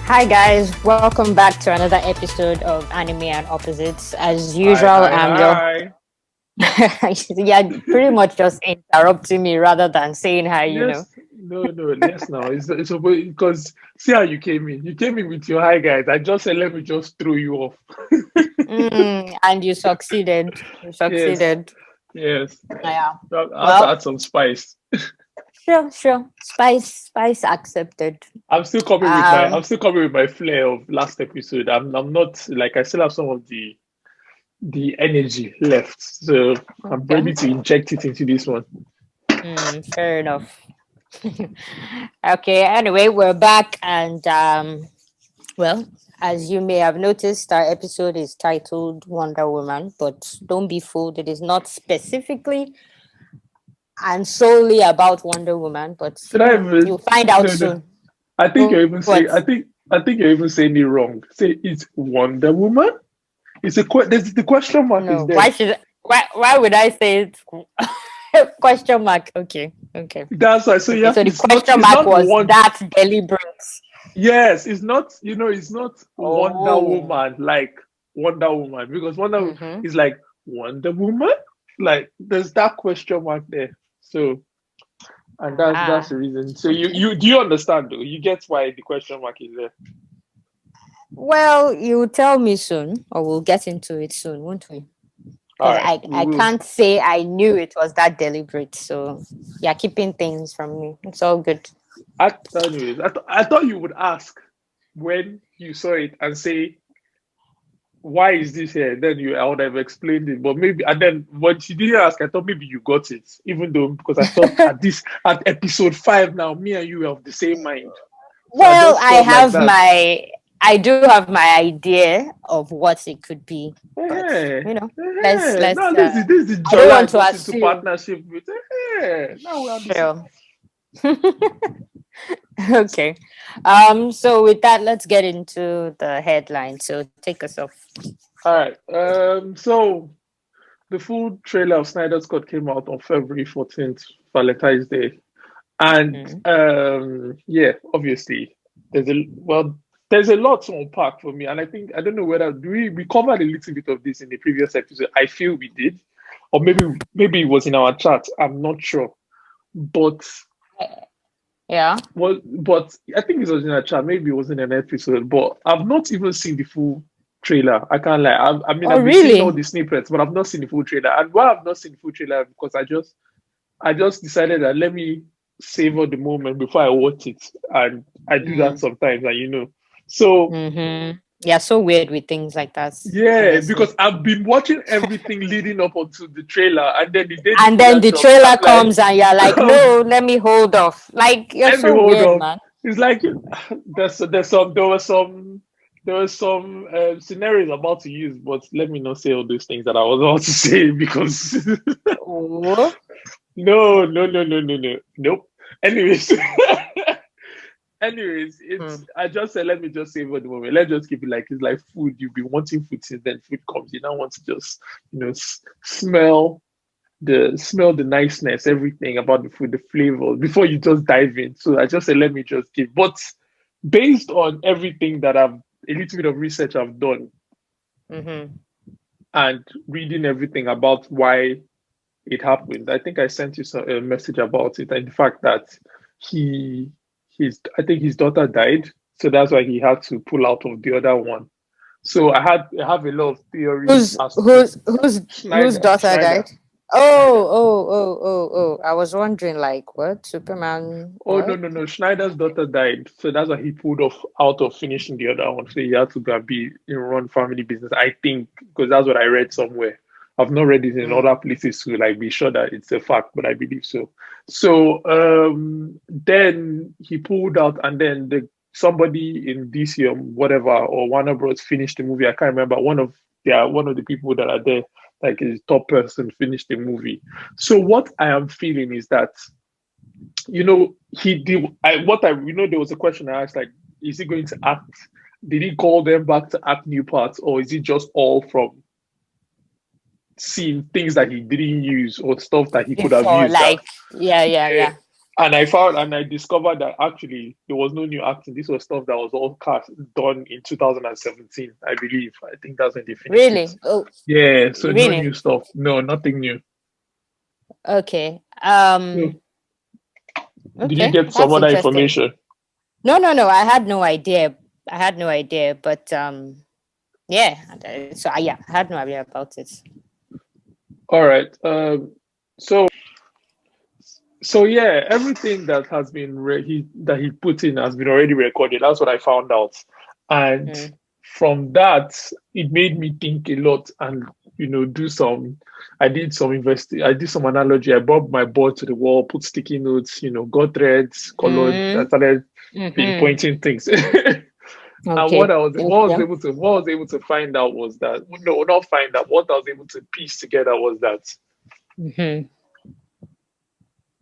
Hi guys, welcome back to another episode of Anime and Opposites. As Hi, usual, hi, I'm your hi. yeah, pretty much just interrupting me rather than saying hi. Yes, no, no, yes, now it's because see how you came in. You came in with your hi guys. I just said let me just throw you off. And you succeeded. You Yes, succeeded. yes. Yeah. I had to Well, add some spice. sure. Spice accepted. I'm Um, still coming with my flair of last episode. I'm not like I still have some of the energy left, so I'm okay. ready to inject it into this one. Fair enough. Okay. Anyway, we're back, and well, as you may have noticed, our episode is titled Wonder Woman, but don't be fooled. It is not specifically and solely about Wonder Woman, but Should I even? you'll find out No, no. soon. I think you're even saying. What? I think you're even saying it wrong. Say it's Wonder Woman. There's the question mark is No. there. Why would I say it? Question mark. Okay. That's why. So you Okay. have, So the it's not question it's mark not was one. that deliberate. Yes, it's not. It's not Wonder Oh. Woman like Wonder Woman because Wonder Mm-hmm. is like Wonder Woman. Like there's that question mark there. So and that's Ah. the reason. So Okay. you do you understand though? You get why the question mark is there. Well, you tell me soon, or we'll get into it soon, won't we? All Because right, we I will. can't say I knew it was that deliberate. So you're keeping things from me. It's all good. Anyways, I thought you would ask when you saw it and say, "Why is this here?" Then I would have explained it. But maybe, and then when she didn't ask, I thought maybe you got it. Even though, because I thought at episode 5 now, me and you are of the same mind. So I Well, just felt like that. I do have my idea of what it could be, but Hey, hey. let's. Now this is the I don't joy I want to got into assume. partnership with. Hey, now we're on the same. Sure. Okay. So with that, let's get into the headline. So take us off. All right. So the full trailer of Snyder's Cut came out on February 14th, Valentine's Day. And Mhm. yeah, obviously, there's a lot to unpack for me. And I don't know whether we covered a little bit of this in the previous episode. I feel we did. Or maybe it was in our chat. I'm not sure. But Yeah. but I think it was in a chat. Maybe it wasn't an episode. But I've not even seen the full trailer. I can't lie. I mean, Oh, I've been seeing all really? the snippets, but I've not seen the full trailer. And why I've not seen the full trailer because I just decided that let me savor the moment before I watch it, and I do that sometimes, and so Mm-hmm. Yeah, so weird with things like that, yeah, honestly. because I've been watching everything leading up onto the trailer, and then the day the And then trailer the drops, trailer I'm like, comes and you're like, no, let me hold off. Like, you're let me so hold weird, on. man. It's like there was some scenarios about to use, but let me not say all those things that I was about to say because Oh. no, nope. Anyways, Hmm. it's I just said let me just save for the moment. Let's just keep it like it's like food. You've been wanting food since then food comes. You now want to just smell the niceness, everything about the food, the flavor before you just dive in. So I just said let me just give. But based on everything that I've a little bit of research I've done Mm-hmm. and reading everything about why it happened. I think I sent you a message about it, and the fact that he, I think his daughter died, so that's why he had to pull out of the other one. So I have a lot of theories Whose as to whose whose whose daughter Schneider. died? Oh. I was wondering, like, what? Superman, Oh no what? no no! Schneider's daughter died, so that's why he pulled off out of finishing the other one. So he had to go and be run family business. I think because that's what I read somewhere. I've not read it in other Mm. places to like be sure that it's a fact, but I believe so. So then he pulled out, and then somebody in DC or whatever or Warner Bros. Finished the movie. I can't remember. One of the people that are there, like his top person, finished the movie. So what I am feeling is that he did. There was a question I asked, like, is he going to act? Did he call them back to act new parts, or is it just all from seeing things that he didn't use or stuff that he could have Before, used? That like, yeah. yeah, and I discovered that actually there was no new acting. This was stuff that was all cast done in 2017, I believe. I think that's when they finished it. Really? Oh, Yeah, so no really? new stuff. No, nothing new. Okay. So, did you Okay, get some that's other interesting. information? No, no, no. I had no idea. I had no idea, but yeah. So yeah, I had no idea about it. All right. So so yeah, everything that has been that he put in has been already recorded. That's what I found out, and Mm. from that, it made me think a lot and do some. I did some I did some analogy. I brought my board to the wall, put sticky notes, got threads, colored. I Mm. started Mm-hmm. pinpointing things. And Okay. Thank you. what I was able to find out was that no, not find out. What I was able to piece together was that Mm-hmm.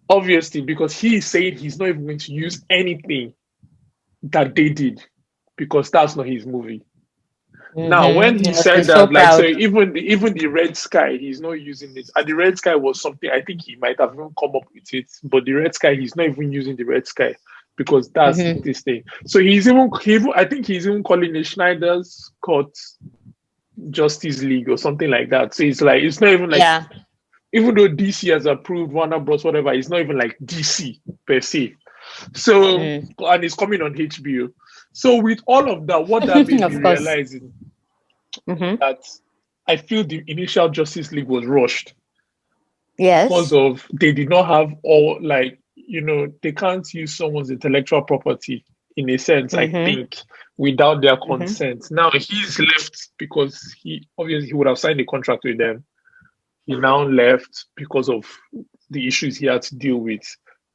obviously because he said he's not even going to use anything that they did because that's not his movie. Now, when Mm-hmm. he Yes, said he's so that, like, so proud. even the red sky, he's not using it. And the red sky was something I think he might have even come up with it, but the red sky, he's not even using the red sky because that's Mm-hmm. this thing. So I think he's even calling it Schneider's Cut Justice League or something like that. So it's like it's not even like Yeah. even though DC has approved Warner Bros. Whatever, it's not even like DC per se. So Mm. and it's coming on HBO. So with all of that, what that made me Of course. realize is Mm-hmm. that I feel the initial Justice League was rushed because Yes. of they did not have all like they can't use someone's intellectual property in a sense, I Mm-hmm. think, without their Mm-hmm. consent. Now he's left because he obviously he would have signed a contract with them. He now left because of the issues he had to deal with.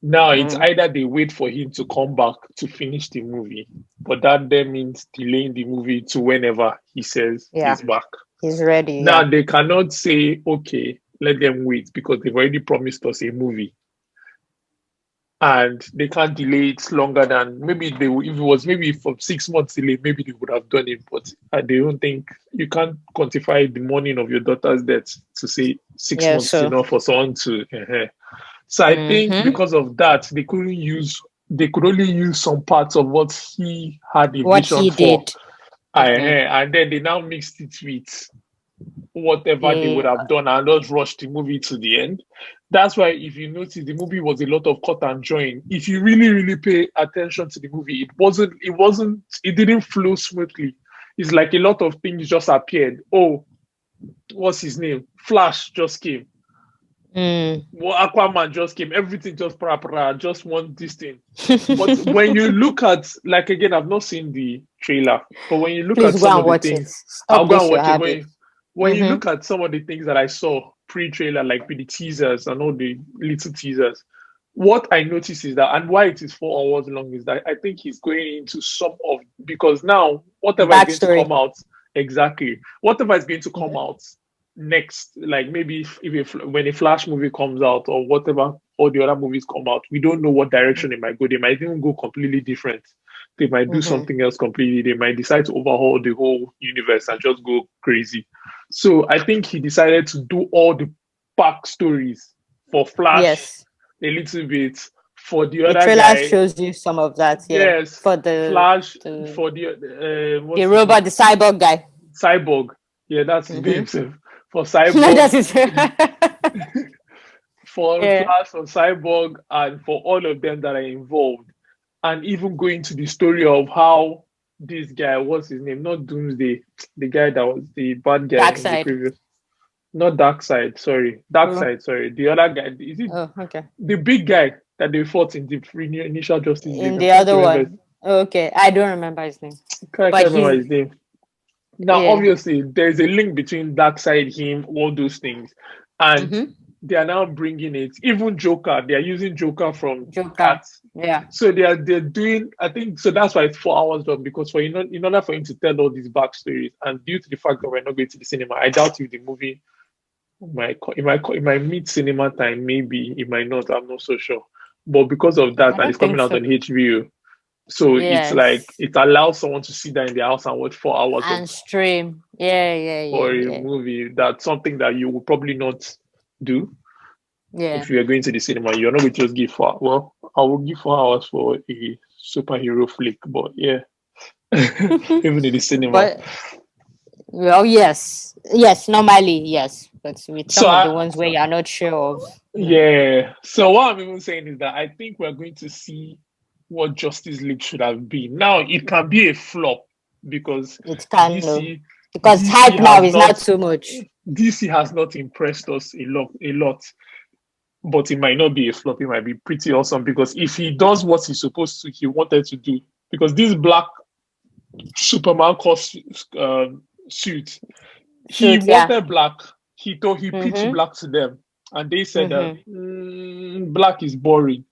Now it's Mm. either they wait for him to come back to finish the movie, but that then means delaying the movie to whenever he says Yeah. he's back. He's ready. Now Yeah. they cannot say, okay, let them wait because they've already promised us a movie. And they can't delay it longer than maybe if it was maybe for 6 months delay, maybe they would have done it. But they don't think you can't quantify the mourning of your daughter's death to say six Yeah. months is So. enough for someone to. So I think Mm-hmm. because of that, they could only use some parts of what he had a What vision he for. did. Mm-hmm. And then they now mixed it with whatever they would The have done and just rushed the movie to the end. That's why if you notice the movie was a lot of cut and join. If you really, really pay attention to the movie, it didn't flow smoothly. It's like a lot of things just appeared. Oh, what's his name? Flash just came. mm. Well, Aquaman just came. Everything just just want this thing. But when you look at, like, again, I've not seen the trailer, but when you look Please at go some and of the watch it. things, I'll Stop go and this your watch it. habit. When you Mm-hmm. look at some of the things that I saw pre-trailer, like with the teasers and all the little teasers, what I notice is that, and why it is 4 hours long, is that I think he's going into some of because now The whatever is going to backstory. come out exactly, whatever is going to come Mm-hmm. out next, like maybe when a Flash movie comes out or whatever, or the other movies come out, we don't know what direction they might go. They might even go completely different. They might do Mm-hmm. something else completely. They might decide to overhaul the whole universe and just go crazy. So I think he decided to do all the backstories for Flash Yes. a little bit, for the The other trailer guy. shows you some of that. Yeah. Yes, For the Flash the for the the what's his name? robot, the cyborg guy. Cyborg. Yeah, that's his name. Mm-hmm. So for That Cyborg, is. for Yeah. Flash, for Cyborg, and for all of them that are involved, and even going to the story of how this guy, what's his name? Not Doomsday, the guy that was the bad guy Dark in the side. previous. Not Dark Side, sorry. Dark Oh, Side, sorry. The other guy, is it oh, okay. the big guy that they fought in the initial Justice League? In I'm the trying to other remember. one. Okay. I don't remember his name. I But can't remember he's his name. Now, yeah. obviously, there's a link between Darkseid, him, all those things, and Mm-hmm. they are now bringing it. Even Joker, they are using Joker from Joker. that. Yeah. So they're doing. I think so. That's why it's 4 hours long because in order for him to tell all these backstories, and due to the fact that we're not going to the cinema, I doubt if the movie it might meet cinema time. Maybe it might not. I'm not so sure. But because of that, I and it's don't coming think out so. on HBO, so it's like Yes. it allows someone to sit down in their house and watch 4 hours of And stream. Yeah, yeah, for yeah, a yeah. movie. That's something that you would probably not do Yeah. if you are going to the cinema. You're not going to just give for well. I will give 4 hours for a superhero flick, but yeah, even in the cinema. But well, yes, normally yes, but with So some of I, the ones where you are not sure of, yeah. So what I'm even saying is that I think we're going to see what Justice League should have been. Now it can be a flop because it's kind of DC because DC hype now has is not not too much. DC has not impressed us a lot. But it might not be a flop. It might be pretty awesome because if he does what he's supposed to, he wanted to do. Because this black Superman suit, he Suit, yeah. wanted black. He pitched Mm-hmm. black to them, and they said that Mm-hmm. black is boring.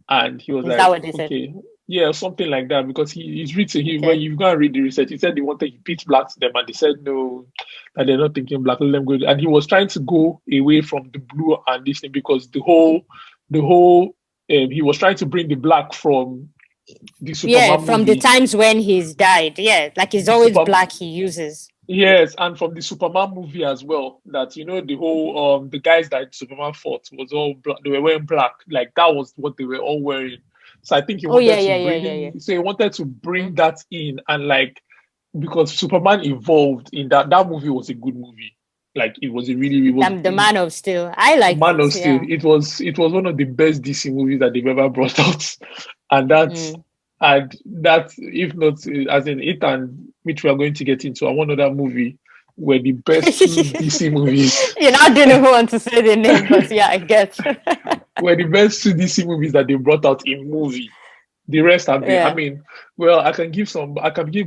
And he was Is that like, what they said? okay, yeah, something like that. Because he's written, when Okay. you go and read the research, he said he wanted he pitched black to them, and they said no, that they're not thinking black. Let them go. And he was trying to go away from the blue and this thing because the whole he was trying to bring the black from the Yeah, Superman from the movies, times when he's died. Yeah, like it's the always super black he uses. yes, and from the Superman movie as well. That the whole the guys that Superman fought was all black. They were wearing black, like that was what they were all wearing. So I think he Oh yeah, wanted to yeah, yeah, bring yeah, yeah. in. So he wanted to Mm-hmm. bring that in, and like because Superman evolved in that movie was a good movie. Like it was The Man of Steel. I liked Man it. of Steel. Yeah. It was one of the best DC movies that they've ever brought out, and that's Mm. and that if not as in it and which we are going to get into, and one other movie were the best two DC movies. You now didn't even want to say the name, but yeah, I get. Were the best two DC movies that they brought out in movie. The rest have been, I Yeah. mean, well, I can give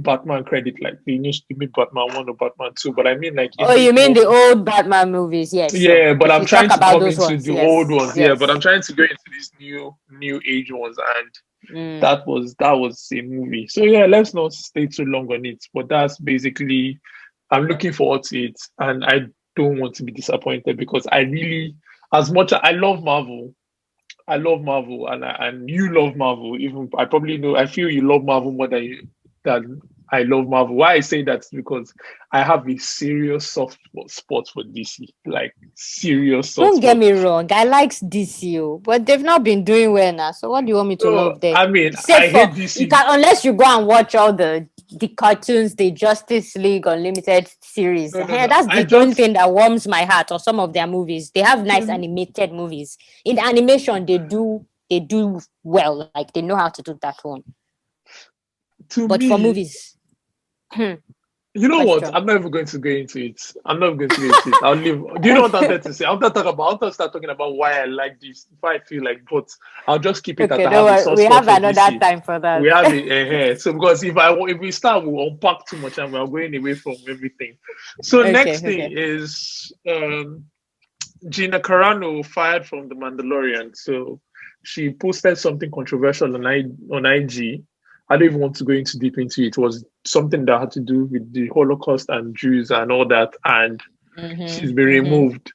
Batman credit, like they used to make Batman 1 or Batman 2, but I mean, like, Oh, you mean the old Batman movies? Yeah, sure. yeah, but If I'm you talk trying to about come those into ones, the old yes, ones, yeah, but I'm yes. trying to go into these new age ones, and Mm. that was a movie. So yeah, let's not stay too long on it. But that's basically I'm looking forward to it, and I don't want to be disappointed because I really, as much as I love Marvel, and you love Marvel. Even I probably know I feel you love Marvel more than I love Marvel. Why I say that is because I have a serious soft spot for DC, like serious soft Don't get spot. me wrong, I likes DCO, but they've not been doing well now. So what do you want me to So love there? I mean, Except I for hate you DC. can unless you go and watch all the cartoons, the Justice League Unlimited series. No, no, no. That's I the only just thing that warms my heart. Or some of their movies, they have nice to animated movies. In animation, they do well. Like they know how to do that one. to But for me, movies, you know what? question. I'm not even going to go into it. I'm not going to go into it. I'll leave. Do you know what I'm trying to say? I want to start talking about why I like this, why I feel like, but I'll just keep it Okay, at I don't have a worry. soft We spot have for another DC. time for We that. have a so because if we start, we'll unpack too much and we're going away from everything. So Okay, next thing okay. is Gina Carano fired from the Mandalorian. So she posted something controversial on IG. I don't even want to go into deep into it. It was something that had to do with the Holocaust and Jews and all that, and she's Mhm. been Mhm. removed.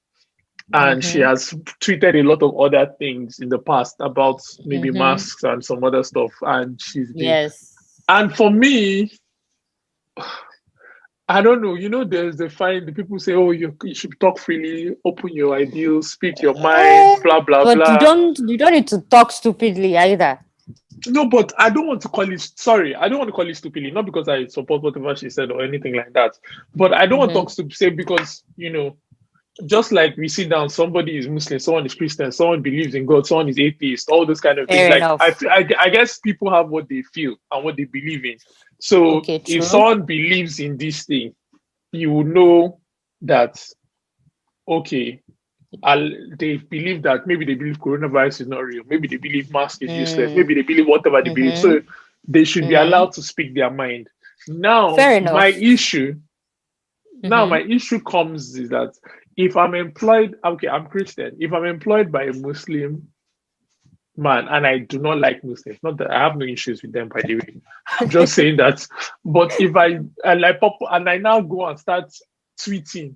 And she Mhm. has tweeted a lot of other things in the past about maybe Mhm. masks and some other stuff. And she's been, Yes. and for me, I don't know. There's the people say, oh, you should talk freely, open your ideals, speak your mind, Eh, blah blah but you blah. don't you don't need to talk stupidly either. No, but I don't want to call it. Sorry, I don't want to call it stupidly. Not because I support whatever she said or anything like that. But I don't want to Mhm. talk stupid. Say because just like we sit down, somebody is Muslim, someone is Christian, someone believes in God, someone is atheist, all those kind of things. Fair Like enough. I guess people have what they feel and what they believe in. So Okay, if true. someone believes in this thing, you will know that okay, they believe that maybe they believe coronavirus is not real, maybe they believe mask is useless, Mm. maybe they believe whatever they believe. Mhm. So they should be Mhm. allowed to speak their mind. Now, Fair my enough. issue Now, my Mhm. issue comes is that if I'm employed, okay, I'm Christian. If I'm employed by a Muslim man and I do not like Muslims, not that I have no issues with them, by the way, I'm just saying that. But if I like pop and I now go and start tweeting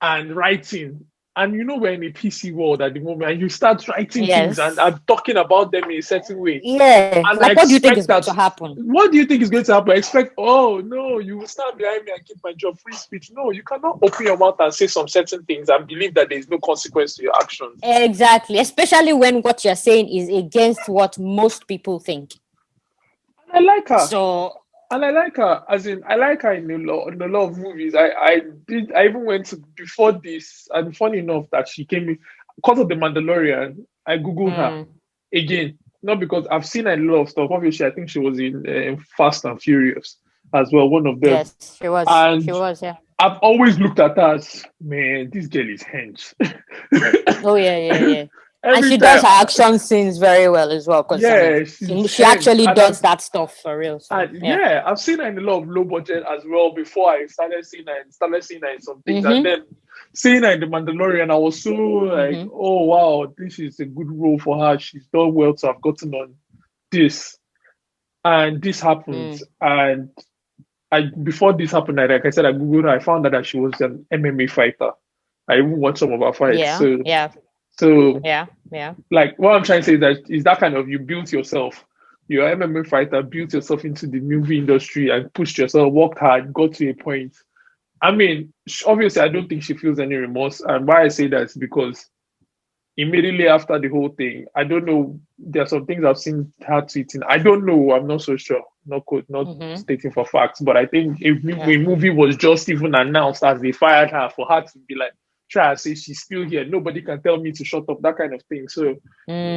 and writing and you know we're in a PC world at the moment, and you start writing things and Yes. I'm talking about them in a certain way, Yeah. and I Like, what do you think is expect going that. to happen? What do you think is going to happen? I expect, oh no, you will stand behind me and keep my job, free speech. No, you cannot open your mouth and say some certain things and believe that there is no consequence to your actions. Exactly. Especially when what you're saying is against what most people think. And I like her. So, And I like her, as in, I like her in a lot of movies. I even went to, before this, and funny enough that she came in, because of The Mandalorian, I Googled her mm, again. Not because I've seen her in a lot of stuff. Obviously, I think she was in Fast and Furious as well, one of them. yes, she was. She And was, yeah. I've always looked at her as, man, this girl is hench. Oh, yeah, yeah, yeah. And Every she does time, her action scenes very well as well. Because, I mean, yeah, she's she hench. actually does that stuff for real. So, And yeah. yeah, I've seen her in a lot of low budget as well before I started seeing her in some things. And Mm-hmm. then seeing her in The Mandalorian, I was so like, Mm-hmm. oh wow, this is a good role for her. She's done well to have gotten on this. And this happens. Mm. And I before this happened, like I said, I Googled her, I found out that she was an MMA fighter. I even watched some of her fights. Yeah, yeah, So yeah, yeah. like what I'm trying to say is that kind of, you built yourself. You're an MMA fighter, built yourself into the movie industry and pushed yourself, worked hard, got to a point. I mean, obviously, I don't think she feels any remorse. And why I say that is because immediately after the whole thing, I don't know. There are some things I've seen her tweeting. I don't know. I'm not so sure. Not Mm-hmm. stating for facts, but I think if Yeah. a movie was just even announced as they fired her, for her to be like, try and say she's still here. Nobody can tell me to shut up. That kind of thing. So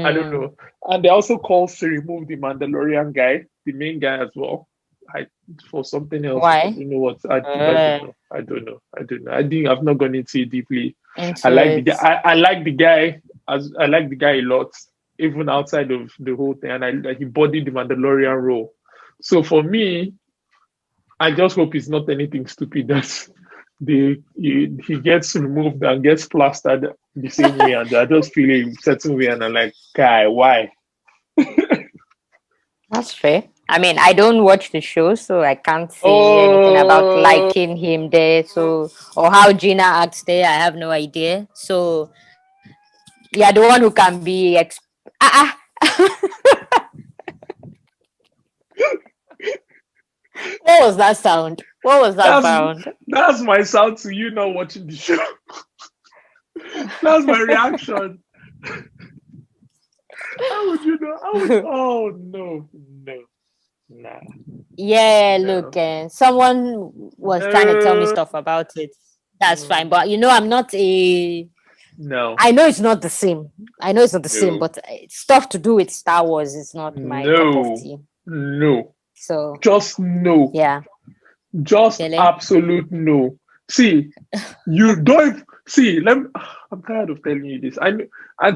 I don't Mm. know. And they also called to remove the Mandalorian guy, the main guy as well. I for something else, but Why? you know what? I don't know. I don't know. I don't know. I think I've not gone into it deeply. I Into like the it. guy. I like the guy, as I like the guy a lot, even outside of the whole thing. And I like he bodied the Mandalorian role. So for me, I just hope it's not anything stupid that he gets removed and gets plastered the same way, and I just feel a certain way, and I'm like, guy, why? That's fair. I mean, I don't watch the show, so I can't say anything about Oh, liking him there. So, or how Gina acts there, I have no idea. So, you're the one who can be. Ah, what was that sound? What was that that's sound? that's my sound to you not watching the show. That's my reaction. How would you know? How would? Oh no, no, nah, Yeah, look, no, someone was trying to tell me no, stuff about it. That's fine, mm, but I'm not a. no, I know it's not the same. I know it's not the same, no, but stuff to do with Star Wars is not my cup of no, tea. no. So Just no. yeah, Just really. absolute no. See, you don't see. I'm tired of telling you this. And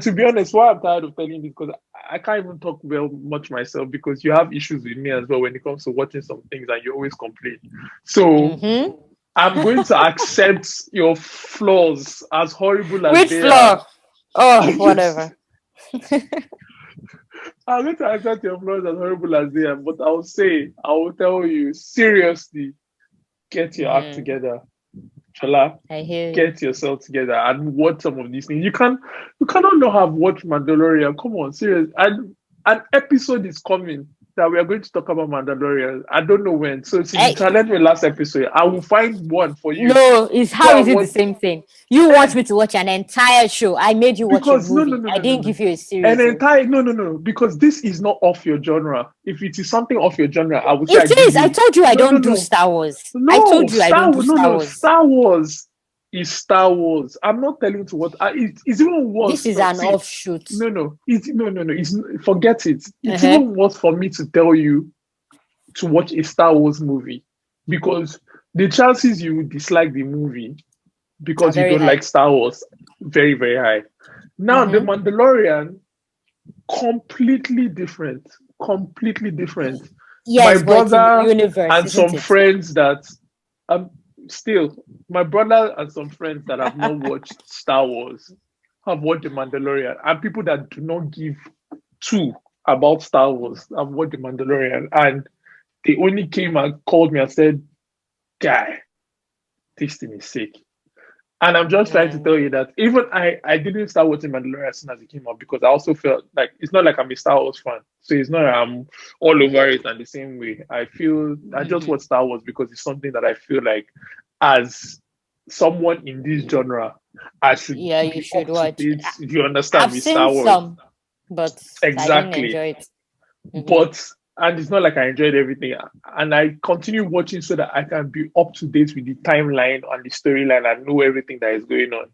to be honest, why I'm tired of telling you this, because I can't even talk well much myself, because you have issues with me as well when it comes to watching some things and you always complain. So Mm-hmm. I'm going to accept your flaws, as horrible as Which they are. floor? Oh, I just whatever. I'm going to accept your flaws as horrible as they are, but I will tell you seriously, get your act Mm-hmm. together. Chola, I hear you. get yourself together and watch some of these things. You cannot not have watched Mandalorian. Come on, serious. And an episode is coming that we are going to talk about Mandalorian. I don't know when. So since you I, challenged me last episode, I will find one for you. no, is how Go is and it the watch. same thing? You want Eh, me to watch an entire show. I made you watch a because no, no, movie. no, I no, no, didn't no. give you a An series. Oh. entire no, no, no. Because this is not off your genre. If it is something off your genre, I would say I It give is. I you. told you I No, no, don't do no. Star Wars. I No, told you I don't do No, Star no, Wars. Star Wars is Star Wars. I'm not telling you to what. It's even This worse. is No, an see, offshoot. no. No. It's forget it. It's Uh-huh. even worse for me to tell you to watch a Star Wars movie, because the chances you would dislike the movie Are because you very don't high. like Star Wars, very, very high. Now, The Mm-hmm. Mandalorian, completely different. Completely different. My Yes, but it's in the brother universe, and isn't some it? friends that um still my brother and some friends that have not watched Star Wars have watched The Mandalorian, and people that do not give two about Star Wars have watched The Mandalorian, and they only came and called me and said, "Guy, this thing is sick." And I'm just trying to Mm, tell you that even I didn't start watching Mandalorian as soon as it came out because I also felt like it's not like I'm a Star Wars fan. So it's not like I'm all over it and the same way. I feel I just mhm. watch Star Wars because it's something that I feel like as someone in this genre, I should Yeah, you be should up to watch. date if you understand I've with seen Star Wars. some, but I didn't Exactly. enjoy it. Hmm. But and it's not like I enjoyed everything. And I continue watching so that I can be up to date with the timeline and the storyline and know everything that is going on.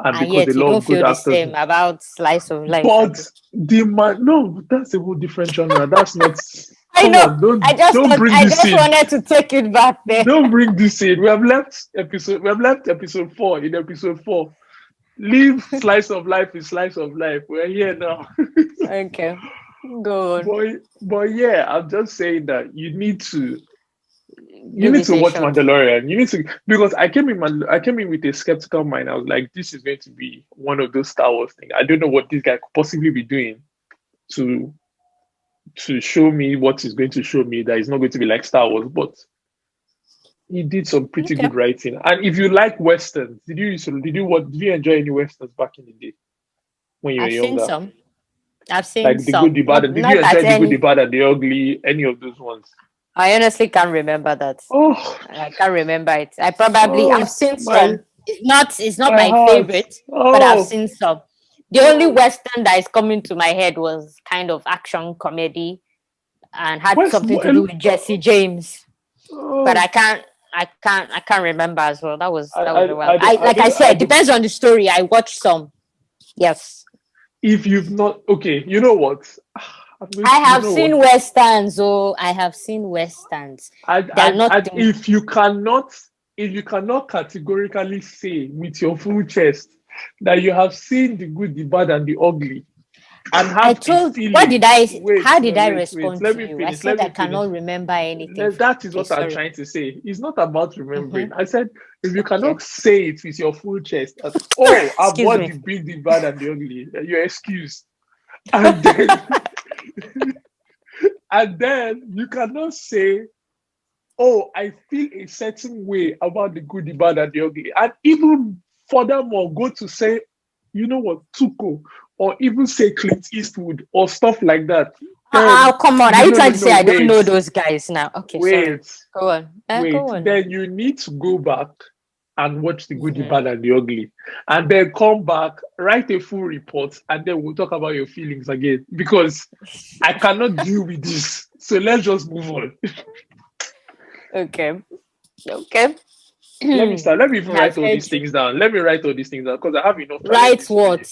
And And because a yet you lot don't of good feel the actors. same about slice of life, But Abi. the man, no, that's a whole different genre. That's not. I Come know. on, I don't just don't thought bring I this just in. wanted to take it back there. Don't bring this in. We have left episode. We have left episode 4. In episode 4, leave slice of life is slice of life. We're here now. Okay. Go on. But yeah, I'm just saying that you Give need it to a watch shot. Mandalorian. You need to because I came in with a skeptical mind. I was like, this is going to be one of those Star Wars things. I don't know what this guy could possibly be doing to show me what he's going to show me that is not going to be like Star Wars. But he did some pretty Okay. good writing. And if you like westerns, did you enjoy any westerns back in the day when you were I've seen younger? some. I've seen Like the good, some. the bad. Not Did you not enjoy that the good, the any. bad, and the ugly? Any of those ones? I honestly can't remember that. Oh, I can't remember it. I've oh, seen some. It's not my my heart. favorite, but I've Oh, seen some. The only oh. Western that is coming to my head was kind of action comedy and had West, something to do with Jesse James. But oh, I can't remember as well. That was a while. I Like I don't, said, depends on the story. I watched some. Yes. if you've not, okay, you know what? I You have know what? seen westerns, oh, I have seen westerns. They're not the If you cannot categorically say with your full chest that you have seen the good, the bad, and the ugly, and I have a told what feeling, did I wait, how no, did I wait, respond let to me you? I finish, said let I me finish. cannot remember anything. That is Okay, what I'm sorry. trying to say. It's not about remembering. Hmm. I said, if you Okay. cannot say it with your full chest, that, oh, I've Excuse watched me. the big, the bad, and the ugly, you're excused. And then, and then you cannot say, oh, I feel a certain way about the good, the bad, and the ugly. And even furthermore, go to say, you know what, Tuko, or even say Clint Eastwood or stuff like that. Oh, Then come on. Are you you no no trying to say no I don't wait, know those guys now? Okay, sorry. wait, Go on. Go wait. on. Then you need to go back and watch the good, the Mhm. bad, and the ugly. And then come back, write a full report, and then we'll talk about your feelings again. Because I cannot deal with this. So let's just move on. Okay. Okay. Let me start. Let me even I've write all heard these you. things down. Let me write all these things down because I have enough Right challenges what? today.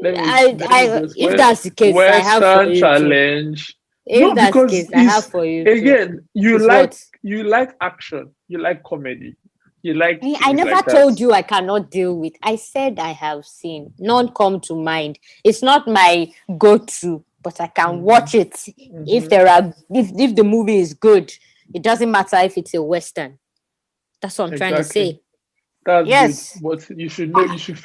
Let me just If that's the case, I have for Western you too. challenge. If No, that's the because case, I have it's for you too. again, Is what? you like action, you like comedy, you like I things never like that. told you I cannot deal with. I said I have seen. None come to mind. It's not my go-to, but I can Hmm. watch it if Hmm. there are if the movie is good. It doesn't matter if it's a western. That's what I'm trying to Exactly. say. That's good. Yes. But you should know you should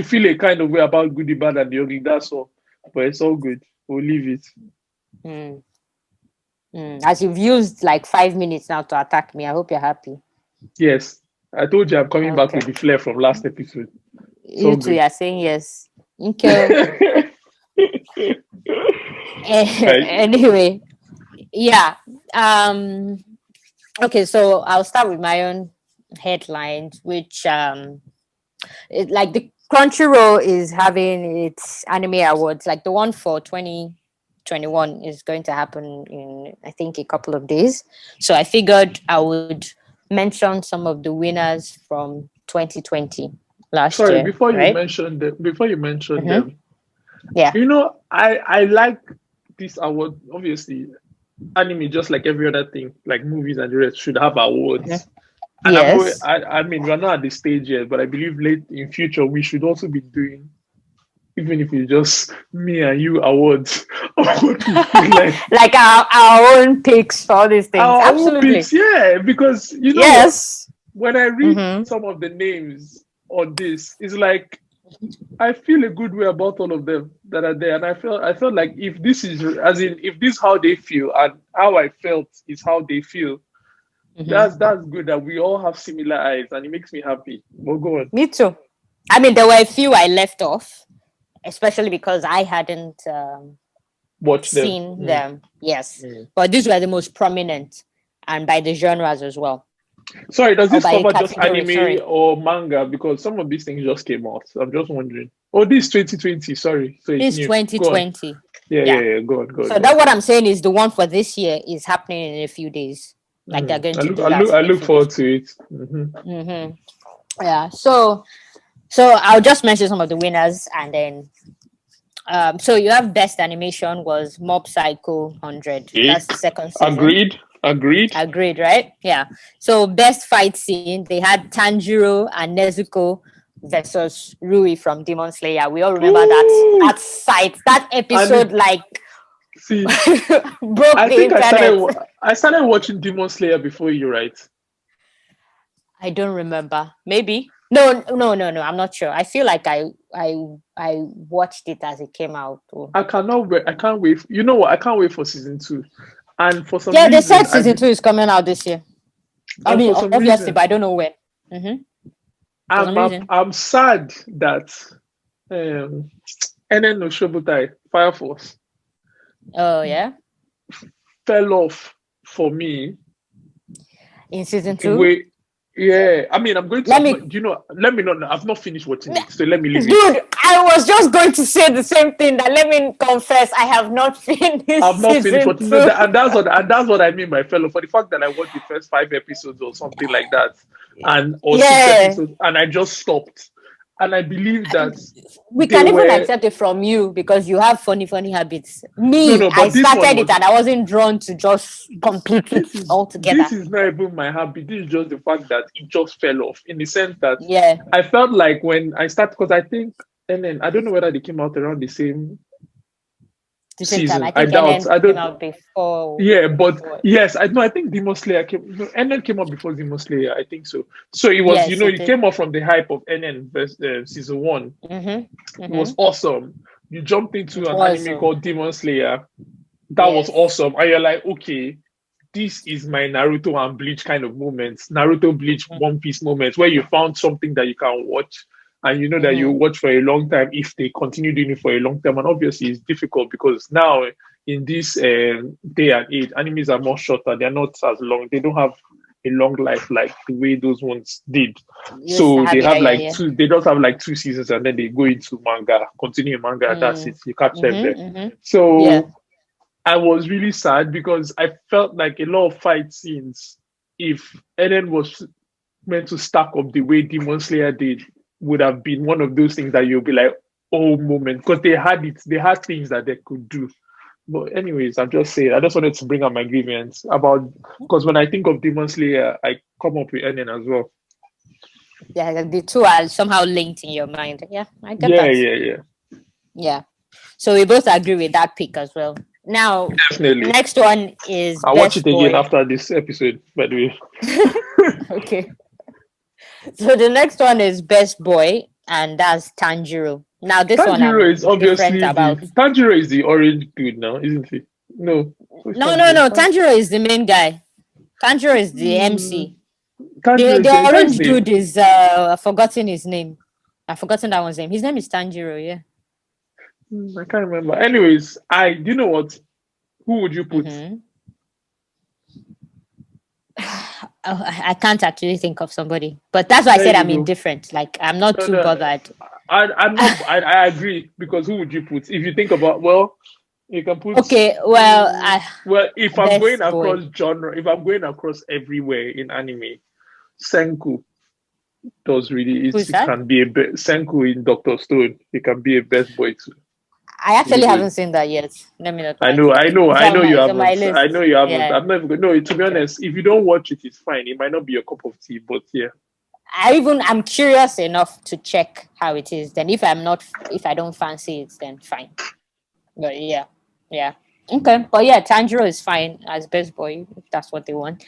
feel a kind of way about good, the bad, and the ugly. That's all. But it's all good. We'll leave it. Mm, As you've used like 5 minutes now to attack me, I hope you're happy. Yes. I told you I'm coming back Okay. with the flair from last episode. It's You all two good. are saying yes. Okay. Right. Anyway, yeah. Um. Okay, so I'll start with my own headlines, which like the Crunchyroll is having its anime awards, like the one for 2021 is going to happen in I think a couple of days. So I figured I would mention some of the winners from 2020 last Sorry, year, right? before you mention Mm-hmm. them, Yeah. I like this award. Obviously, anime just like every other thing, like movies and the rest, should have Mhm. awards. And Yes. I mean, we're not at the stage yet, but I believe late in future we should also be doing, even if it's just me and you awards of what we feel like Like our own picks for all these things. our own Absolutely. picks. Yeah, because you know what? Yes. When I read Mm-hmm. some of the names on this, it's like I feel a good way about all of them that are there, and I felt like if this is as in if this is how they feel and how I felt is how they feel, Mm-hmm. that's good that we all have similar eyes, and it makes me happy. But go on. Me too. I mean, there were a few I left off, especially because I hadn't Watch them. seen them. Yes, Mm. but these were the most prominent, and by the genres as well, Sorry, does or this by a cover just category. anime Sorry, or manga? Because some of these things just came out. So I'm just wondering. Oh, this 2020. Sorry, so it's this new. Go on. 2020. Yeah, yeah, Yeah. yeah. Go on, go on, So go that on. what I'm saying is the one for this year is happening in a few days. Like they're Mm. going I to look, do I look, that I in a look few days. forward to it. Hmm. Mm-hmm. Yeah. So I'll just mention some of the winners, and then so you have best animation was Mob Psycho 100. That's the second season. Agreed. Agreed. Agreed, right? Yeah. So best fight scene, they had Tanjiro and Nezuko versus Rui from Demon Slayer. We all remember Ooh. that fight, that And episode like see, broke I the think internet. I started watching Demon Slayer before you, right? I don't remember. Maybe. No, no, no, no. I'm not sure. I feel like I watched it as it came out. Oh. I cannot wait. I can't wait. You know what? I can't wait for season two. And for some Yeah, they said reason, season two is coming out this year. I and mean, for some obviously, but reason, I don't know when. Mm-hmm. For some reason. I'm sad that um NN no Shobutai Fire Force Oh yeah. fell off for me In season the two. way. Yeah, I mean, I'm going to. Let I'm me, not. You know, let me not. I've not finished watching it, so let me leave it. dude. I was just going to say the same thing. That let me confess, I have not finished I've not finished season watching. No, two. and that's what I mean by fellow. For the fact that I watched the first 5 episodes or something like that, and or six Yeah, episodes, and I just stopped. And I believe that we they can even were accept it from you because you have funny habits. no, Me, no. I But this one started it was and I wasn't drawn to just complete it altogether. this is not even my habit. This is just the fact that it just fell off in the sense that Yeah, I felt like when I started because I think and then I don't know whether they came out around the same the same time. season. I I think doubt. NN I came don't. out before. Yeah, but Before. yes, I know. I think Demon Slayer came. No, NN came up before Demon Slayer. I think so. So it was, Yes, it it did. came up from the hype of NN season one. Mm-hmm. It was Mm-hmm. awesome. You jumped into It an was. anime called Demon Slayer. That was Yes. awesome, and you're like, okay, this is my Naruto and Bleach kind of moments. Naruto, Bleach, Mm-hmm. One Piece moments where you found something that you can watch. And you know that you Mm-hmm. watch for a long time if they continue doing it for a long time. And obviously, it's difficult because now in this day and age, animes are more shorter. They're not as long. They don't have a long life like the way those ones did. Used to So have, they yeah, have yeah, like yeah. two. They just have like 2 seasons, and then they go into manga, continue manga, and that's it. Mm. You catch them there. Mm-hmm. Mm-hmm. Yeah. So I was really sad because I felt like a lot of fight scenes, if Eren was meant to stack up the way Demon Slayer did, would have been one of those things that you'll be like, oh, moment, because they had it, they had things that they could do. But anyways, I'm just saying, I just wanted to bring up my grievance about because when I think of Demon Slayer, I come up with Eren as well. Yeah, the two are somehow linked in your mind. Yeah, I get Yeah, that. yeah, yeah, Yeah. So we both agree with that pick as well. Now, definitely. next one is I'll watch it best again boy. after this episode, by the way. Okay. So the next one is best boy, and that's Tanjiro. Now, this one Tanjiro is I'm different obviously about. the orange dude now, isn't he? No, who's No, no, Tanjiro? no. Tanjiro is the main guy. Tanjiro is the Hmm. MC. The Tanjiro the is that his orange name? dude is I've forgotten his name. I've forgotten that one's name. His name is Tanjiro, yeah. I can't remember. Anyways, I do you know what? Who would you put? Mm-hmm. Oh, I can't actually think of somebody, but that's why I There said you I'm go. indifferent. Like I'm not No, too no, bothered. I'm not. I agree because who would you put? If you think about well, you can put. Okay, well, Well, if I'm going best across boy. genre, if I'm going across everywhere in anime, Senku does really Who's it that? can be Senku in Doctor Stone. He can be a best boy too. I Really actually good. haven't seen that yet. Let me not I lie. know, I know, It's I on know my you it's on my haven't. I list. know you haven't. Yeah. I'm not even going. No, to be Okay. honest, if you don't watch it, it's fine. It might not be your cup of tea, but yeah. I'm curious enough to check how it is. Then if I don't fancy it, then fine. But yeah, yeah. Okay, but yeah, Tanjiro is fine as best boy if that's what they want.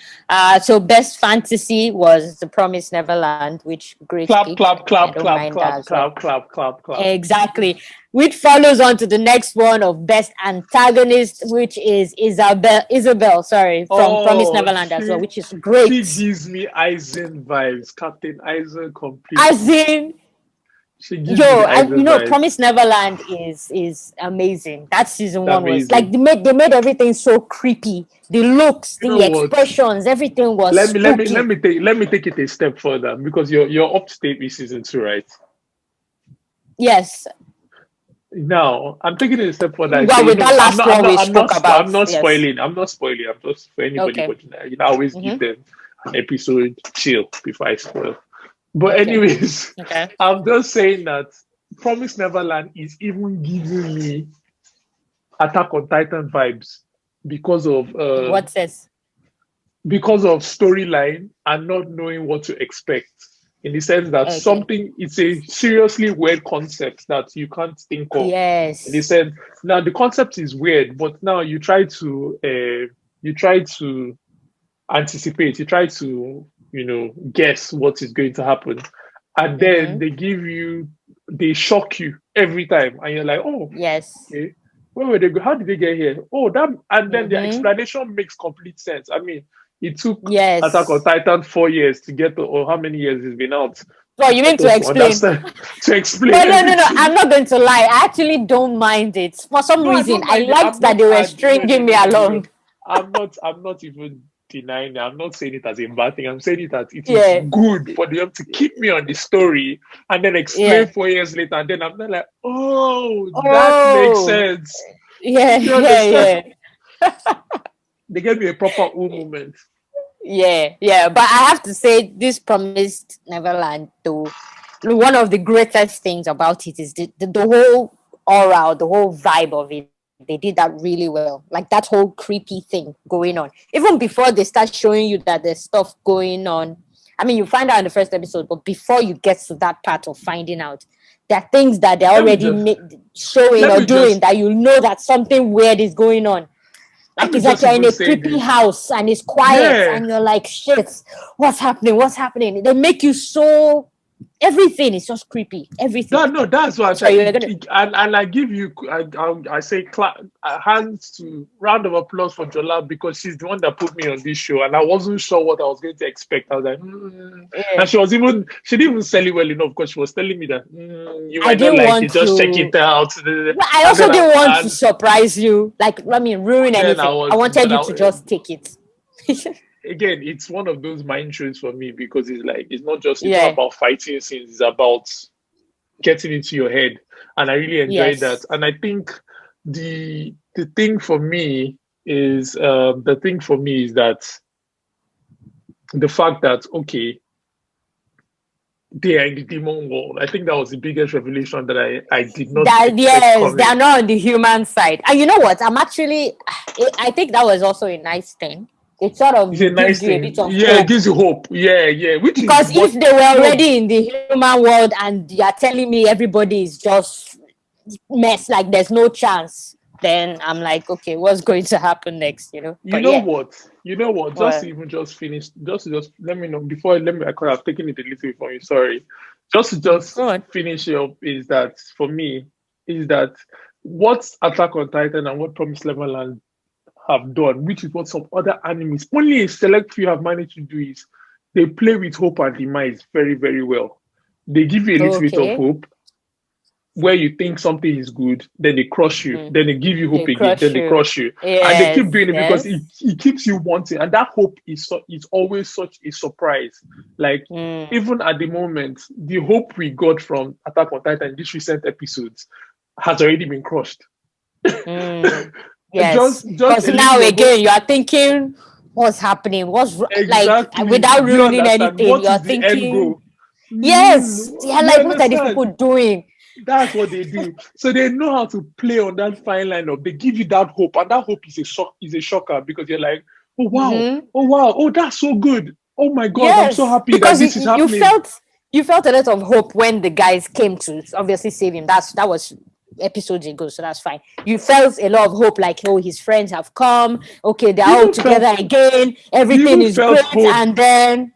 So best fantasy was The Promised Neverland, which great Clap, pick. clap, I clap, don't clap, mind that clap, as well. clap, clap, clap, clap. Exactly. Which follows on to the next one of best antagonist, which is Isabel, sorry, from Promised Oh, Neverland as well, which is she great. gives me Eisen vibes, Captain Eisen As completely. in, She gives me Yo, the and Ivan vibes. Promise Neverland is amazing. That season It's one was like amazing. they made everything so creepy. The looks, You know the what? expressions, everything was spooky. Let me take it a step further because you're up to date with season two, right? Yes. Now I'm taking it a step further. I Well, say, with that no, last one we spoke about, I'm not yes. spoiling. I'm not spoiling. I'm just for anybody Okay. watching that. I always give Mm-hmm. them an episode chill before I spoil. But Okay. anyways, Okay. I'm just saying that Promise Neverland is even giving me Attack on Titan vibes because of What says? storyline and not knowing what to expect. In the sense that Okay. it's a seriously weird concept that you can't think of. In the Yes. sense, now the concept is weird, but now you try to anticipate, you try to guess what is going to happen, and then Mm-hmm. they shock you every time, and you're like, oh, Yes. okay, where were they go? How did they get here? Oh, that, and then the Mm-hmm. explanation makes complete sense. I mean, it took Attack on Yes. Titan 4 years to get to, or how many years it's been out Well, to you mean get to us to explain? understand, to explain But no, no, no. everything. I'm not going to lie. I actually don't mind it. For some No, I reason, don't I mind it. liked I'm that not. they were No, no, stringing me no, no, no, no. along. I'm not even denying it. I'm not saying it as a bad thing. I'm saying it that it is Yeah. good for them to keep me on the story and then explain Yeah. 4 years later. And then I'm not like, oh, that makes Oh. sense. Yeah. You Yeah. understand? Yeah. They gave me a proper ooh moment. Yeah. Yeah. But I have to say, this Promised Neverland, though, one of the greatest things about it is the whole aura, the whole vibe of it. They did that really well. Like that whole creepy thing going on. Even before they start showing you that there's stuff going on. I mean, you find out in the first episode, but before you get to that part of finding out, there are things that they're Let me already just showing let or me doing just that you know that something weird is going on. let Like me it's like just you're in even a say creepy this. house and it's quiet Yeah. and you're like, shit, what's happening? What's happening? They make you so everything is just creepy. Everything. That no, that's what I So said. you're gonna And I give you, I say, hands to round of applause for Jola because she's the one that put me on this show, and I wasn't sure what I was going to expect. I was like, yeah. and she didn't even sell it well enough because she was telling me that you I might not didn't like want it, just check to it out. but I And also then didn't want to surprise you. Like I mean ruin I anything. I was, wanted you to just take it. again, it's one of those mind shows for me because it's like it's not Yeah. about fighting scenes, it's about getting into your head, and I really enjoy that. Yes. And I think the thing for me is that the fact that okay, they are in the demon world. I think that was the biggest revelation that I did not That expect yes, they are coming. not on the human side. And you know what? I'm actually I think that was also a nice thing. It sort It's a of nice gives you a thing. bit of Yeah, it hope. gives you hope. Yeah, yeah. Which is Because what if they were no already in the human world and you are telling me everybody is just mess, like there's no chance, then I'm like, okay, what's going to happen next? you But know yeah, what? You know what? Just to well, even just finish, just let me know before let me I could have taken it a little bit from you, sorry. Just to just go on. finish it up is that for me, is that what Attack on Titan and what Promised Neverland have done, which is what some other animes, only a select few have managed to do is they play with hope and demise very, very well. They give you a little bit of Okay. hope, where you think something is good, then they crush you, Mm. then they give you hope They again, then crush they you. crush you, and they keep Yes, doing it because yes. it keeps you wanting, and that hope is always such a surprise. Like Mm, even at the moment, the hope we got from Attack on Titan in these recent episodes has already been crushed. mm. Yes. Just Because a now little of hope. again, you are thinking, what's happening? Like Exactly. without Do you ruining understand? anything, What you are is the end thinking, goal? yes. Yeah, You like what are these understand? people doing? That's what they do. So they know how to play on that fine line of they give you that hope, and that hope is a shocker because you're like, Mm-hmm. oh wow, oh that's so good. Oh my god, I'm so Yes, happy that because this is you happening. felt a lot of hope when the guys came to obviously save him. That was episodes ago, so that's fine. You felt a lot of hope, like oh, his friends have come. Okay, they're You all even together felt again. you Everything even is felt great, hope. and then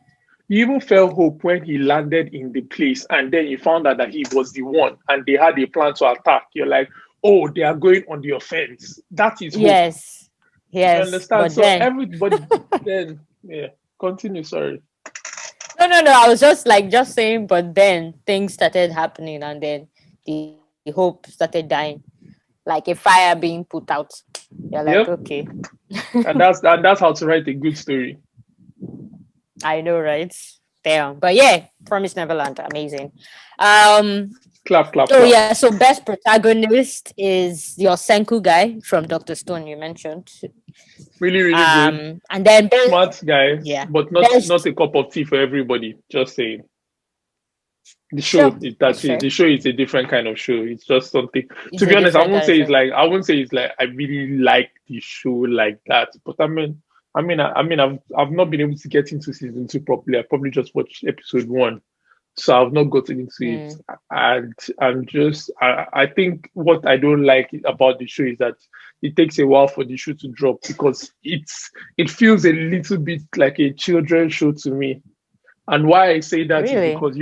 You even felt hope when he landed in the place, and then you found out that he was the one, and they had a plan to attack. You're like, oh, they are going on the offense. That is hope. yes, You yes, understand? but So then everybody then yeah, continue. Sorry. no, no. I was just saying, but then things started happening, and then the hope started dying, like a fire being put out. You're like, Yep. okay, And that's how to write a good story. I know, right? Damn. But yeah, Promise Neverland, amazing. Um, Clap, clap, oh clap. yeah, so best protagonist is your Senku guy from Doctor Stone you mentioned. Really, really good. And then Smart guy, yeah, but not best a cup of tea for everybody. Just saying. The show sure, is that's that's it. fair. The show is a different kind of show. It's just something. It's To a be honest, I different won't kind of say it's show. like I won't say it's like I really like the show like that. But I've not been able to get into season two properly. I probably just watched episode one, so I've not gotten into it. Mm, And I think what I don't like about the show is that it takes a while for the show to drop because it feels a little bit like a children's show to me. And why I say that is really? because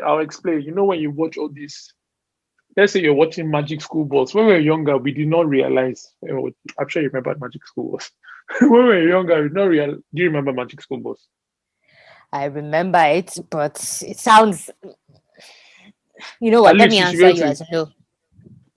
I'll explain. When you watch all this, let's say you're watching Magic School Bus. When we were younger, we did not realize. I'm sure you remember Magic School Bus. When we were younger, we did not real. Do you remember Magic School Bus? I remember it, but it sounds. You know At what? Let me least you should be answer able you to as no.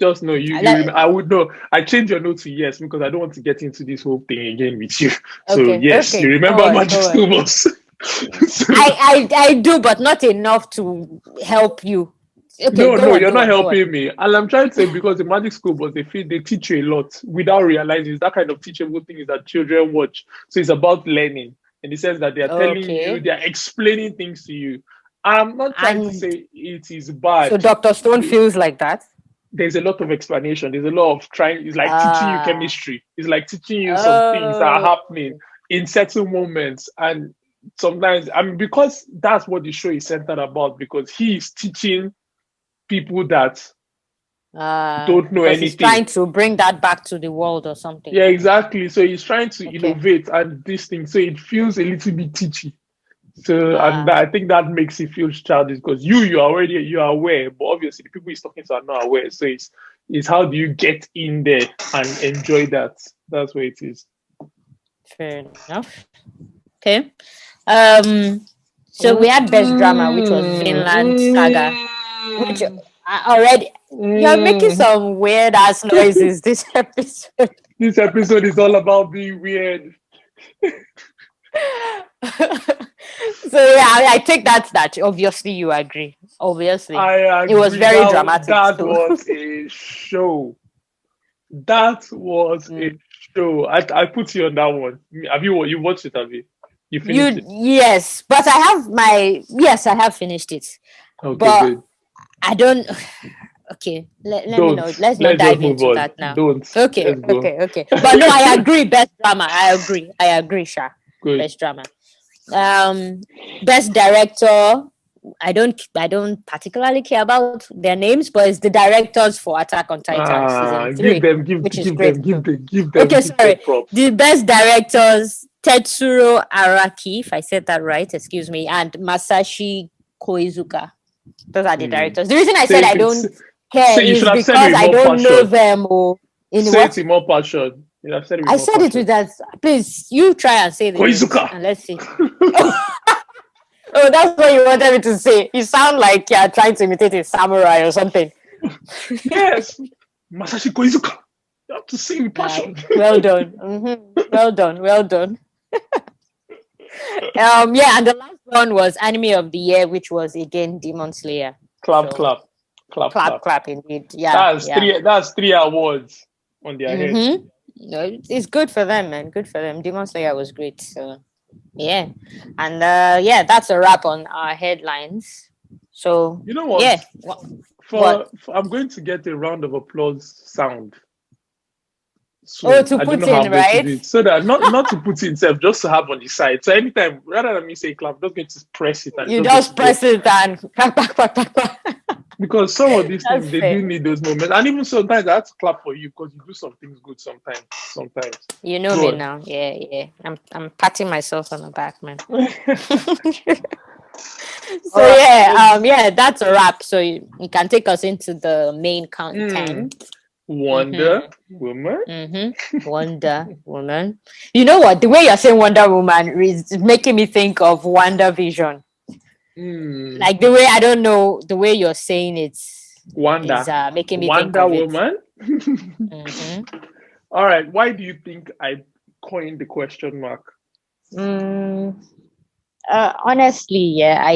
just know you remember. I would know. I changed your note to yes because I don't want to get into this whole thing again with you. So Okay, yes, you okay, go remember on, Magic go on. School Bus. So, I do, but not enough to help you. Okay, no, go no, on, you're go not on, go on. helping me. And I'm trying to say because the magic school was they teach you a lot without realizing it's that kind of teachable thing is that children watch. So it's about learning in the sense that they are telling you, Okay, they are explaining things to you. I'm not trying to and say it is so bad. Dr. Stone feels like that. There's a lot of explanation. There's a lot of trying. It's like teaching you Ah, chemistry. It's like teaching you some things that are oh, happening in certain moments. And sometimes, because that's what the show is centered about, because he is teaching people that don't know because he's trying anything. to bring that back to the world or something. Yeah, exactly. So he's trying to Okay. innovate and this thing. So it feels a little bit teachy. So and Ah, I think that makes it feel childish because you are aware, but obviously the people he's talking to are not aware. So it's how do you get in there and enjoy that? That's where it is. fair enough. Okay. Um, so we had best drama, which was Vinland Saga, which I already you're making some weird ass noises this episode. This episode is all about being weird. So yeah, I take that obviously you agree. Obviously. I It was agree. very That dramatic that too. was a show. That was a Mm. show. I put you on that one. Have you watched it? Have you? You finished You it? yes, but I have finished it. Okay, But good. I don't okay. Let me know. Don't. Let's not Let's just dive move into on. that now. Don't. Okay, Let's go. okay, okay. But no, I agree. Best drama. I agree. I agree, Sha. Good. Best drama. Um, best director. I don't particularly care about their names, but it's the directors for Attack on Titan season Give 3, them, give, which is give great them, too. give them, give them, Okay, give them sorry. props. The best directors Tetsuro Araki, if I said that right, excuse me, and Masashi Koizuka. Those are the Hmm. directors. The reason I said Say, I it- don't say, care say you should is have said it because with I more don't know passion. them. Or in Say it what with more passion. You have said it with I more said it with passion. that. Please, you try and say the names, Koizuka. and let's see. Oh, that's what you wanted me to say. You sound like you're trying to imitate a samurai or something. Yes, Masashi Koizuka. You have to say with passion. Well done. Well done. Well done. Yeah, and the last one was Anime of the Year, which was again Demon Slayer. Clap, So clap, clap, clap, clap. clap, indeed. Yeah, That's yeah. three. That's three awards on their head. No, it's good for them, man. Good for them. Demon Slayer was great. So yeah, and yeah, that's a wrap on our headlines. So You know what? yeah, what? I'm going to get a round of applause sound Oh, soon. to I don't put know how in I'm going to right. do it. So that not to put it itself, just to have on the side. So anytime, rather than me say clap, I'm just going to press it and it's You just going to just go. press it and clap, clap, clap, clap, clap. Because some of these That's things they fair. do need those moments. And even sometimes I have to clap for you because you do some things good sometimes. Sometimes. You know Go me on. now. Yeah, yeah. I'm patting myself on the back, man. All So right, yeah, let's yeah, that's a wrap. So you can take us into the main mm, content. Wonder Mm-hmm. Woman. Wonder Woman. You know what? The way you're saying Wonder Woman is making me think of Wonder Vision. Hmm. Like the way I don't know the way you're saying it is Wanda. making me think Wonder of it. Woman. Mm-hmm. All right. Why do you think I coined the question mark? Mm, honestly, yeah.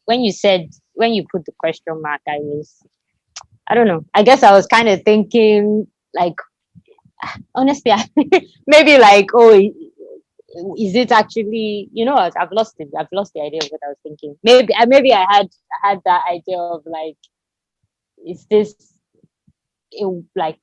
When you put the question mark, I don't know. I guess I was kind of thinking like honestly, maybe like is it actually what I've lost it. I've lost the idea of what I was thinking. Maybe I had that idea of like is this like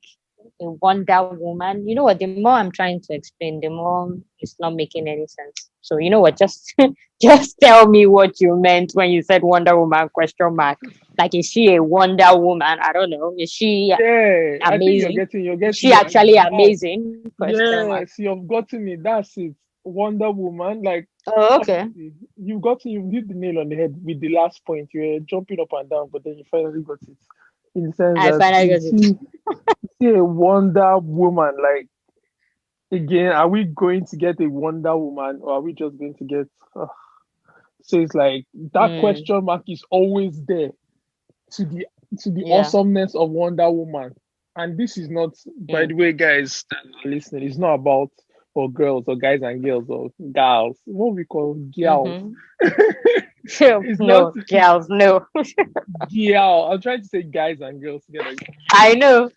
a Wonder Woman. You know what? The more I'm trying to explain, the more it's not making any sense. So you know what? Just just tell me what you meant when you said Wonder Woman question mark. Like is she a Wonder Woman? I don't know. Is she Yeah, I think amazing? you're Is getting, she yeah, actually that, amazing? Question mark. yes, you've gotten it. That's it. Wonder Woman. Like, Oh, okay. honestly, you hit the nail on the head with the last point. You were jumping up and down, but then you finally got it. In the sense I that, finally got it. is she a Wonder Woman? Like, again, are we going to get a Wonder Woman or are we just going to get. So it's like that Mm, question mark is always there to the yeah. awesomeness of Wonder Woman. And this is not, by Mm, the way, guys that are listening, it's not about or girls or guys and girls or gals, what we call gals. mm-hmm. It's not No, girls, no. gal. I'm trying to say guys and girls together. I know.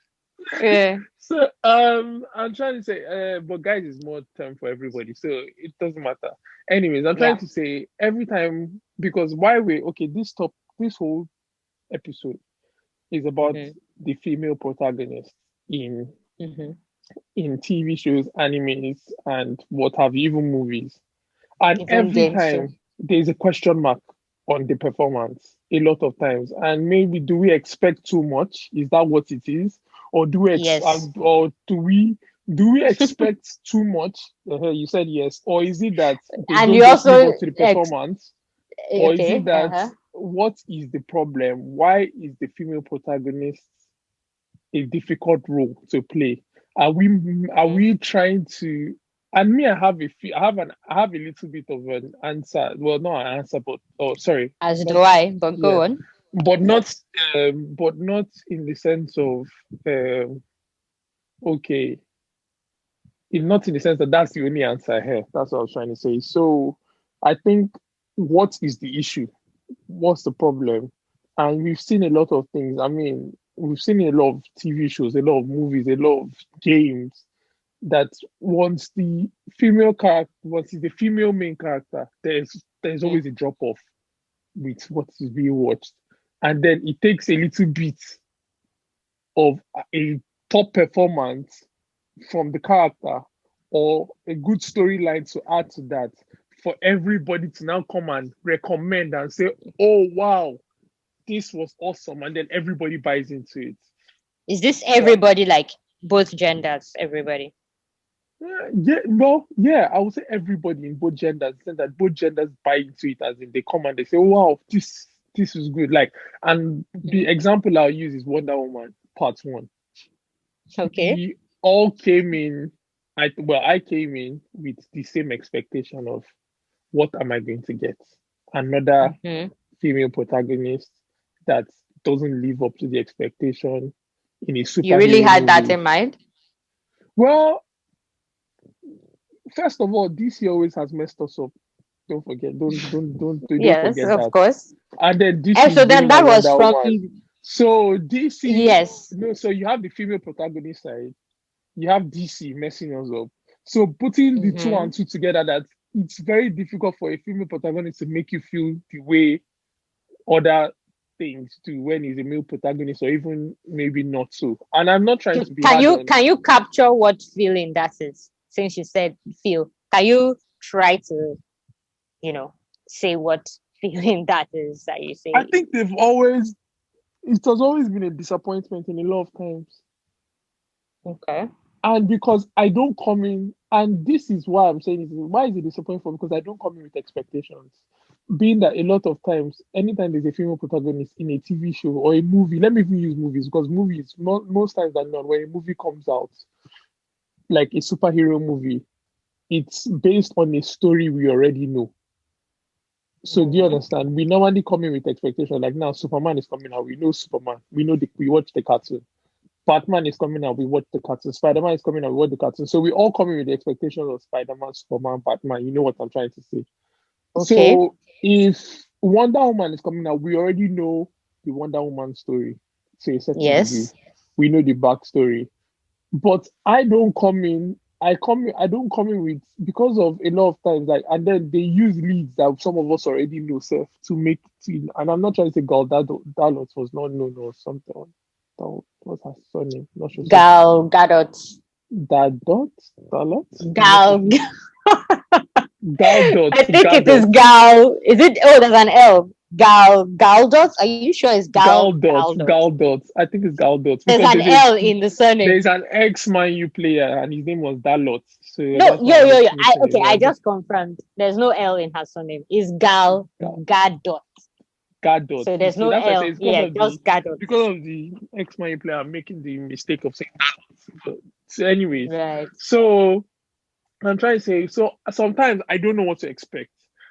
Yeah. So I'm trying to say but guys is more term for everybody, so it doesn't matter. Anyways, I'm trying Yeah. to say every time because why we okay, this whole episode is about Mm-hmm. the female protagonist in Mm-hmm. TV shows, animes, and what have you, even movies. And Even every games too. time there's a question mark on the performance, a lot of times. And maybe do we expect too much? Is that what it is? Or Yes. or do we expect too much? You said yes. Or is it that they And don't you just live also up to the performance? Or is it okay. that Uh-huh. what is the problem? Why is the female protagonist a difficult role to play? Are Mm-hmm. we trying to? And me, I have a little bit of an answer. Well, not an answer, but oh, sorry, As not do I, but yeah, go on. but not in the sense of um, okay, not in the sense that that's the only answer here. That's what I was trying to say. So I think what is the issue? What's the problem? And we've seen a lot of things. I mean, we've seen a lot of TV shows, a lot of movies, a lot of games that once it's the female main character, there's Mm. always a drop off with what is being watched. And then it takes a little bit of a top performance from the character or a good storyline to add to that for everybody to now come and recommend and say, oh wow, this was awesome, and then everybody buys into it. Is this But everybody like both genders? Everybody. yeah, well, yeah, I would say everybody in both genders, saying that both genders buy into it, as in they come and they say, oh, wow, this is good. Like, and the Mm. example I'll use is Wonder Woman Part One. Okay. We all came in. I came in with the same expectation of what am I going to get? Another Mm-hmm. female protagonist that doesn't live up to the expectation in a You really superhero had that movie. in mind? Well, first of all, DC always has messed us up. Don't forget. Don't Yes, forget of that. course. And then And DC is so then bringing a that was Wonder from Woman. So DC, yes. no, so you have the female protagonist side. You have DC messing us up. So putting the two Mm-hmm. and two together, that it's very difficult for a female protagonist to make you feel the way other things do when he's a male protagonist, or even maybe not so. And I'm not trying to be Can hard you on. can you capture what feeling that is? Since you said feel, can you try to you know say what feeling that is that you I say? think it has always been a disappointment in a lot of times. Okay. And because I don't come in, and this is why I'm saying it, why is it disappointing for me? Because I don't come in with expectations. Being that a lot of times, anytime there's a female protagonist in a TV show or a movie, let me even use movies because movies, most times than not, when a movie comes out, like a superhero movie, it's based on a story we already know. So do you Mm. understand? We normally come in with expectation. Like now, Superman is coming out. We know Superman. We watch the cartoon. Batman is coming out. We watch the cartoon. Spider-Man is coming out. We watch the cartoon. So we all come in with the expectation of Spider-Man, Superman, Batman. You know what I'm trying to say. Okay. So if Wonder Woman is coming out, we already know the Wonder Woman story to a certain degree. Yes. We know the backstory. But I don't come in. I don't come in with because of a lot of times like and then they use leads that some of us already know self to make it. And I'm not trying to say Gal Dalot was not known or something. That was her surname. Not sure. So Gal Gadot. Dalot, Dalot. I'm not so Gal. sure. Galdot, I think it is Galdot, Gal. Is it? Oh, there's an L. Galdot. Are you sure it's Galdot, Galdot? Galdot. I think it's Galdot There's because an L in the there's surname. an ex-Man U player and his name was Dalot. So No, that's why I'm just I mixing it okay. I up. just confirmed. There's no L in her surname. It's Gal Gadot. Gadot. So You there's see, no that's why I say L. it's Yeah, just Gadot. because of the ex-Man player. I'm making the mistake of saying Dalot. So, anyways, Right. so I'm trying to say. So sometimes I don't know what to expect,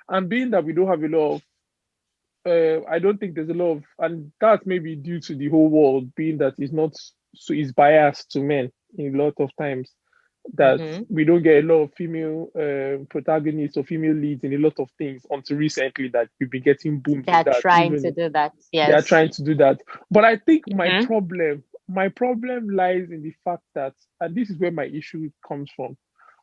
and being that we don't have a lot of I don't think there's a lot of, and that's maybe due to the whole world being that it's not so it's biased to men in a lot of times that Mm-hmm. we don't get a lot of female protagonists or female leads in a lot of things until recently that we've been getting booms in They're that. trying to Even do that. they are Yes. trying to do that, but I think Mm-hmm. my problem lies in the fact that, and this is where my issue comes from.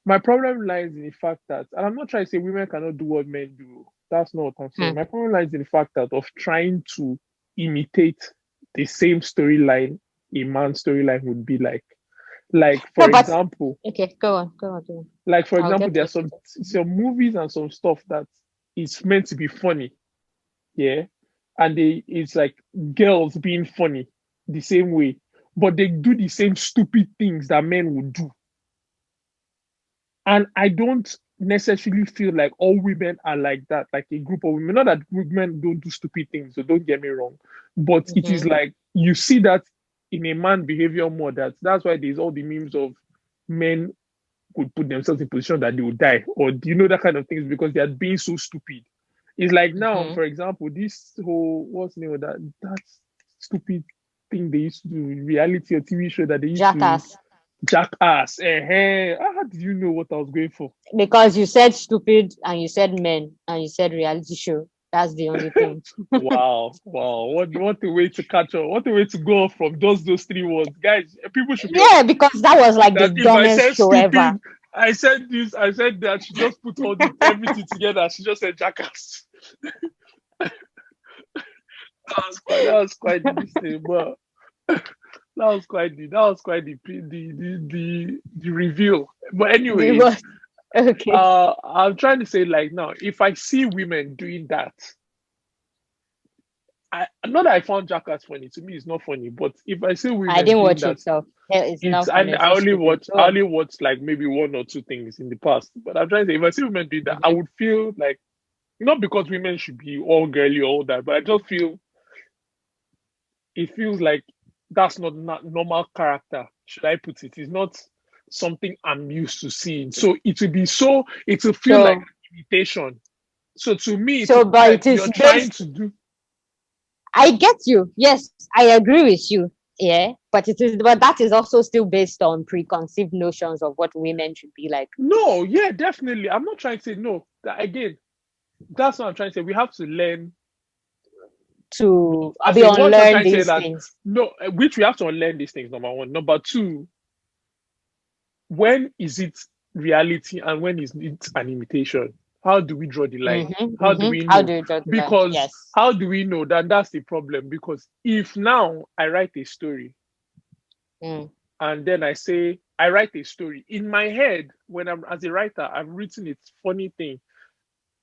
My problem lies in the fact that, and I'm not trying to say women cannot do what men do. That's not what I'm saying. My problem lies in the fact that of trying to imitate the same storyline a man's storyline would be like. Like No, for but example, okay. Go on. Go on. Go on. like for I'll example, get to there are what you some said. movies and some stuff that is meant to be funny, yeah, and it's like girls being funny the same way, but they do the same stupid things that men would do. And I don't necessarily feel like all women are like that, like a group of women. Not that women don't do stupid things, so don't get me wrong. But it is Mm-hmm. like you see that in a man behavior more. That's why there's all the memes of men could put themselves in position that they would die, or do you know that kind of things because they are being so stupid. It's like now, Mm-hmm. for example, this whole what's the name of that stupid thing they used to do, reality or TV show that they used to Jackass. jackass. How did you know what I was going for? Because you said stupid and you said men and you said reality show. That's the only thing. Wow, wow. What a way to catch up. What a way to go off from just those three words. Guys, people should be Yeah, because that was like the that if I dumbest said show ever. stupid, I said this, I said that. She just put all the everything together. She just said jackass. That was quite this thing, but that was quite the reveal. But The anyways, what? Okay. I'm trying to say like now, if I see women doing that, I not that I found jackass funny. To me, it's not funny. But if I see I women didn't doing watch that, it, so it's it's not funny. and It's just stupid. Go I on. only watched like maybe one or two things in the past. But I'm trying to say if I see women doing that, I Mm-hmm. would feel like not because women should be all girly or all that, but I just feel it feels like that's not normal character. Should I put it? It's not something I'm used to seeing. So it will feel like So, an imitation. So to me, it will so, feel but like it is you're trying based. to do I get you. Yes, I agree with you. Yeah, but that is also still based on preconceived notions of what women should be like. no, yeah, definitely. I'm not trying to say no. Again, that's what I'm trying to say. We have to learn. To I be say what I'm unlearn trying to say these that things. no, which we have to unlearn these things. Number one, number two. When is it reality and when is it an imitation? How do we draw the line? Mm-hmm, How do mm-hmm. we How know? do you draw the line? Because Yes. how do we know that that's the problem? Because if now I write a story Mm, and then I write a story in my head when I'm as a writer, I've written it funny thing,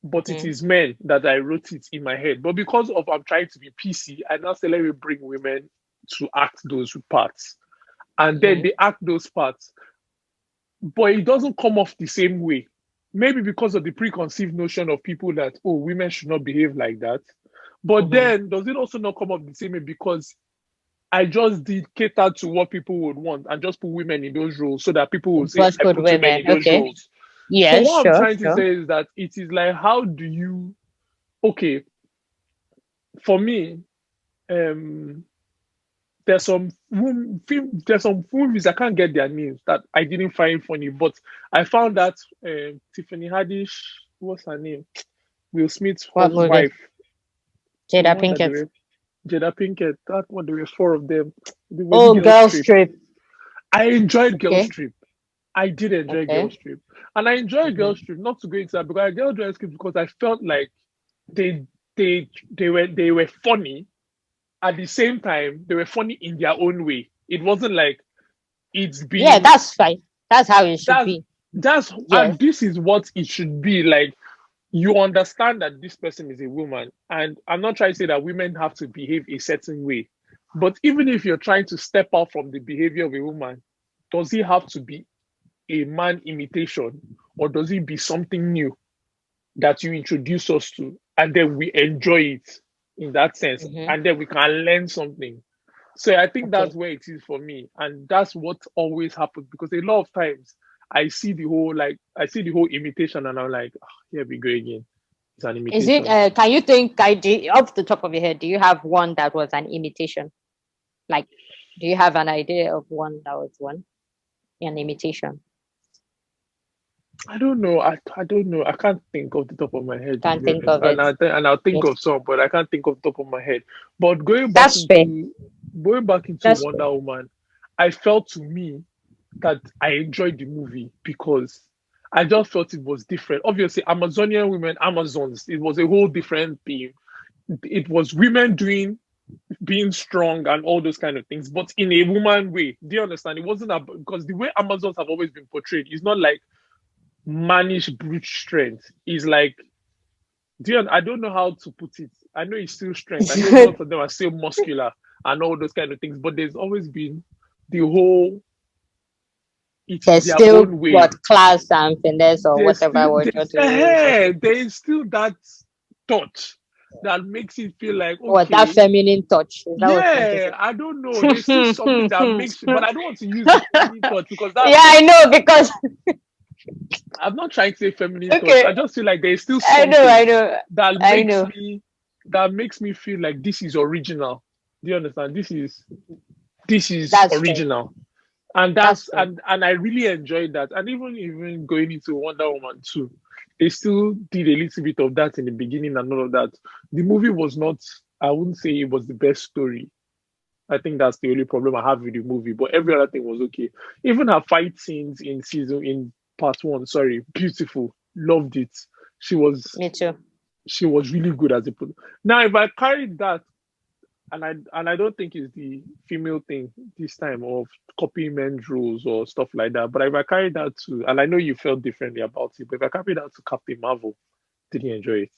but it mm-hmm, is men that I wrote it in my head. But because of I'm trying to be PC, I now say let me bring women to act those parts, and then mm-hmm. they act those parts. but it doesn't come off the same way. Maybe because of the preconceived notion of people that, oh, women should not behave like that. But Mm-hmm. then does it also not come off the same way because I just did cater to what people would want and just put women in those roles so that people will say Just I put put women women. in those Okay. roles. So Yes, what I'm sure, trying to sure. say is that it is like, how do you, okay, for me, um there's some movies I can't get their names that I didn't find funny, but I found that Tiffany Haddish, what's her name, Will Smith's What movie? wife, the Jada one that they Pinkett. were, Jada Pinkett, that one, there were four of them. Was it Oh, Girls Girls Trip? Trip. I enjoyed Girls Okay. Trip. I did enjoy Okay. Girls Trip, and I enjoyed Girls Mm-hmm. Trip. Not to go into that because I enjoyed Girls Trip because I felt like they they were funny at the same time. They were funny in their own way. It wasn't like it's Yeah, been that's fine. That's how it should that's be. that's Yes. and this is what it should be like. You understand that this person is a woman, and I'm not trying to say that women have to behave a certain way, but even if you're trying to step out from the behavior of a woman, does it have to be a man imitation, or does it be something new that you introduce us to and then we enjoy it in that sense, Mm-hmm. and then we can learn something? So I think Okay. that's where it is for me, and that's what always happens because a lot of times I see the whole imitation, and I'm like, "Ah, here we go again. It's an Is it? imitation." Can you think? Off the top of your head, do you have one that was an imitation? Like, do you have an idea of one that was one an imitation? I don't know. I don't know. I can't think off the top of my head, to Can't be think honest. of it. And I'll think Yes, of some, but I can't think off the top of my head. But that's fair. going back into That's fair. Wonder Woman, I felt to me that I enjoyed the movie because I just felt it was different. Obviously, Amazonian women, Amazons, it was a whole different theme. It was women doing being strong and all those kind of things, but in a woman way. Do you understand? It wasn't because the way Amazons have always been portrayed is not like mannish brute strength. It's like, I don't know how to put it. I know it's still strength. I know a lot of them are still muscular and all those kind of things, but there's always been the whole, it is There's their still own way. what class and finesse or whatever word you want to use. Okay. There is still that touch that makes it feel like, What that okay, feminine touch? Is that what you want to yeah, say? I don't know. There's still something that makes, but I don't want to use the feminine touch because Yeah, I know because I'm not trying to say feminine touch. I okay, just feel like there's still I know, I something know, that I makes know. me that makes me feel like this is original. Do you understand? This is That's fair. original. And That's that's fair. and I really enjoyed that. And even going into Wonder Woman 2, they still did a little bit of that in the beginning and all of that. The movie was not, I wouldn't say it was the best story. I think that's the only problem I have with the movie. But every other thing was okay. Even her fight scenes in part one, sorry, beautiful. Loved it. She was Me too. she was really good as a now if I carried that, and I don't think it's the female thing this time of copying men's rules or stuff like that. But if I carry that to, and I know you felt differently about it, but if I carry that to Captain Marvel, didn't enjoy it.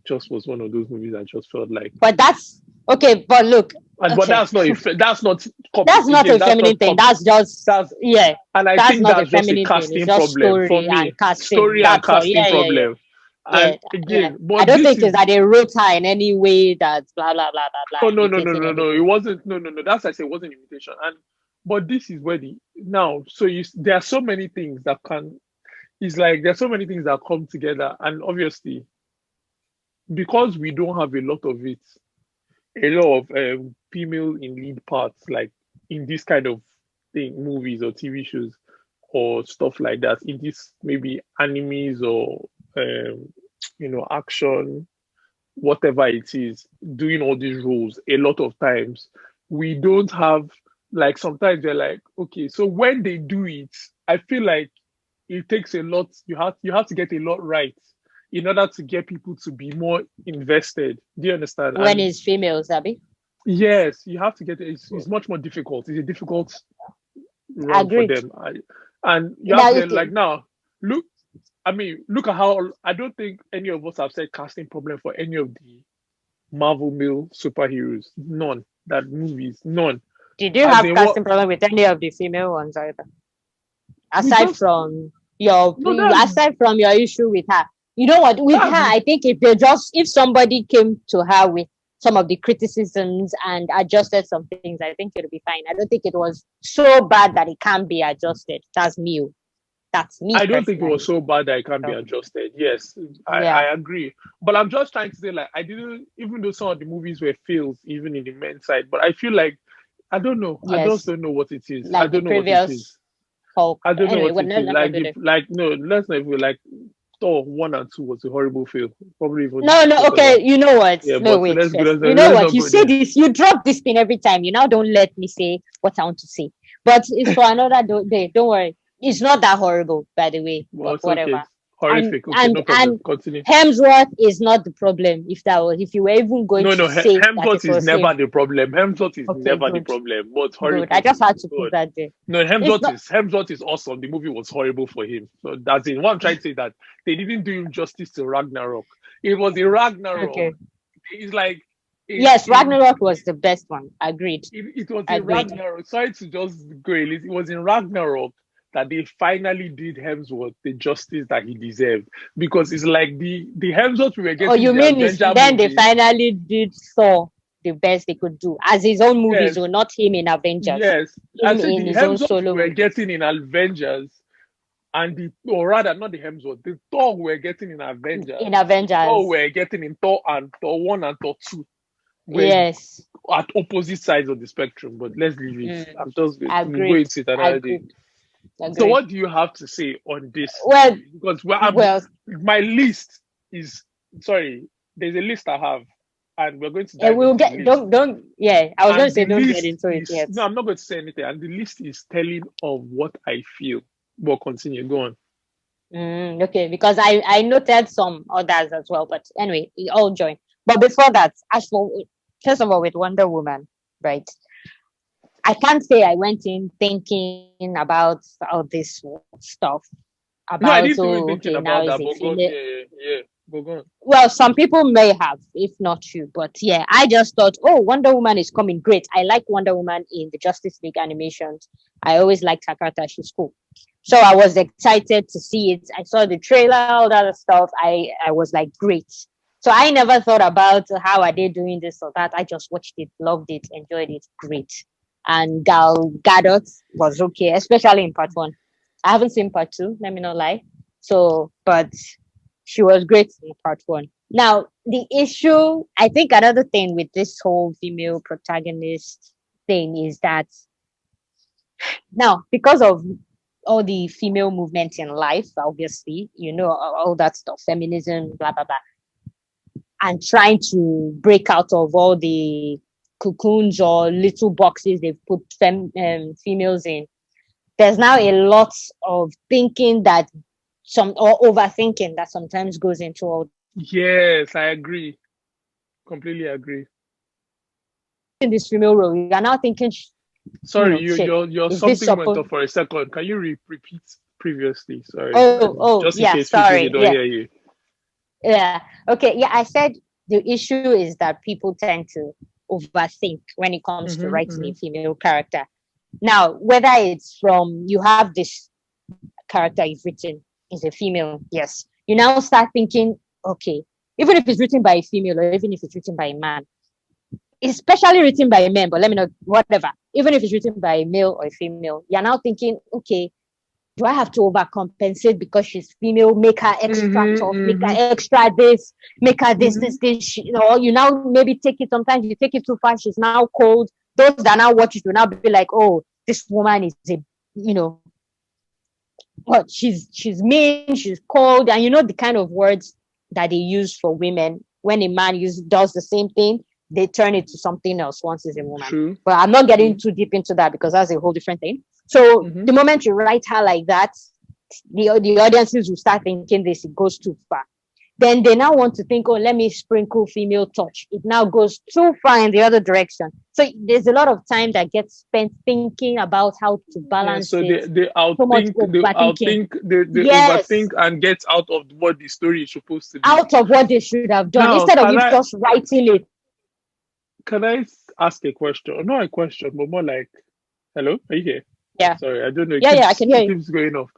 Just was one of those movies I just felt like, But that's okay. But look, and but okay, that's not copy that's not again. a That's feminine not thing. copy. That's just That's yeah. and I That's think not a that's just a feminine thing. It's casting just problem for story and me. casting. Story and That's all. casting Yeah, yeah, yeah, problem. yeah, And yeah. again, I but don't this think it's is that they wrote her in any way that blah blah blah blah blah oh no no no imitating no no. It anything. wasn't no. That's why I say it wasn't imitation. And but this is where the now so there are so many things that can it's like there's so many things that come together, and obviously because we don't have a lot of it, a lot of female in lead parts like in this kind of thing, movies or TV shows or stuff like that. In this maybe animes or action, whatever it is, doing all these roles, a lot of times we don't have, like sometimes they're like, okay, so when they do it, I feel like it takes a lot. You have to get a lot right in order to get people to be more invested. Do you understand? When And it's female, Sabi. yes, you have to get it. It's much more difficult. It's a difficult run for Agreed. them. And you have Now, to get like now. Look, I mean, look at how I don't think any of us have said casting problem for any of the Marvel male superheroes. None. That movies. None. did you As have in what? casting problem with any of the female ones either? We aside just from no. That's your issue with her. You know what? With her, that's the I think if somebody came to her with some of the criticisms and adjusted some things, I think it'll be fine. I don't think it was so bad that it can't be adjusted. That's me. That's me I don't think it was personally. so bad that it can be So adjusted. Yes, I yeah. agree. But I'm just trying to say, like, I didn't, even though some of the movies were fails, even in the men's side, but I feel like, I don't know. I just Yes. don't know what it is. I Like the don't know what it previous is. Hulk. I don't know Anyway, what well, it is. let's not Like, do if, that. like, no, let's not even, like, Thor 1 and 2 was a horrible fail. Probably even No, no, whatever. okay. You know what? Yeah, No, but wait first. let's, You know let's what? not You go say there. this, you drop this thing every time. You now don't let me say what I want to say. But it's for another day. Don't worry. It's not that horrible, by the way, Well, but it's okay. whatever. It's And horrific. Okay, and no problem. and Continue. Hemsworth is not the problem. If you were even going No, to no, say that it Hemsworth is was him, never the problem. Hemsworth is okay, never the good, problem. But good. I horrific. just had to put Good. that there. No, It's not Hemsworth is awesome. The movie was horrible for him. So that's it. What I'm trying to say that they didn't do him justice to Ragnarok. It was in Ragnarok. okay. It's like Yes, in Ragnarok was the best one. Agreed. it was in Agreed. Ragnarok. Sorry to just go a little. It was in Ragnarok that they finally did Hemsworth the justice that he deserved. Because it's like the Hemsworth we were Oh, getting in you the mean is Avenger then they movies. finally did Thor the best they could do as his own movies, Yes, or not him in Avengers, yes. I him said in the his own Hemsworth solo we were movies. getting in Avengers and or rather not the Hemsworth, the Thor we're getting in In Avengers, the Thor Avengers, we're getting in Thor and Thor 1 and Thor 2 were yes. at opposite sides of the spectrum. But let's leave it. Mm, I'm just we'll go agreed. into it another day. Agreed. So Agreed. what do you have to say on this Well, movie? Because well, my list is sorry, there's a list I have, and we're going to dive we'll into the get. list. Don't. Yeah, I was going to And say the don't get list into it is yet. no, I'm not going to say anything. And the list is telling of what I feel. But continue, go on. Okay, because I noted some others as well, but anyway, we all join. But before that, as for first of all, with Wonder Woman, right? I can't say I went in thinking about all this stuff No, about, I didn't oh, even okay, thinking now about is that, a but go on. female. Yeah, yeah, yeah. But go on. Well, some people may have, if not you, but yeah, I just thought, oh, Wonder Woman is coming. Great. I like Wonder Woman in the Justice League animations. I always liked her character. She's cool. So I was excited to see it. I saw the trailer, all that other stuff. I was like, great. So I never thought about how are they doing this or that. I just watched it, loved it, enjoyed it. Great. And Gal Gadot was okay, especially in part one. I haven't seen part two, let me not lie. So, but she was great in part one. Now, the issue, I think another thing with this whole female protagonist thing is that now, because of all the female movement in life, obviously, all that stuff, feminism, blah, blah, blah, and trying to break out of all the cocoons or little boxes they've put females in, there's now a lot of thinking that or overthinking that sometimes goes into all this. Yes, I agree. Completely agree. In this female role, you are now thinking, Sorry, shit, your is this something went supposed? off for a second. Can you repeat previously? Sorry, Oh, just in yeah, case people they sorry, don't yeah, hear you. yeah, okay, yeah. I said the issue is that people tend to overthink when it comes to Mm-hmm, writing a mm-hmm. female character. Now, whether it's from you have this character you've written is a female, yes, you now start thinking, okay, even if it's written by a female or even if it's written by a man, especially written by men, but let me know, whatever, even if it's written by a male or a female, you're now thinking, okay, do I have to overcompensate because she's female, make her extra Mm-hmm, tough, make mm-hmm, her extra this, make her this, mm-hmm. this, this, you now maybe take it, sometimes you take it too far, she's now cold. Those that now watch it will now be like, oh, this woman is a, you know, what she's mean, she's cold, and the kind of words that they use for women when a man does the same thing, they turn it to something else once he's a woman. True, But I'm not getting true. too deep into that because that's a whole different thing. So Mm-hmm. the moment you write her like that, the audiences will start thinking this, it goes too far. Then they now want to think, oh, let me sprinkle female touch. It now goes too far in the other direction. So there's a lot of time that gets spent thinking about how to Yeah, balance so it. they So much overthinking. outthink, they Yes, overthink and get out of what the story is supposed to be. out of what they should have done Now, instead of you just writing it. can I ask a question? Or not a question, but more like, hello, are you here? Yeah. Sorry, I don't know. Yeah, I can hear It you. keeps going off.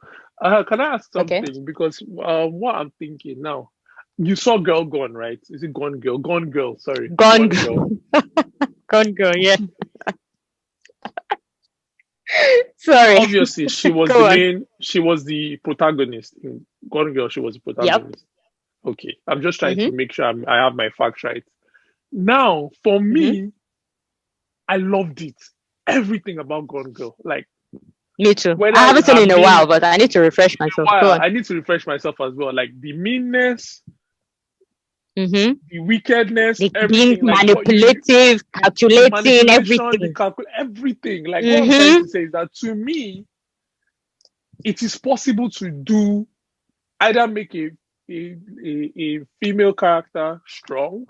Can I ask Okay. something? Because what I'm thinking now, you saw Girl Gone, right? Is it Gone Girl? Gone Girl. Sorry, Gone Gone Girl. girl. Gone girl, yeah. Sorry. Obviously, she was the Go on. main. She was the protagonist in Gone Girl. She was the Yep. protagonist. Okay, I'm just trying to Mm-hmm. make sure I have my facts right. Now, for Mm-hmm. me, I loved it. Everything about Gone Girl, like Me too. I whether haven't seen her it in a while, mean, but I need to refresh myself. Go while on. I need to refresh myself as well. Like the meanness, Mm-hmm. the wickedness, The being everything. Like what you, manipulative, the calculating, manipulation, the everything. calcul, everything. Like what I'm trying Mm-hmm. to say is that to me, it is possible to do either make a female character strong,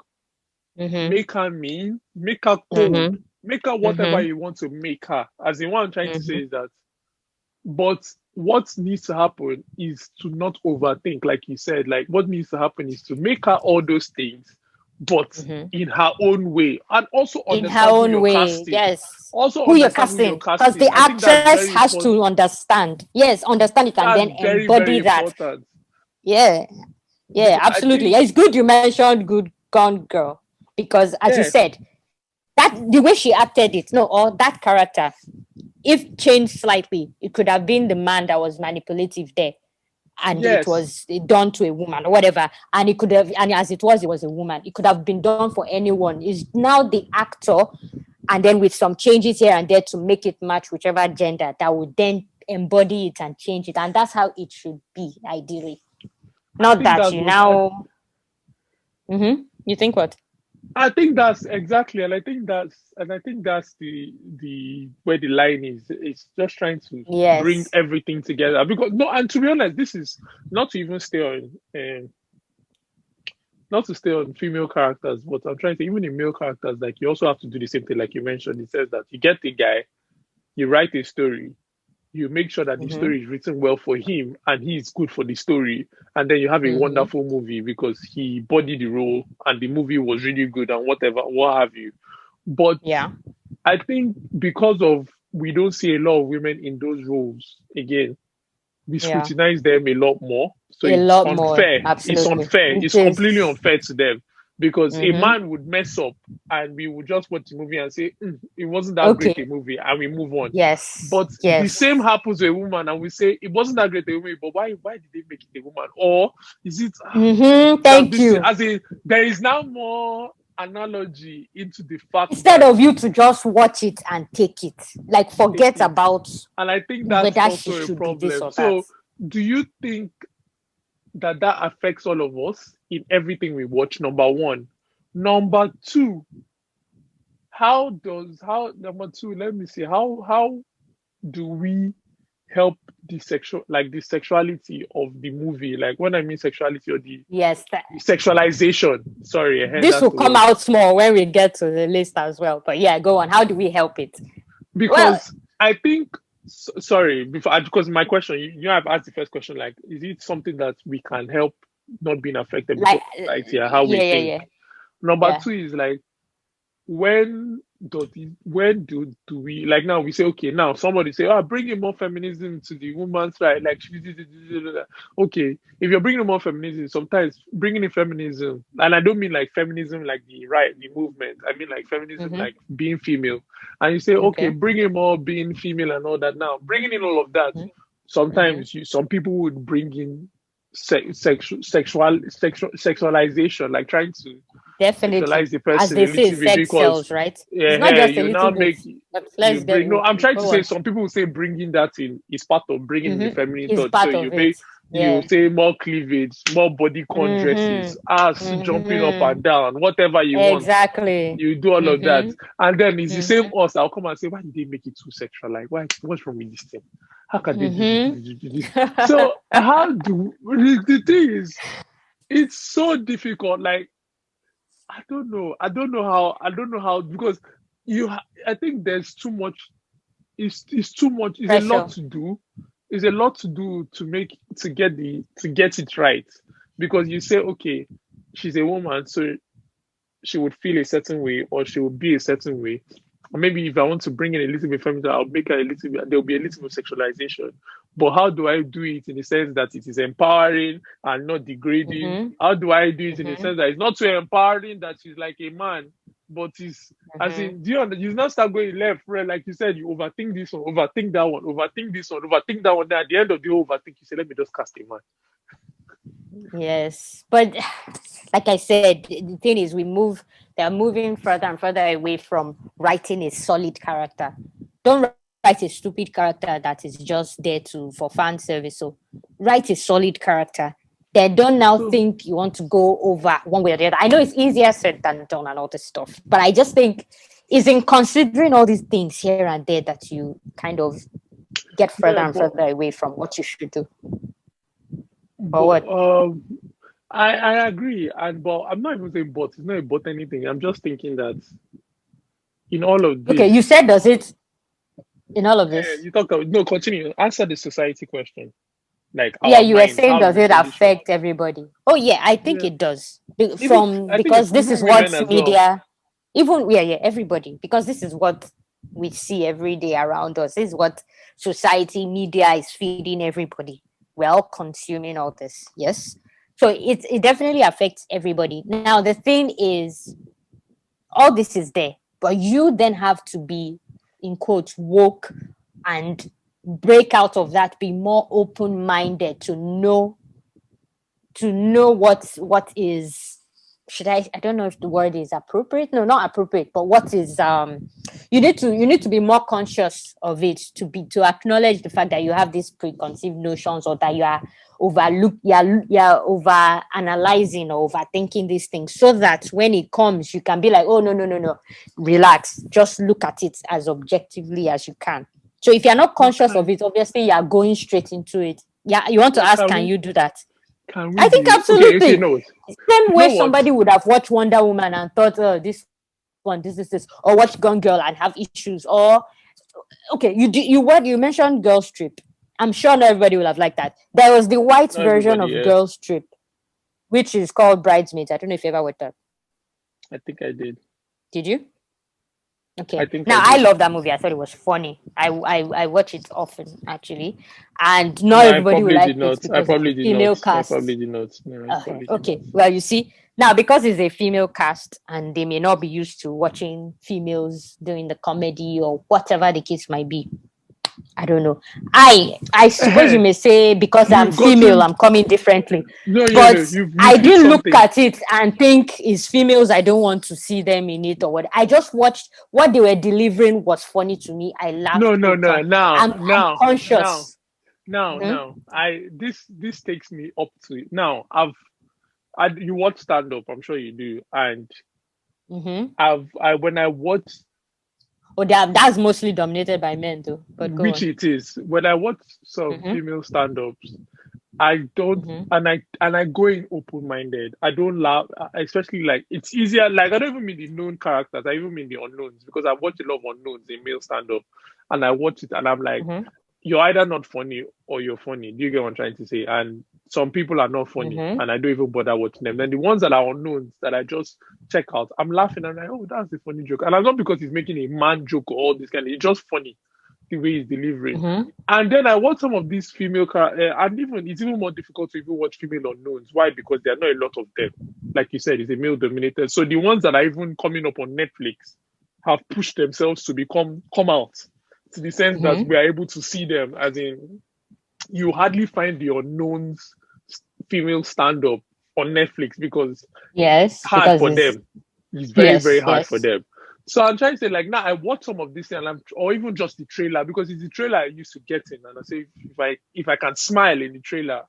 Mm-hmm. make her mean, make her cold, Mm-hmm. make her whatever Mm-hmm. you want to make her. As in, what I'm trying to say Mm-hmm. is that, but what needs to happen is to not overthink, like you said. Like, what needs to happen is to make her all those things, but Mm-hmm. in her own way, and also In her understand who own you're way, casting. yes. Also Who you're understand who you're casting, because the casting. I think that's actress very has important. to understand. Yes, understand it and That's then very, very embody that. important Yeah, yeah, because I absolutely. think, Yeah, it's good you mentioned Good Gone Girl because, as you yeah, said, that the way she acted it, no, or that character, if changed slightly, it could have been the man that was manipulative there, and it yes, was done to a woman or whatever, and it could have, and as it was a woman. It could have been done for anyone. It's now the actor, and then with some changes here and there to make it match whichever gender that would then embody it and change it, and that's how it should be ideally. I Not think that that's you what now. Mm-hmm. You think what? I think that's exactly, and I think that's the where the line is. It's just trying to bring Yes. everything together because no, and to be honest, this is not to even stay on, not to stay on female characters, but I'm trying to even in male characters, like you also have to do the same thing, like you mentioned. It says that you get the guy, you write a story, you make sure that the Mm-hmm. story is written well for him and he is good for the story. And then you have a Mm-hmm. wonderful movie because he bodied the role and the movie was really good and whatever, what have you. But Yeah. I think because of we don't see a lot of women in those roles again, we Yeah. scrutinize them a lot more. So A it's lot more. unfair. It's Absolutely. unfair. It It's completely is. unfair to them because a Mm-hmm. man would mess up and we would just watch the movie and say, it wasn't that great Okay. a movie and we move on. Yes. But the Yes. same happens to a woman and we say, it wasn't that great a movie, but why did they make it a woman? Or is it Mm-hmm. now Thank this, you. as in, there is now more analogy into the fact Instead that of you to just watch it and take it, like take forget it. about And I think that's whether she also a should be this problem. or that. So do you think that affects all of us in everything we watch? Number one. Number two, how number two, let me see, how do we help the sexual, like the sexuality of the movie? Like when I mean sexuality or Yes. the sexualization. Sorry, I heard This that's will the come word. out more when we get to the list as well. But yeah, go on. How do we help it? Well, Because I think sorry, because my question, I've asked the first question, like, is it something that we can help not being affected because like, of society and how we yeah, yeah, think? yeah, Number yeah. two is like, when do we, like, now we say, okay, now somebody say, oh, bring in more feminism to the woman's right, like okay, if you're bringing more feminism, sometimes bringing in feminism, and I don't mean like feminism like the right, the movement, I mean like feminism Mm-hmm. like being female, and you say, okay, Okay. bring in more being female and all that. Now bringing in all of that, Mm-hmm. sometimes some people would bring in sexualization, like trying to Definitely. sexualize the As person they a say, little bit sex because sells, right? It's not yeah, just a you now little bit, make, but you let's get bring, no, I'm trying go to say on. some people will say bringing that in is part of bringing in the feminine It's touch. So part of it. you Yeah. say more cleavage, more body con dresses, Mm-hmm. ass jumping up Mm-hmm. and down, whatever you want. Exactly. You do all of that. Mm-hmm. And then it's the same Mm-hmm. us. I'll come and say, why did they make it too sexual? Like, what's wrong with this thing? How can they do this? Mm-hmm. So how do the thing is, it's so difficult. Like, I don't know. I don't know how because I think there's too much. It's too much. It's a lot Pressure. to do. It's a lot to do to get it right. Because you say, okay, she's a woman, so she would feel a certain way or she would be a certain way. or maybe if I want to bring in a little bit feminine, I'll make her a little bit. There'll be a little bit of sexualization. But how do I do it in the sense that it is empowering and not degrading? Mm-hmm. How do I do it in the Mm-hmm. sense that it's not so empowering that she's like a man, but is as Mm-hmm. in, do you understand? You not start going left, right? Like you said, you overthink this one, overthink that one, overthink this one, overthink that one. Then at the end of the overthink, you say, let me just cast a man. Yes, but like I said, the thing is, they're moving further and further away from writing a solid character. Don't write a stupid character that is just there for fan service. So write a solid character. They don't now So, think you want to go over one way or the other. I know it's easier said than done and all this stuff, but I just think it's in considering all these things here and there that you kind of get further yeah, and further away from what you should do. Or but what? I agree, and but I'm not even saying but. It's not about anything. I'm just thinking that in all of Okay, you this, said does it in all of this? you talk about no. Continue. Answer the society question, like Yeah, our you were minds. saying How's does the it solution? affect everybody? Oh yeah, I think Yeah, it does. even From I think because this even is what women as well. media, even yeah, everybody, because this is what we see every day around us. This is what society media is feeding everybody. We're all consuming all this. Yes. So it definitely affects everybody. Now the thing is all this is there, but you then have to be in quotes woke and break out of that, be more open-minded to know what is should I don't know if the word is appropriate, no, not appropriate, but what is you need to be more conscious of it, to acknowledge the fact that you have these preconceived notions, or that you are you're over analyzing or overthinking these things, so that when it comes you can be like, oh no, no, no, no, relax, just look at it as objectively as you can. So if you're not But conscious of it, obviously you're going straight into it. Yeah, you want to but ask, can you do that? can we I think be okay? Okay, absolutely. no. Same You way know what? somebody would have watched Wonder Woman and thought, oh, this one, this, or watch Gone Girl and have issues. Or okay, you mentioned Girls Trip. I'm sure not everybody will have liked that. There was the white Not version everybody. of Yeah, Girls Trip, which is called Bridesmaids. I don't know if you ever watched that. I think I did. Did you? I Okay. think I Now I did. love that movie. I thought it was funny. I watch it often actually, and No, not I everybody will probably like did it not. I because it's a probably did female not. I cast. probably did not. No, I probably did not. Okay, well, you see, now because it's a female cast and they may not be used to watching females doing the comedy or whatever the case might be. I don't know. I suppose you may say because I'm You've female, gotten I'm coming differently. no, yeah, no. But You've I hit didn't look something. at it and think it's females. I don't want to see them in it or what. I just watched what they were delivering was funny to me. I No, laughed no, no. over. I'm Now, conscious. Mhm. now. I this takes me up to it. Now, you watch stand up. I'm sure you do, and Mhm. I when I watch Oh, that's mostly dominated by men, though. But go which on. it is when I watch some Mm-hmm. female stand-ups, I don't Mm-hmm. and I go in open-minded. I don't laugh, especially like it's easier. Like I don't even mean the known characters. I even mean the unknowns because I watch a lot of unknowns in male stand-up, and I watch it and I'm like, Mm-hmm. you're either not funny or you're funny. Do you get what I'm trying to say? And some people are not funny, Mm-hmm. and I don't even bother watching them. Then the ones that are unknowns that I just check out, I'm laughing. I'm like, oh, that's a funny joke, and I'm not because he's making a man joke or all this kind of. It's just funny the way he's delivering. Mm-hmm. And then I watch some of these female and even it's even more difficult to even watch female unknowns. Why? Because there are not a lot of them. Like you said, it's a male dominated. So the ones that are even coming up on Netflix have pushed themselves to come out to the sense that Mm-hmm. we are able to see them. As in, you hardly find the unknowns female stand up on Netflix because it's Yes, hard because for it's them. It's very, very yes, hard for yes. them. So I'm trying to say, like, now I watch some of this and or even just the trailer because it's the trailer I used to get in, and I say if I can smile in the trailer,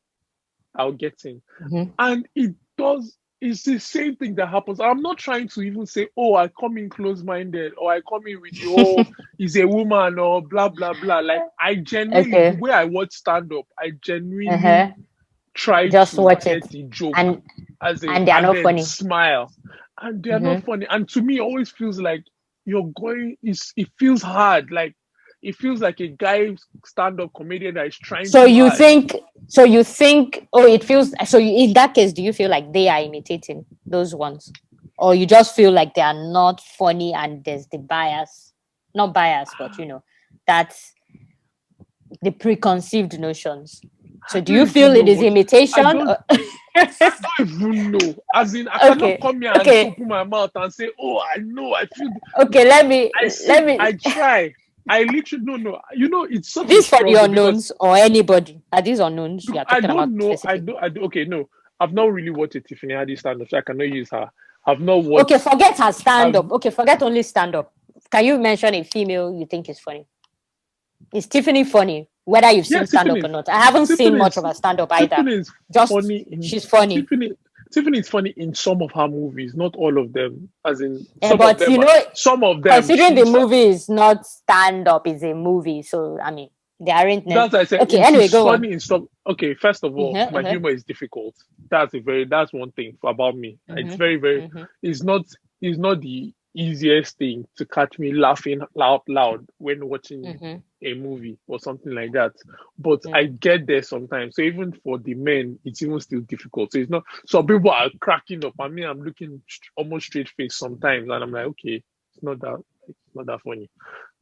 I'll get in, Mm-hmm. and it does. It's the same thing that happens. I'm not trying to even say, oh, I come in close-minded, or I come in with the whole, he's a woman, or blah blah blah. Like I genuinely, the Okay. way I watch stand-up, I genuinely Uh-huh. try Just to watch get it, the joke and as in and they are and not then funny. smile, and they are not Mm-hmm. funny, and to me it always feels like you're going it feels hard, like it feels like a guy stand-up comedian that is trying So too you hard. think? So you think? Oh, it feels. So in that case, do you feel like they are imitating those ones, or you just feel like they are not funny and there's the bias? not bias, but that's the preconceived notions. I So do don't you even feel know it is what. I imitation? don't. I don't even know. As in, I cannot Okay, come here and okay, open my mouth and say, "Oh, I know, I feel." okay. No, Let me I sit, let me. I try. I literally no, no. You know, it's such a This for the struggle because unknowns or anybody. Are these unknowns you are I talking about don't know. I specifically? do. I do. Okay, no. I've not really watched a Tiffany Haddish stand up, so I cannot use her. I've not Okay, watched. forget her stand I've up. Okay, forget only stand up. Can you mention a female you think is funny? Is Tiffany funny? Whether you've yeah, seen stand up Tiffany. or not. I haven't seen Tiffany much is of her stand up either. Tiffany is Just funny in she's funny. Tiffany. Tiffany is funny in some of her movies, not all of them. As in, But some of them, considering the she's movie is not stand up, is a movie. So I mean, they aren't. that's why I said Okay, anyway, she's go on. funny in some. Okay, first of all, Uh-huh, my uh-huh, humor is difficult. That's one thing about me. It's uh-huh, very very. uh-huh, It's not it's not the easiest thing to catch me laughing loud when watching uh-huh, a movie or something like that. But I uh-huh. get there sometimes. So even for the men, it's even still difficult. So it's not. Some people are cracking up. I mean, I'm looking almost straight face sometimes, and I'm like, okay, it's not that funny.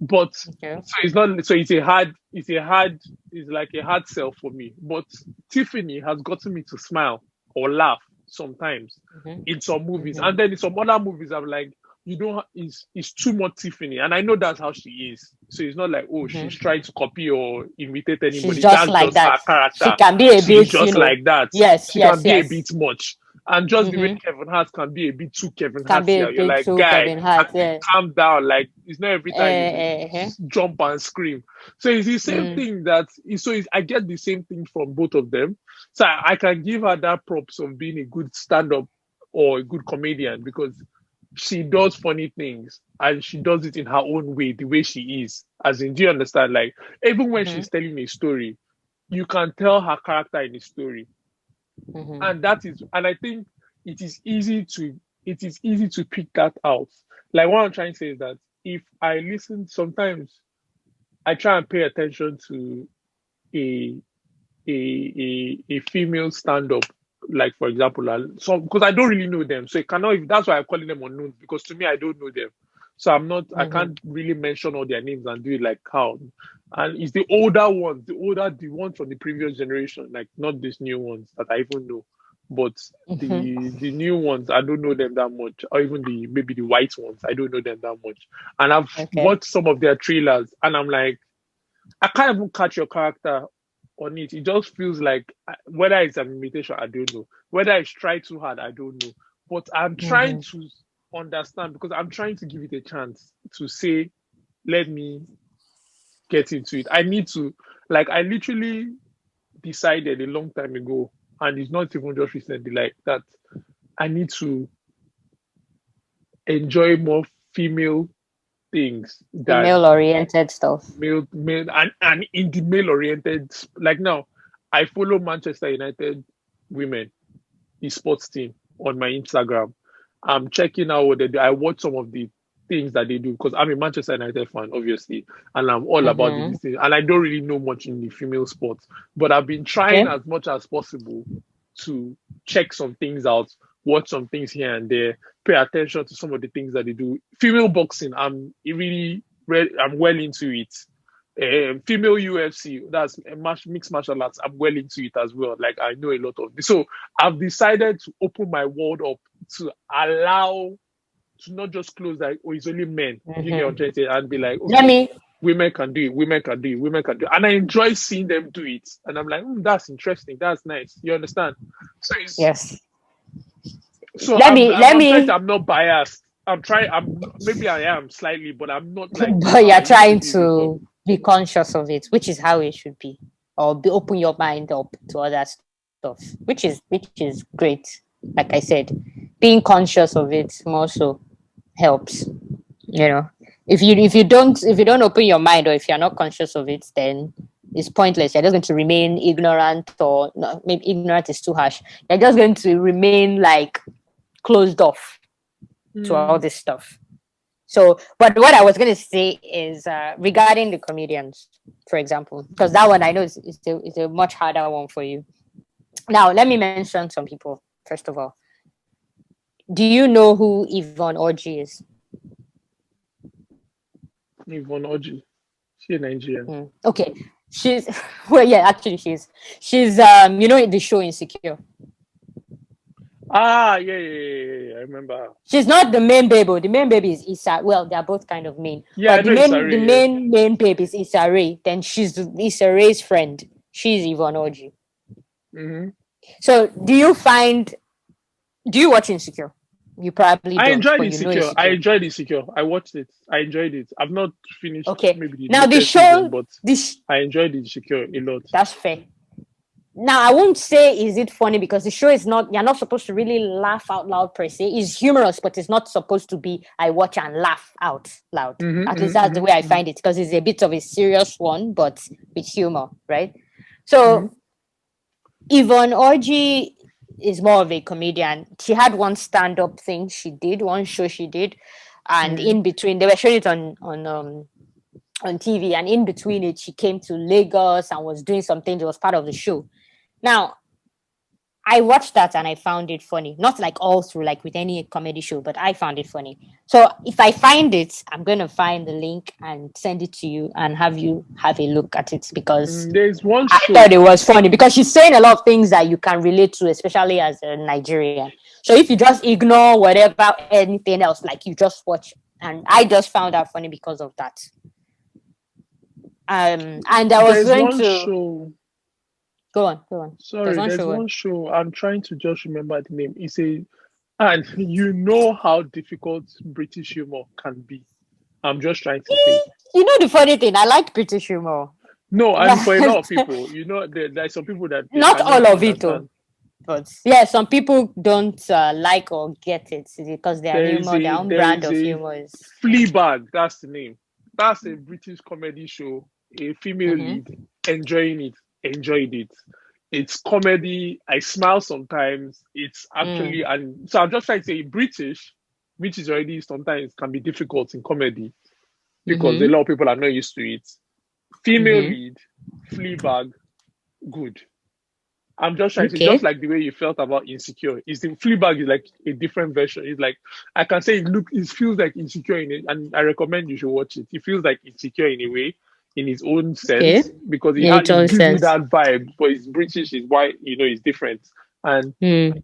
But Okay. so it's not so it's like a hard sell for me. But Tiffany has gotten me to smile or laugh sometimes Uh-huh, in some movies. uh-huh, And then in some other movies I'm like, you don't it's too much Tiffany. And I know that's how she is. So it's not like, oh, uh-huh. she's trying to copy or imitate She's anybody. just That's like just her that. She character. can be a She's bit, just like that. yes, She can yes, be a yes. bit much. And just the way Mm-hmm. Kevin Hart can be a bit too Kevin Can be a Hartier. You're bit like, too guy, Kevin Hart. can you Yeah. calm down? Like, it's not every time you Uh-huh. jump and scream. So it's the same Mm. thing I get the same thing from both of them. So I can give her that props of being a good stand-up or a good comedian because she does funny things and she does it in her own way, the way she is. As in, do you understand? Like, even when Mm-hmm. she's telling a story, you can tell her character in the story. Mm-hmm. And I think it is easy to pick that out. Like what I'm trying to say is that if I listen sometimes I try and pay attention to a a female stand up, like for example, some because I don't really know them, so it cannot. That's why I'm calling them unknown because to me I don't know them, so I Mm-hmm. can't really mention all their names and do it like how. And it's the older ones, the ones from the previous generation, like not these new ones that I even know, but Mm-hmm. the new ones I don't know them that much, or even the maybe the white ones I don't know them that much. And I've Okay. watched some of their trailers, and I'm like I can't even catch your character on it. It just feels like whether it's an imitation, I don't know. Whether it's tried too hard, I don't know. But I'm trying Mm-hmm. to understand because I'm trying to give it a chance to say, let me get into it. I need to, like, I literally decided a long time ago, and it's not even just recently, like that. I need to enjoy more female things than Female oriented stuff. male and in the male oriented like now I follow Manchester United women, the sports team on my Instagram. I'm checking out what they do. I watch some of the things that they do because I'm a Manchester United fan, obviously, and I'm all about Mm-hmm. this thing. And I don't really know much in the female sports, but I've been trying Okay. as much as possible to check some things out, watch some things here and there, pay attention to some of the things that they do. Female boxing, I'm well into it. Female UFC, that's a mixed martial arts. I'm well into it as well. Like I know a lot of this. So I've decided to open my world up to allow to not just close like, oh, it's only men. You get what Mm-hmm. I'm trying to say? And be like, Let okay, me women can do it, women can do it, women can do it. And I enjoy seeing them do it. And I'm like, that's interesting. That's nice. You understand? So it's yes. so Let me let I'm trying to me I'm not biased. I'm maybe I am slightly, but I'm not like, but I you're used to trying be before. to be conscious of it, which is how it should be. Or be open your mind up to other stuff, which is great. Like I said, being conscious of it more so helps. You know, if you don't open your mind or if you're not conscious of it, then it's pointless. You're just going to remain ignorant, or no, maybe ignorant is too harsh. You're just going to remain like closed off to all Mm, this stuff. So, but what I was going to say is regarding the comedians, for example, because that one I know is a much harder one for you. Now, let me mention some people. First of all, do you know who Yvonne Orji is? Yvonne Oji. She a Nigerian. Okay, she's well, yeah, actually, she's you know, the show Insecure. Ah, yeah, yeah, yeah, yeah, yeah. I remember her. She's not the main baby. The main baby is Issa. Well, they're both kind of main, Yeah, I but the know it's main the Sari, yeah. main baby is Issa Rae. Then she's Issa Rae's friend. She's Yvonne Oji. Hmm. So, do you watch Insecure? You probably I don't, enjoyed but you know Insecure. I Insecure. enjoyed Insecure. I watched it. I enjoyed it. I've not finished Okay. maybe the Now the latest season, show, but this I enjoyed Insecure a lot. that's fair. Now I won't say is it funny because the show is not. You're not supposed to really laugh out loud per se. It's humorous, but it's not supposed to be. I watch and laugh out loud. Mm-hmm, At least that's the way I mm-hmm, find it because it's a bit of a serious one, but with humor, right? mm-hmm, So Yvonne Orji is more of a comedian. She had one stand-up thing she did, one show she did, and mm-hmm. in between they were showing it on TV, and in between it, she came to Lagos and was doing something that was part of the show. Now, I watched that and I found it funny. Not like all through, like with any comedy show, but I found it funny. So if I find it, I'm gonna find the link and send it to you and have you have a look at it because There's one I thought show. it was funny because she's saying a lot of things that you can relate to, especially as a Nigerian. So if you just ignore whatever anything else, like you just watch, and I just found that funny because of that. And I was There's going one to show. go on, go on. There's Sorry, one there's show. one show. I'm trying to just remember the name. It's a, and you know how difficult British humor can be. I'm just trying to say. You know the funny thing, I like British humor. No, and for a lot of But people, there's some people that they not cannot all of it, though. understand. But yeah, some people don't like or get it because their humor, their own There brand is of a humor is. Fleabag. That's the name. That's a British comedy show. A female Mm-hmm, lead enjoying it, enjoyed it. It's comedy. I smile sometimes. It's actually, mm, and so I'm just trying to say British, which is already sometimes can be difficult in comedy because a mm-hmm, lot of people are not used to it. Female mm-hmm. lead, Fleabag, good. I'm just trying to say, just Okay. like the way you felt about Insecure, is the Fleabag is like a different version. It's like I can say it feels like Insecure in it, and I recommend you should watch it. It feels like Insecure in a way, in its own Okay. sense, because Yeah, it it all gives me sense. that vibe. But it's British, is why it's different. And Mm,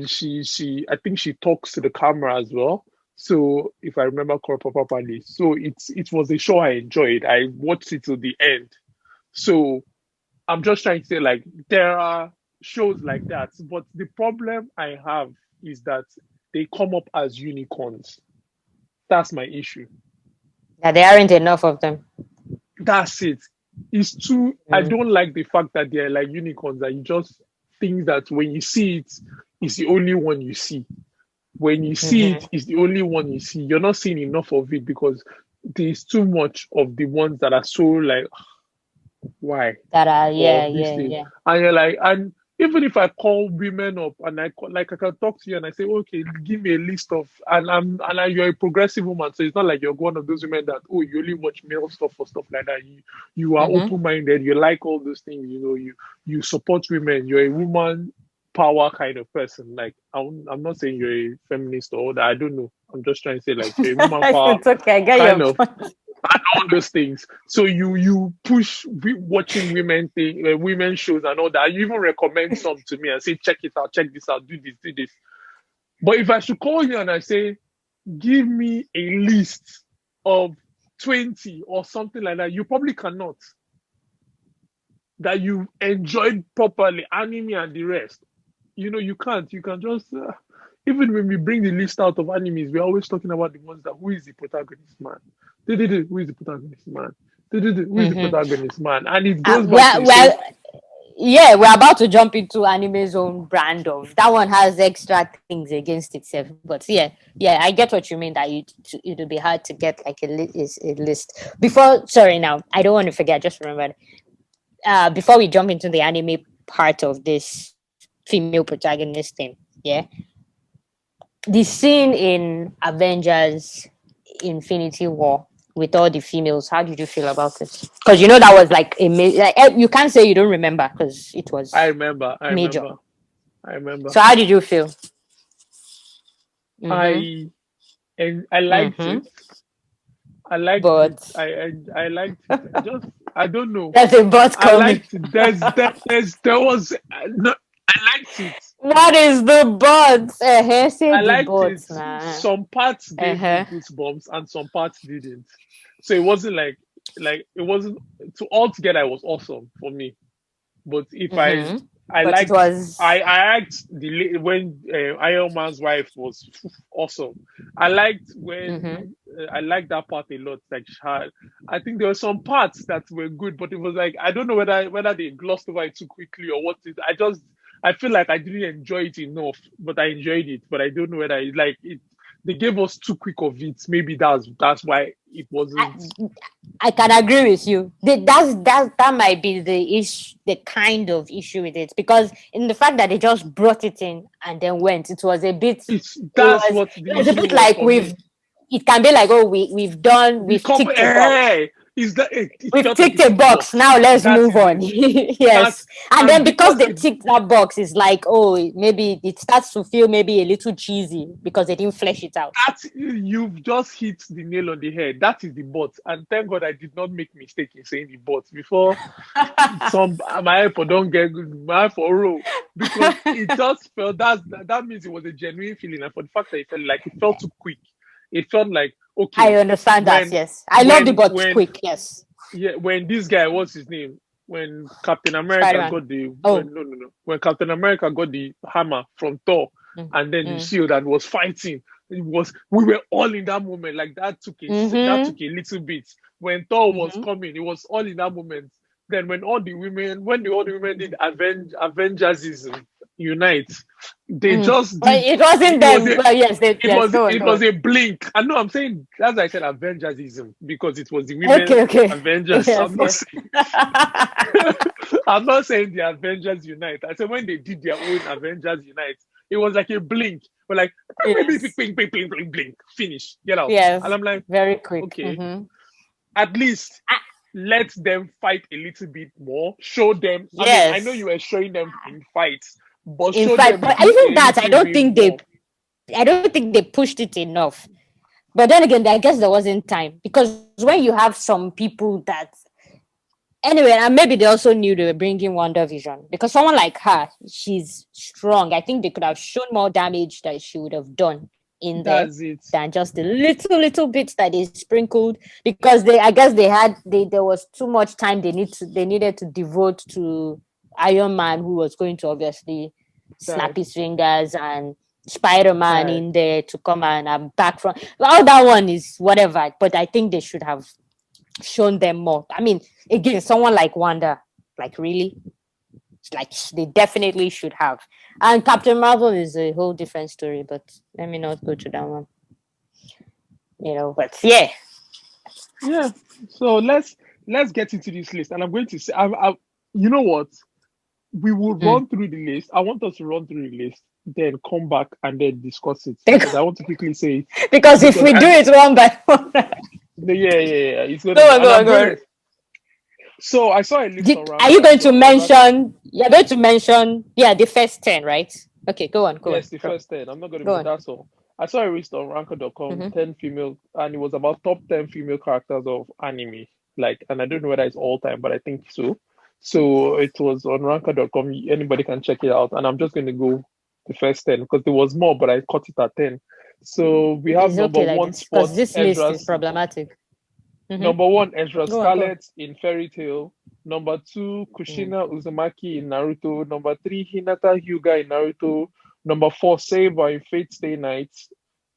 she I think she talks to the camera as well. So if I remember properly, so it was a show I enjoyed. I watched it to the end. So I'm just trying to say, like, there are shows like that, but the problem I have is that they come up as unicorns. That's my issue. yeah, there aren't enough of them. That's it. It's too. I Mm, don't like the fact that they're like unicorns. That you just think that when you see it, it's the only one you see. When you see it, mm-hmm. it's the only one you see. You're not seeing enough of it because there's too much of the ones that are so like why That are, or yeah, this yeah, thing. yeah. And you're like, and even if I call women up and like I can talk to you and I say, okay, give me a list of, you're a progressive woman, so it's not like you're one of those women that you only watch male stuff or stuff like that. You are Mm-hmm. open minded, you like all those things, you support women, you're a woman power kind of person. Like I'm not saying you're a feminist or all that. I don't know. I'm just trying to say like you're a woman power It's okay. I get kind your of point. all those things. So you push watching women shows and all that. You even recommend some to me and say, check it out, check this out, do this, do this. But if I should call you and I say, give me a list of 20 or something like that, you probably cannot. That you enjoyed properly, anime and the rest. You can't. You can just even when we bring the list out of animes, we're always talking about the ones that who is the protagonist man? Who is the protagonist man? Who is the Mm-hmm. protagonist man? And it goes back to Well, the same. yeah, we're about to jump into anime's own brand of that one has extra things against itself. But yeah, I get what you mean that it'll be hard to get like a list. Before, sorry, now I don't want to forget. Just remember, before we jump into the anime part of this female protagonist thing, yeah, the scene in Avengers Infinity War with all the females, how did you feel about it? Because you know that was like you can't say you don't remember because it I was remember. I major. remember. I remember. So how did you feel? Mm-hmm. I and I liked Mm-hmm. it. I liked it. But I liked it. I don't know. there's a but I coming. liked it. There was no, I liked it. What is the but? Say I the liked but, it. man. Some parts gave me Uh-huh. goosebumps and some parts didn't. So it wasn't like it wasn't to altogether it was awesome for me. But if Mm-hmm. I But it liked was I liked when Iron Man's wife was awesome. I liked mm-hmm. when I liked that part a lot. Like I think there were some parts that were good, but it was like I don't know whether they glossed over it too quickly or what. I feel like I didn't enjoy it enough, but I enjoyed it. But I don't know whether it's like it. They gave us too quick of it. Maybe that's why it wasn't. I can agree with you. That might be the kind of issue with it, because in the fact that they just brought it in and then went, it was a bit. It's It that's was what it the was a issue bit was like for me. we've. It can be like, oh, We we've come, ticked a box. is that it We've felt like ticked a a tick box. box. Now let's That move is on. it. That Yes, and and then because because they it ticked that box, it's like, oh, maybe it starts to feel maybe a little cheesy because they didn't flesh it out. that you've just hit the nail on the head. That is the but. And thank God I did not make mistake in saying the but before some my iPod don't get my for row because it just felt that means it was a genuine feeling. And for the fact that it felt like it felt too quick. It felt like I okay, understand that. when Yes, I love the but when quick. Yes, yeah, when this guy, what's his name? When Captain Spider America Man. got the Oh. when, no no no when Captain America got the hammer from Thor Mm, and then the mm, shield and was fighting, we were all in that moment. Like that mm-hmm, took a little bit. When Thor was mm-hmm, coming, it was all in that moment. Then when all the women did Avengersism unite, they mm. just But did it wasn't it was them. a Well, yes, yes. Go on, it go was on. a blink. I know I'm saying that's why I said Avengersism because it was the women Okay, okay. Avengers. Yes, yes. I'm not saying the Avengers Unite. I said when they did their own Avengers Unite, it was like a blink. We're like Yes, blink, blink, blink, blink, blink, finish, get out. And yes. I'm like, Very quick. okay, Mm-hmm. at least let them fight a little bit more. Show them. I mean, I know Yes. you were showing them in fights, but In show fact, them but do even a that, I little don't bit think more. I don't think they pushed it enough. But then again, I guess there wasn't time, because when you have some people that anyway, and maybe they also knew they were bringing Wonder Vision, because someone like her, she's strong. I think they could have shown more damage that she would have done in there That's it. than just the little bits that they sprinkled, because I guess there was too much time they needed to devote to Iron Man, who was going to obviously snap That his fingers, and Spider-Man that in there to come and back from. Well, that one is whatever, but I think they should have shown them more. I mean, again, someone like Wanda, like really, like they definitely should have. And Captain Marvel is a whole different story, but let me not go to that one. But yeah. yeah. So let's get into this list, and I'm going to say, you know what? We will Mm. run through the list. I want us to run through the list, then come back and then discuss it because I want to quickly say it Because if because we do it one by one, yeah. It's gonna go be, on, and go on, I'm go gonna. on. So I saw a list on Are you Ranker. going to So Ranker, mention? You're going to mention, yeah, the first 10, right? Okay, go on, go on, yes, the go, first 10. I'm not gonna go be on. that's all. I saw a list on Ranker.com, Mm-hmm. 10 female, and it was about top 10 female characters of anime. Like, and I don't know whether it's all time, but I think so. So it was on Ranker.com. Anybody can check it out, and I'm just gonna go the first 10 because there was more, but I cut it at 10. So we have It's number okay like one this because spot this list is problematic. Mm-hmm. Number one, Ezra Go on, go on. Scarlet in Fairy Tail. Number two, Mm. Kushina Uzumaki in Naruto. Number three, Hinata Hyuga in Naruto. Number four, Saber in Fate Stay Night.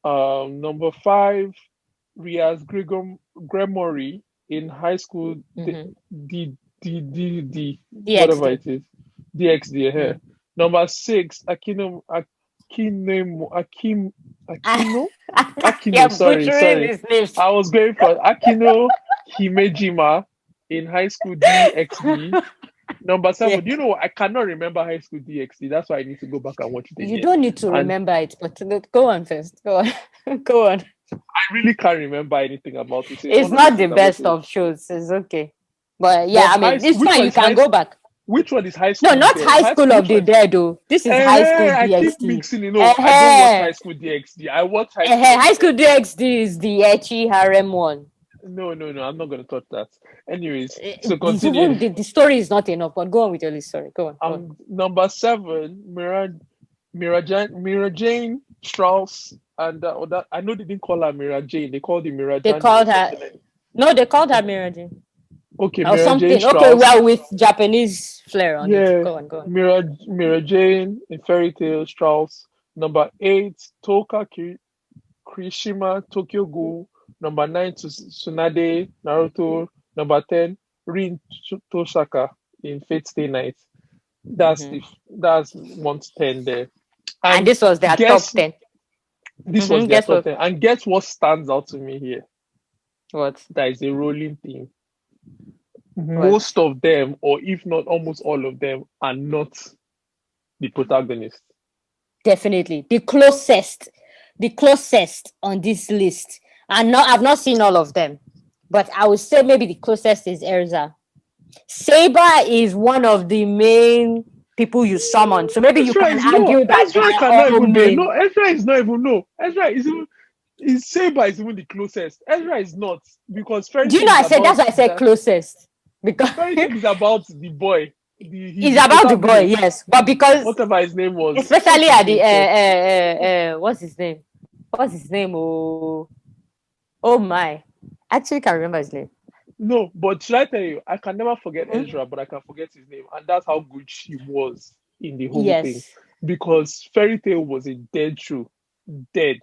Number five, Riaz Gremory in High School Mm-hmm. whatever DXD. it is, DXD here. Mm. Number six, Ah, Akino Akino, you're sorry, butchering sorry. these names. I was going for Akino Himejima in High School DxD. Number Yeah. seven, do you know what? I cannot remember High School DxD. That's why I need to go back and watch it You again. don't need to And remember it, but go on first. Go on. Go on. I really can't remember anything about it. So it's It's one of those not the things I'm going best to. of shows. It's okay. But yeah, But I mean, it's which fine. one You is can go back. which one is High No, School not High School of which the one is Dead, though. This is High School I keep DXT. mixing it. No, I don't watch Uh-huh. High School DxD. I watch High School Uh-huh. of the High Dead. School DXT is the Echi Harem one. no. I'm not gonna touch that. Anyways, so Even continue. the story is not enough, but go on with your list. Sorry, go on, go on. Number seven, Mira Jane Strauss, and I know they didn't call her Mira Jane. They called her Mira They Jane or called her. something like. No, they called her Mirajin Okay, or Mira Jane something. Okay, Strauss. well, with Japanese flair on it. Yeah, Go on, go on. Mira Jane in Fairy Tale Strauss. Number eight, Kirishima Tokyo Ghoul. Number nine, Tsunade Naruto. Number 10, Rin Tosaka in Fate Stay Night. That's Hmm. the that's 1 to 10 there. And And this was their top guess 10. this was their Guess top what? 10. And guess what stands out to me here? What? That is a rolling theme. What? Most of them, or if not almost all of them, are not the protagonist. Definitely the closest on this list. And not, I've not seen all of them, but I would say maybe the closest is Erza. Saber is one of the main people you summon, so maybe you Ezra can is no. argue that they Ezra are cannot all even be. No, main. Ezra is not even. No, Ezra is even. Is Saber is even the closest. Ezra is not because Fairy Do you Tail know is I said about that's why I said the closest? Because Fairy Tail is about the boy. He's it's the about the boy, protagonist. yes, but because Whatever his name was. What's especially his at the name, Seth? what's his name? What's his name? Oh my! Actually, can't remember his name. No, but should I tell you, I can never forget Mhm. Ezra, but I can forget his name, and that's how good she was in the whole thing. Yes. Because Fairy Tail was a dead show, dead,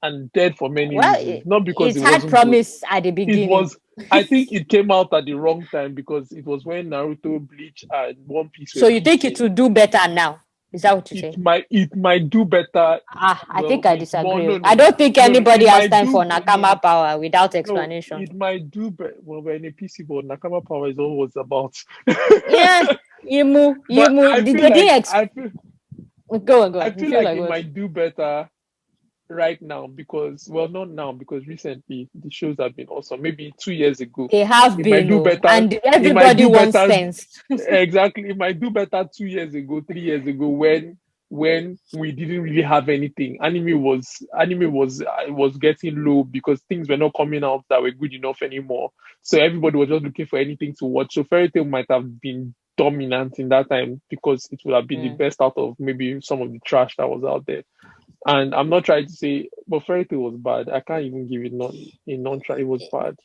and dead for many Well, reasons. Not because it it had wasn't good. promise at the It beginning. was. I think it came out at the wrong time because it was when Naruto, Bleach, and One Piece were So you think it peaking. will do better now? Is that what you say? It might do better. Ah, I Well, think I well, disagree. no, I no, don't think no, no. anybody It has might time do for no, Nakama power without no. explanation. It might do better. Well, we're in a PC board. Nakama Power is always about. Yeah, But I They feel didn't like go on, go I on. You feel feel like like it what? might do better right now because well, not now because recently the shows have been awesome. Maybe 2 years ago, They have it might been, do oh, better. and It might everybody do wants better. sense. Exactly, it might do better 2 years ago, 3 years ago when we didn't really have anything. Anime was getting low because things were not coming out that were good enough anymore. So everybody was just looking for anything to watch. So Fairy Tail might have been dominant in that time because it would have been the Mm. best out of maybe some of the trash that was out there. And I'm not trying to say, but Fairy Tail was bad. I can't even give it non try. It was bad.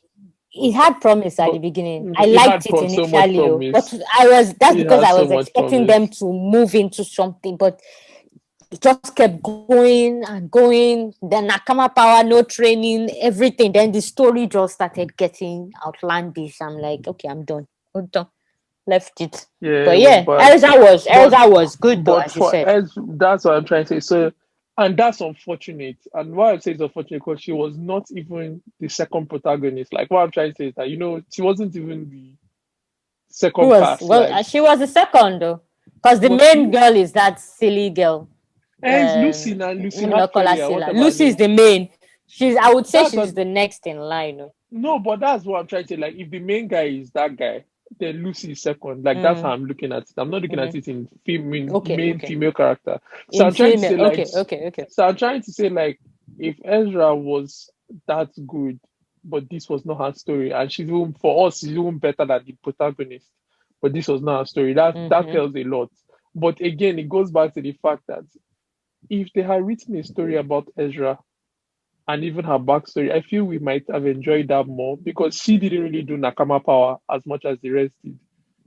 It It was bad. had promise at the But beginning. I it liked had it so much initially, oh, but promise. that's It because had I so was much expecting them promise. to move into something, but it just kept going and going. Then Nakama power, no training, everything. Then the story just started getting outlandish. I'm like, okay, I'm done. I'm done. Left it. Yeah, But it was yeah, bad. But Elsa was good though, but as you for said. Ez, that's what I'm trying to say. So, and that's unfortunate. And why I say it's unfortunate because she was not even the second protagonist. Like what I'm trying to say is that she wasn't even the Who second was cast. well? Like She was the second though, because the was main she? girl is that silly girl. As Lucy now, Lucy Let me not call her Hatcheria, Sila. whatever her Lucy is name. the main. I would say That's she's what the next in line. Oh. No, but that's what I'm trying to say. Like, if the main guy is that guy, then Lucy is second. Like, that's how Mm, I'm looking at it. I'm not looking at mm-hmm. it in Okay, main okay. female character. So In I'm trying to female, say, like, okay, okay, okay. so I'm trying to say, like, if Ezra was that good, but this was not her story, and for us, she's even better than the protagonist. But this was not her story. That Mm-hmm. tells a lot. But again, it goes back to the fact that if they had written a story about Ezra and even her backstory, I feel we might have enjoyed that more because she didn't really do Nakama power as much as the rest did.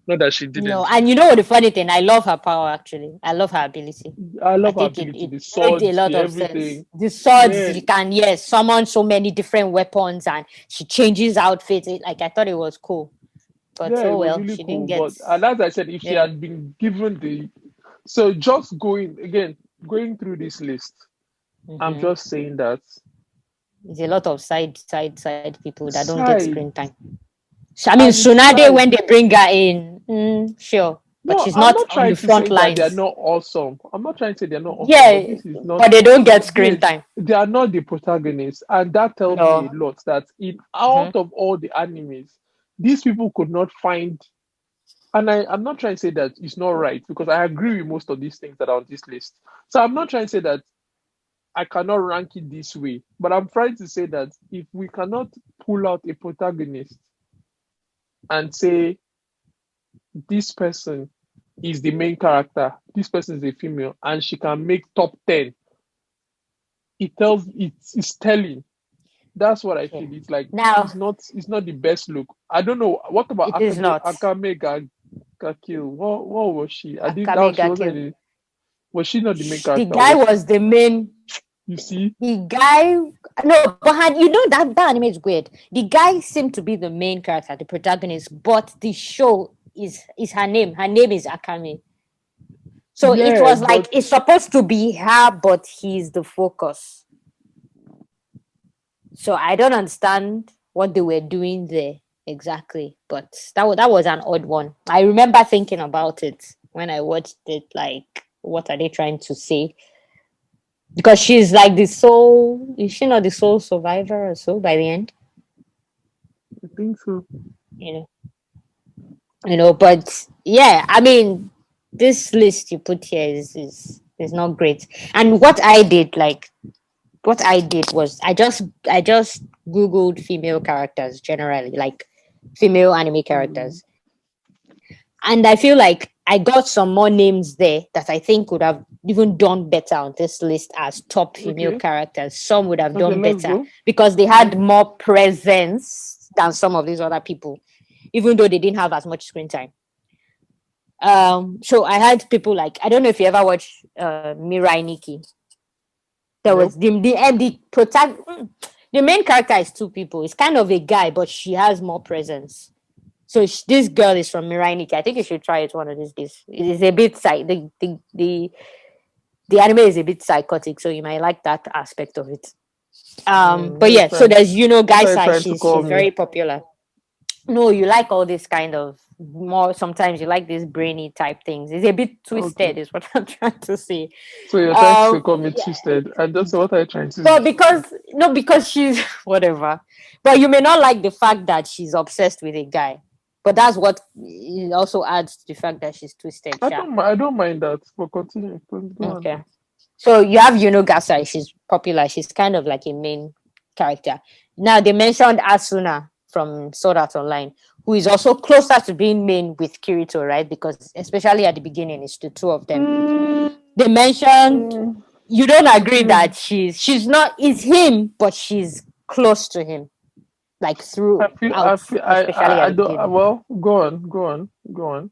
Not that she No, didn't. and you know what the funny thing? I love her power actually. I love her ability. I I love her think ability, it the made a swords, lot the of sense. everything. The swords, Yeah, she can, yes, summon so many different weapons and she changes outfits. Like I thought it was cool. But yeah, it oh was well, really she didn't cool. get, But and as I said, if she yeah. had been given the so just going through this list, I'm Mm-hmm. just saying that There's a lot of side people that don't get screen side time. So, I mean, and it's Sunade, side. when they bring her in, sure, but No, she's I'm not not on trying the to front say that they are lines. not awesome. I'm not trying to say they're not awesome, but Yeah, this is not but they don't get screen again, time. they are not the protagonists, and that tells me a No. lot that in Mm-hmm. out of all the animes, these people could not find. And I'm not trying to say that it's not right because I agree with most of these things that are on this list. So I'm not trying to say that I cannot rank it this way, but I'm trying to say that if we cannot pull out a protagonist and say this person is the main character, this person is a female, and she can make top 10, it's telling. That's what I Okay. feel. It's like Now it's not the best look. I don't know. What about it is not Akame got killed? What was she? I think Akame that she got wasn't killed. was she not the main The character? guy Was she? was the main. You see? The guy, no, but you know that anime is weird. The guy seemed to be the main character, the protagonist, but the show is her name. Her name is Akame. So it Yeah, was but like it's supposed to be her, but he's the focus. So I don't understand what they were doing there exactly, but that was an odd one. I remember thinking about it when I watched it. Like, what are they trying to say? Because she's like the sole. Is she not the sole survivor or so by the end? I think so. You know, But yeah, I mean, this list you put here is not great. And what I did was I just googled female characters generally, like female anime Mm, characters, and I feel like I got some more names there that I think would have even done better on this list as top female okay. characters. Some would have Okay, done let's better go. because they Let's had more presence than some of these other people, even though they didn't have as much screen time. So I had people like, I don't know if you ever watched Mirai Nikki. There was nope. the main character is two people. It's kind of a guy, but she has more presence. So this girl is from Mirai Nikki. I think you should try it one of these days. It is a bit the anime is a bit psychotic, so you might like that aspect of it. But What are you yeah, so trying? there's What are you Gasai. trying to She's call she's me? very popular. No, you like all this kind of more. Sometimes you like these brainy type things. It's a bit twisted, Okay. is what I'm trying to say. So you're trying to call me twisted. And just what are you trying to But because no, because she's whatever. But you may not like the fact that she's obsessed with a guy. But that's what it also adds to the fact that she's twisted, sharp. I don't mind that. But continue. Go on. Okay. So you have Gasai, she's popular. She's kind of like a main character. Now they mentioned Asuna from Sword Art Online, who is also closer to being main with Kirito, right? Because especially at the beginning, it's the two of them. Mm, They mentioned mm, you don't agree mm. that she's not is him, but she's close to him, like throughout, especially at I the don't, beginning. well, go on.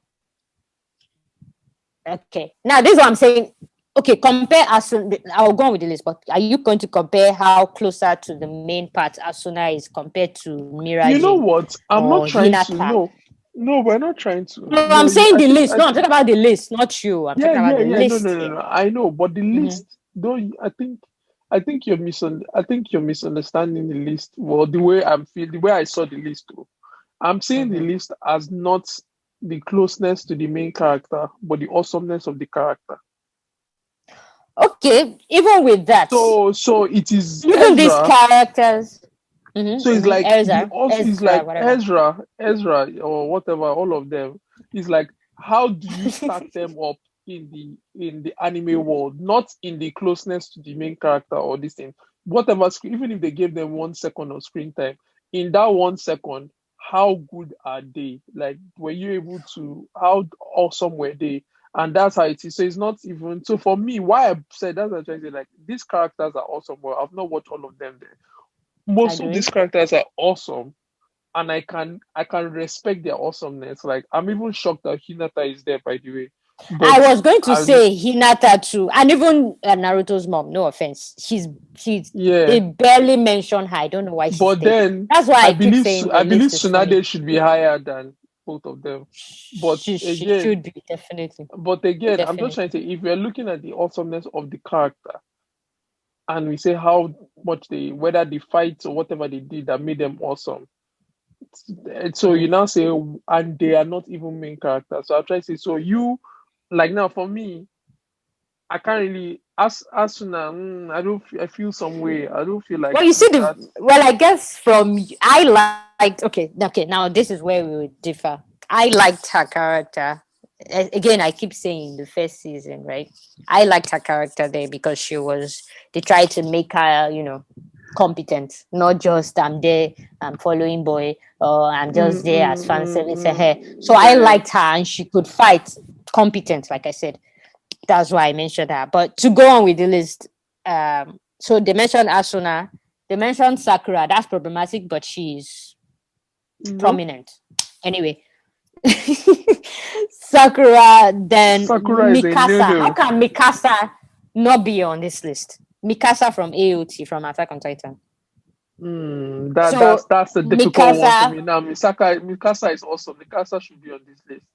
Okay. Now this is what I'm saying. Okay, compare Asuna. I'll go on with the list, but are you going to compare how closer to the main part Asuna is compared to You know Miraji what? I'm or not trying to, Hinata? no, no, we're not trying to. No, No, I'm saying the list. I No, I'm think, talking about the list, not you. I'm yeah, talking about yeah, the yeah. No, list no, no, here. no. I know, but the Mm-hmm. list, though, I think you're misunderstanding the list. Well, the way the way I saw the list, too. I'm seeing the Mm-hmm. list as not the closeness to the main character, but the awesomeness of the character. Okay, even with that, So it is even these Ezra. characters, So it's like it's Ezra, like whatever. Ezra or whatever, all of them. It's like how do you stack them up in the anime world, not in the closeness to the main character or this thing. Whatever, even if they gave them 1 second of screen time, in that 1 second, how good are they? Like, were you able to? How awesome were they? And that's how it is. So it's not even. So for me, why I said that's what I'm trying to say. Like these characters are awesome. Well, I've not watched all of them there. Most of these Agree. characters are awesome, and I can respect their awesomeness. Like I'm even shocked that Hinata is there, by the way. I But was going to I say Hinata too, and even Naruto's mom. No offense, she's yeah. they barely mention her. I don't know why she's But there. then That's why I keep saying the I believe list is funny. Tsunade should be higher than both of them. But She again, should be definitely, I'm just definitely. trying to say if we're looking at the awesomeness of the character and we say how much they whether the fights or whatever they did that made them awesome. So you Mhm. now say, and they are not even main characters. So I'll try to say, so you, like now for me, I can't really, as soon as, I feel some way. I don't feel like Well, you see that. I guess I liked. Okay. Now this is where we would differ. I liked her character. Again, I keep saying the first season, right? I liked her character there because they tried to make her, competent, not just I'm there, I'm following boy, or I'm just there as fan service her. So I Yeah. liked her and she could fight, competent, like I said. That's why I mentioned her. But to go on with the list, so they mentioned Asuna, they mentioned Sakura. That's problematic, but she's No. prominent. Anyway, Sakura, then Sakura is a Mikasa. How no-no. can Mikasa not be on this list? Mikasa from AOT, from Attack on Titan. That So that's a difficult one for Mikasa, me now. Mikasa is awesome. Mikasa should be on this list.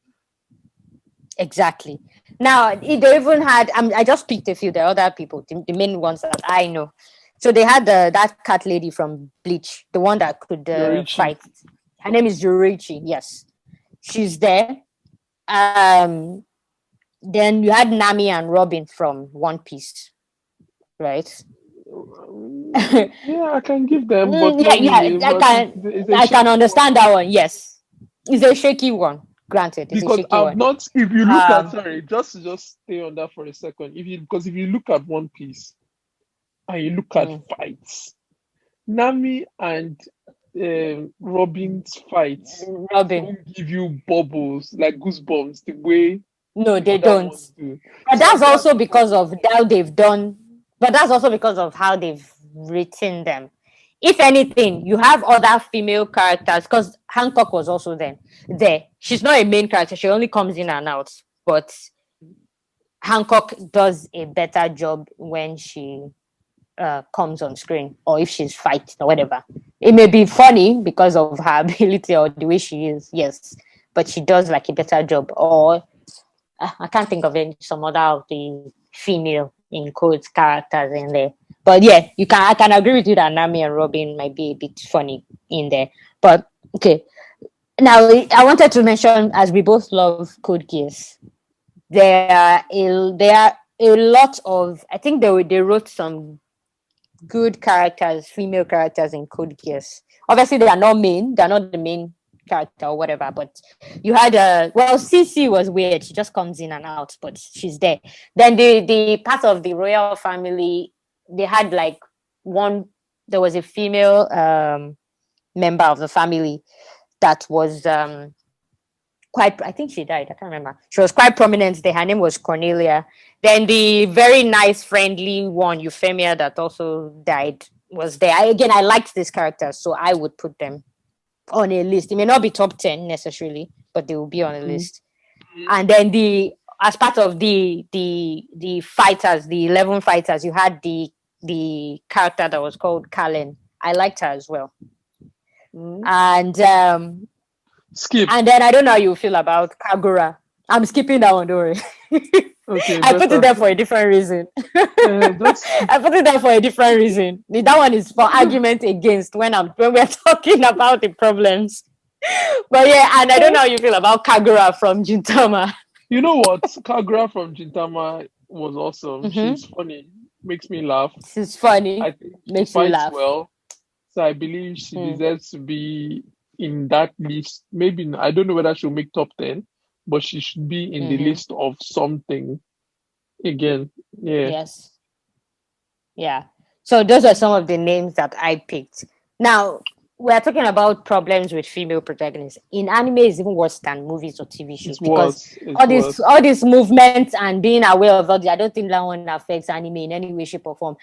exactly. Now they even had. I just picked a few. The other people, the main ones that I know. So they had that cat lady from Bleach, the one that could Yorichi. fight. Her name is Yorichi. Yes, she's there. Um, then you had Nami and Robin from One Piece, right? Yeah, I can give them, but Yeah, not yeah, really. But it's a I can shaky one understand that one. Yes, it's a shaky one. Granted, it's a because shaky I've one. not. If you look at, Um, sorry, just stay on that for a second. If you look at One Piece and you look at mm, fights, Nami and Robin's fights Robin, don't give you bubbles like goosebumps the way no, the they other don't. ones do. But So that's that's also the because problem. of how they've done. But that's also because of how they've written them. If anything, you have other female characters because Hancock was also there. She's not a main character; she only comes in and out. But Hancock does a better job when she comes on screen or if she's fighting or whatever. It may be funny because of her ability or the way she is, yes, but she does like a better job. Or I can't think of any some other of the female in quotes characters in there. But yeah, you can I can agree with you that Nami and Robin might be a bit funny in there. But okay. Now I wanted to mention as we both love Code Geass, there are a lot of I think they wrote some good characters, female characters in Code Geass. Obviously, they are not main. They're not the main character or whatever. But you had CC was weird. She just comes in and out, but she's there. Then the part of the royal family, they had like one. There was a female member of the family that was quite. I think she died. I can't remember. She was quite prominent there. Her name was Cornelia. Then the very nice, friendly one, Euphemia, that also died, was there. Again, I liked these characters, so I would put them on a list. It may not be top 10 necessarily, but they will be on a Mm. list. And then as part of the fighters, the 11 fighters, you had the character that was called Kallen. I liked her as well. Mm. And Skip. and then I don't know how you feel about Kagura. I'm skipping that one, don't worry. Okay, I put it better. there for a different reason. Just skip. I put it there for a different reason. That one is for argument against when we're talking about the problems. But yeah, and I don't know how you feel about Kagura from Gintama. You know what? Kagura from Gintama was awesome. She's Mm-hmm. funny, makes me laugh. She's funny, I think she makes you fights laugh. well. So I believe she Mm. deserves to be in that list. Maybe I don't know whether she'll make top 10, but she should be in the Mm-hmm. list of something again. Yeah. Yes. Yeah. So those are some of the names that I picked. Now we're talking about problems with female protagonists. In anime is even worse than movies or TV shows It's because worse. It's worse. all these movements and being aware of all the I don't think that one affects anime in any way, shape, or form.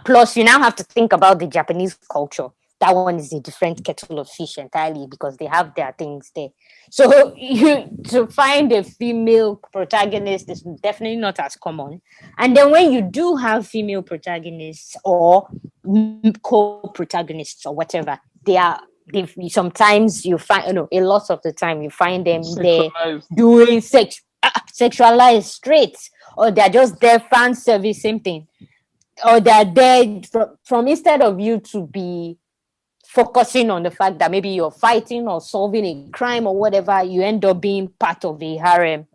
Plus, you now have to think about the Japanese culture. That one is a different kettle of fish entirely because they have their things there. So you to find a female protagonist is definitely not as common. And then when you do have female protagonists or co-protagonists or whatever, sometimes you find a lot of the time you find them there Sexualized. doing sexualized straight, or they're just there fan service, same thing, or they're there from instead of you to be focusing on the fact that maybe you're fighting or solving a crime or whatever, you end up being part of a harem.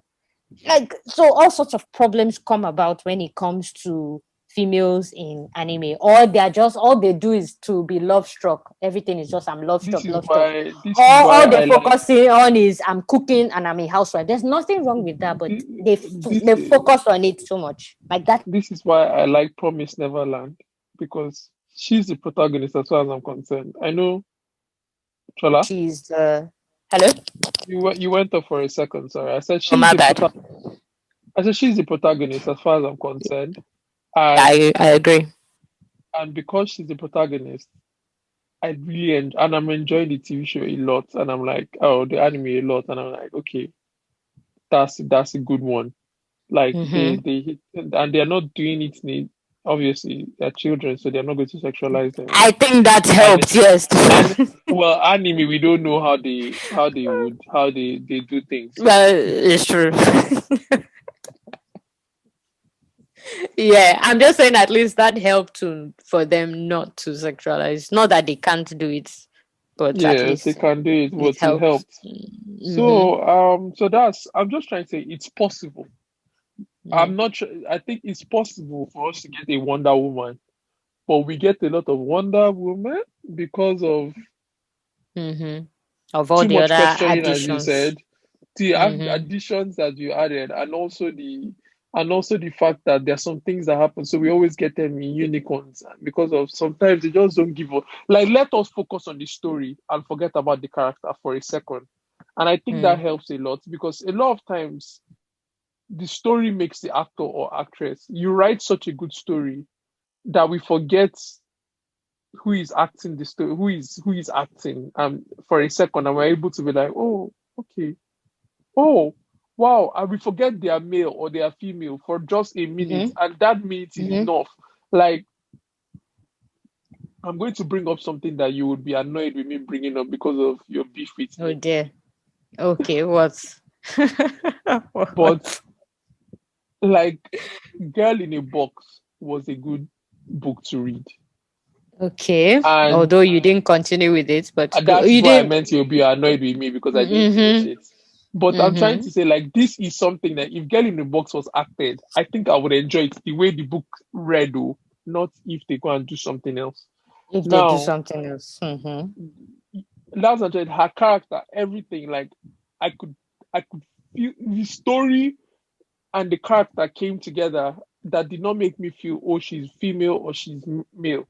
Like, so all sorts of problems come about when it comes to females in anime, or they're just all they do is to be love struck. Everything is just I'm love struck. This is All why they're I like focusing on is I'm cooking and I'm a housewife. There's nothing wrong with that, but this they focus on it so much like that. this is why I like Promise Neverland because She's the protagonist as far as I'm concerned. I know, Chola. She's hello. You went off for a second. Sorry, I said Oh, she's my the bad. I said she's the protagonist as far as I'm concerned, Yeah, and I agree. because she's the protagonist, I really and I'm enjoying the TV show a lot, and I'm like, oh, the anime a lot, and I'm like, okay, that's a good one. Like Mm-hmm. and they're not doing it. Obviously, they're children, so they're not going to sexualize them. I think that And helped. Yes. and well, anime, we don't know how they do things. Well, it's true. Yeah, I'm just saying at least that helped to for them not to sexualize. Not that they can't do it, but at Yes, they least can do it, it but it helps. helps. Mm-hmm. So that's I'm just trying to say it's possible. Mm-hmm. I think it's possible for us to get a Wonder Woman, but we get a lot of Wonder Woman because of Mm-hmm. Of all too the much other questioning, as you additions. said, the Mm-hmm. additions that you added, and also the fact that there are some things that happen. So we always get them in unicorns because of sometimes they just don't give up. Like let us focus on the story and forget about the character for a second. And I think that Mm. helps a lot because a lot of times the story makes the actor or actress. You write such a good story that we forget who is acting the story, who is acting for a second, and we're able to be like, oh, okay, oh, wow, and we forget they are male or they are female for just a minute, Mm-hmm. and that minute is Mm-hmm. enough. Like, I'm going to bring up something that you would be annoyed with me bringing up because of your beef with Oh me. dear. Okay, what? But What? like, Girl in a Box was a good book to read, Okay. and Although you didn't continue with it, but that's you why I didn't. meant you'll be annoyed with me because I didn't finish Mm-hmm. it. But I'm trying Mm-hmm. to say, like, this is something that if Girl in the Box was acted, I think I would enjoy it the way the book read, though, not if they go and do something else. If they do Now, something else. Mm-hmm. that's enjoyed her character, everything. Like, I could, I could feel the story and the character came together that did not make me feel, oh, she's female or she's male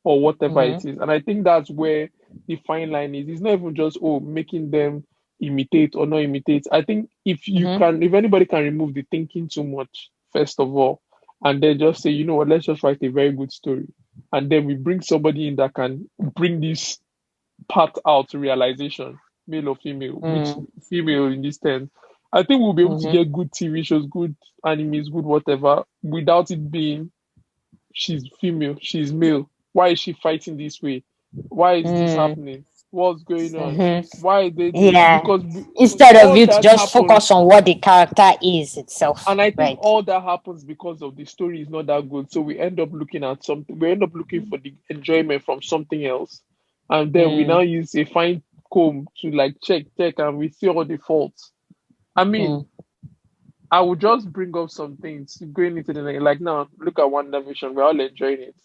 or whatever Mm-hmm. it is. And I think that's where the fine line is. It's not even just making them imitate or not imitate. I think Mm-hmm. if anybody can remove the thinking too much, first of all, and then just say, you know what, let's just write a very good story. And then we bring somebody in that can bring this part out to realization, male or female, which Mm-hmm. female in this term. I think we'll be able to Mm-hmm. get good TV shows, good animes, good whatever, without it being she's female, she's male. Why is she fighting this way? Why is this happening? What's going on? Mm-hmm. Why are they this? Yeah. Because Instead of all you to that just focus happens, on what the character is itself, and I think right? all that happens because of the story is not that good. So we end up looking at something. We end up looking for the enjoyment from something else, and then we now Mm, use a fine comb to like check, and we see all the faults. I mean, mm, I would just bring up some things going into the night. Like now, look at One Division. We're all enjoying it.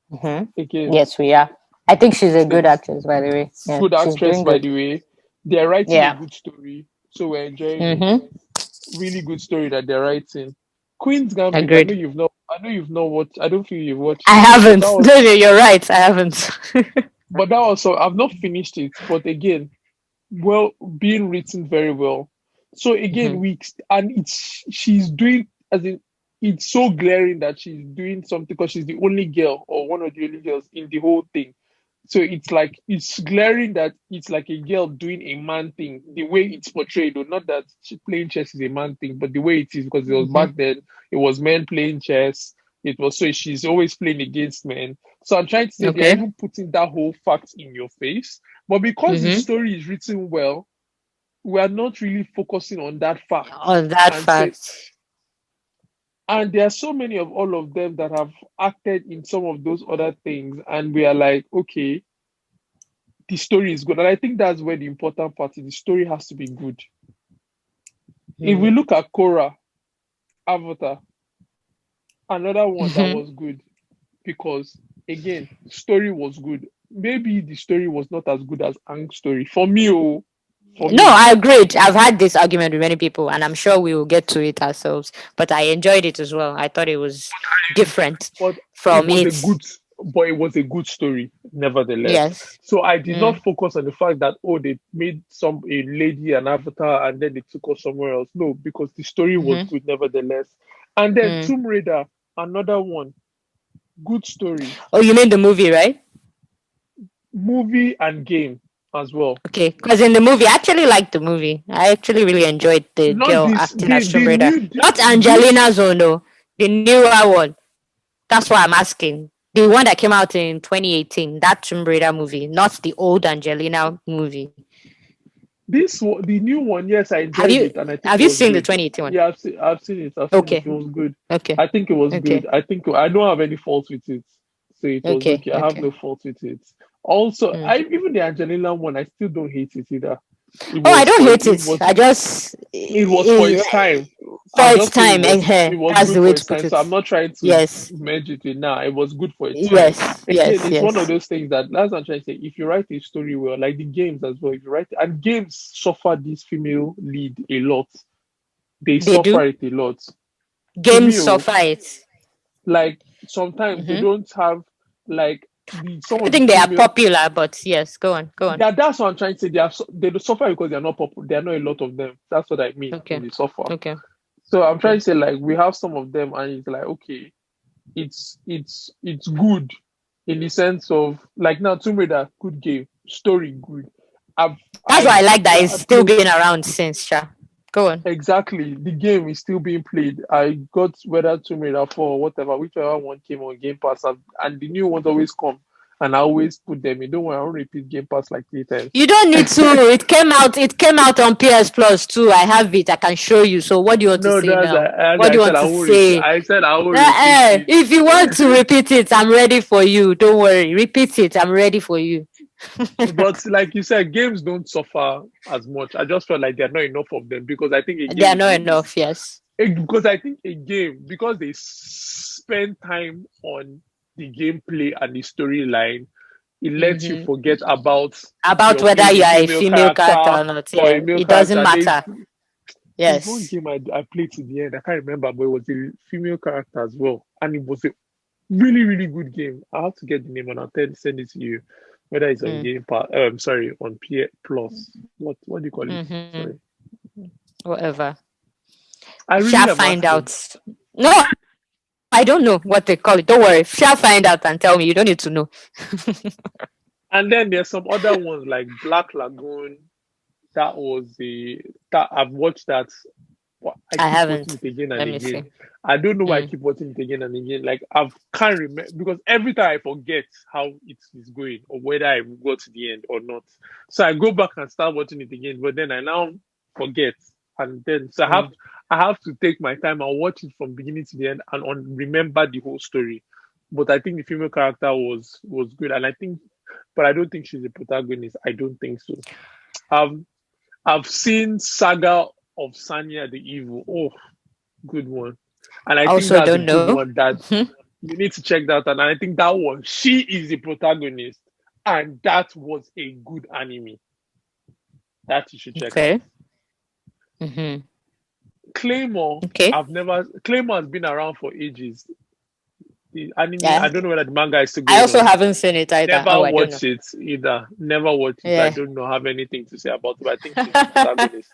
hmm. Again, Yes, we are. I think she's a it's a good actress, by the way. Yeah, good she's actress, doing by good. the way. They're writing a Yeah. good story, so we're enjoying it. Mm-hmm. Really good story that they're writing. Queen's Gambit. I know Agreed. you've not. I know you've not watched. I don't feel you've watched I it, but that haven't. was. No, no, you're right. I haven't. But that also, I've not finished it. But again, well, being written very well. So again, Hmm. and it's she's doing as in. It's so glaring that she's doing something because she's the only girl or one of the only girls in the whole thing. So it's like it's glaring that it's like a girl doing a man thing, the way it's portrayed, or not that playing chess is a man thing, but the way it is because it was Hmm. back then, it was men playing chess. It was so she's always playing against men. So I'm trying to say they're Okay. even putting that whole fact in your face, but because the Mm-hmm. story is written well, we are not really focusing on that fact. On that And so, fact. and there are so many of all of them that have acted in some of those other things, and we are like, okay, the story is good. And I think that's where the important part is. The story has to be good. If we Mm-hmm. look at Korra, Avatar, another one that Mm-hmm. was good because again, story was good. Maybe the story was not as good as Aang's story. For me, oh, for No, me. I agreed. I've had this argument with many people, and I'm sure we will get to it ourselves. But I enjoyed it as well. I thought it was different But it from was a it. good. but it was a good story, nevertheless. Yes. So I did not Mm, focus on the fact that, oh, they made some a lady an avatar and then they took us somewhere else. No, because the story was mm-hmm, good, nevertheless. And then mm. Tomb Raider, another one, good story, Oh, you mean the movie, right? movie and game as well. Okay, because in the movie, I actually liked the movie. I actually really enjoyed the Not girl this, acting as Tomb the Raider. new Not this Angelina Zono, the newer one. That's why I'm asking. The one that came out in 2018, that Tomb Raider movie, not the old Angelina movie. the new one. Yes, I Have enjoyed you it, and I think have it you was seen the good. 2018 one? Yeah, I've seen it. I've seen it. Okay, It was good. okay, I think it was okay, good. I think I don't have any fault with it, so it was okay, okay. I have okay. no fault with it. Also, Mm. I even the Angelina one, I still don't hate it either. It Oh, I was don't for hate it. I just it was for its time. for I'll its just say time. it was That's good the way for to its put time. it. So I'm not trying to Yes, merge it with now. It was good for its time. yes, Again, yes, it's one of yes. those things that that's what I'm trying to say. If you write a story well, like the games as well, if you write and games suffer this female lead a lot. They They suffer do. it a lot. To Games me, oh, suffer it. like sometimes they Hmm. don't have like the I some don't of the think they are female. popular, but yes, go on, go on. Yeah, that's what I'm trying to say. They don't suffer because they're not popular. There are not a lot of them. That's what I mean Okay, when they suffer. okay, So I'm trying okay. to say like we have some of them, and it's like okay, it's good in the sense of like now Tomb Raider, good game, story good. I've That's why I I like that it's I still play been around since. Sha. Go on. exactly the game is still being played. I got whether Tomb Raider 4 or whatever, whichever one came on Game Pass, and the new ones always come, and I always put them in. Don't worry, I won't repeat Game Pass like 3 times. You don't need to. It came out. It came out on PS Plus too. I have it. I can show you. So what do you want to No, say that's now? as What I do you said. want I to won't repeat. say? I said I won't repeat it. If you want to repeat it, I'm ready for you. Don't worry. Repeat it. I'm ready for you. But like you said, games don't suffer as much. I just felt like there are not enough of them because I think a They game are not is enough. Yes. because I think a game because they spend time on the gameplay and the storyline, it lets you Hmm. forget about About your whether you a are a female female character character or not. or a Yeah. male It doesn't character. matter. There's one Yes. game I played to the end. I can't remember, but it was a female character as well, and it was a really really good game. I have to get the name and send it to you, whether it's on Mm. Game Pass. Sorry, on P Plus. What do you call it? Hmm. Sorry, Whatever. I really Shall am find asking. out. No, I don't know what they call it. Don't worry. Shall find out and tell me. You don't need to know. And then there's some other ones like Black Lagoon. That was the that I've watched that. I I keep watching haven't. it again and Let me see. again. I don't know why I Mm. keep watching it again and again. Like I can't remember because every time I forget how it is going or whether I got to the end or not. So I go back and start watching it again, but then I now forget, and then so Mm. I have to take my time and watch it from beginning to the end and remember the whole story. But I think the female character was good, and I think, but I don't think she's a protagonist. I don't think so. I've I've seen Saga of Sanya the Evil. Oh, good one. And I think Also, that's a don't good know. one that you need to check that out. And I think that one, she is the protagonist. And that was a good anime that you should check out. Okay. Mm-hmm. Claymore, Okay. Claymore has been around for ages. The anime, I Yeah. don't know whether the manga is still I going also on. haven't seen it either. Never Oh, I don't know. watch it either. Never watch it. So I Yeah. don't know have anything to say about it. But I think she's the protagonist.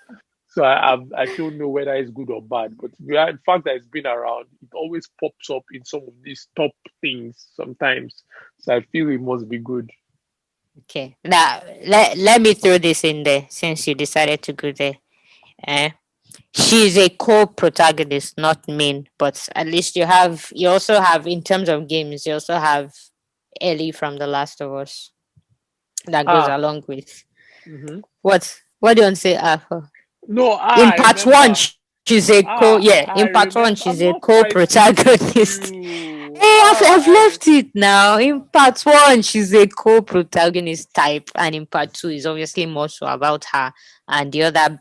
So I don't know whether it's good or bad. But the fact that it's been around, it always pops up in some of these top things sometimes. So I feel it must be good. Okay. Now let me throw this in there since you decided to go there. Eh? She's a co-protagonist, not main, but at least you also have in terms of games, you also have Ellie from The Last of Us that goes Ah, along with hmm what do you want to say for? no, In I part one, remember. she's a in part I one, she's remember. a I'm not fighting with co-protagonist. you. Hey, I've left it now. In part one, she's a co-protagonist type, and in part two is obviously more so about her and the other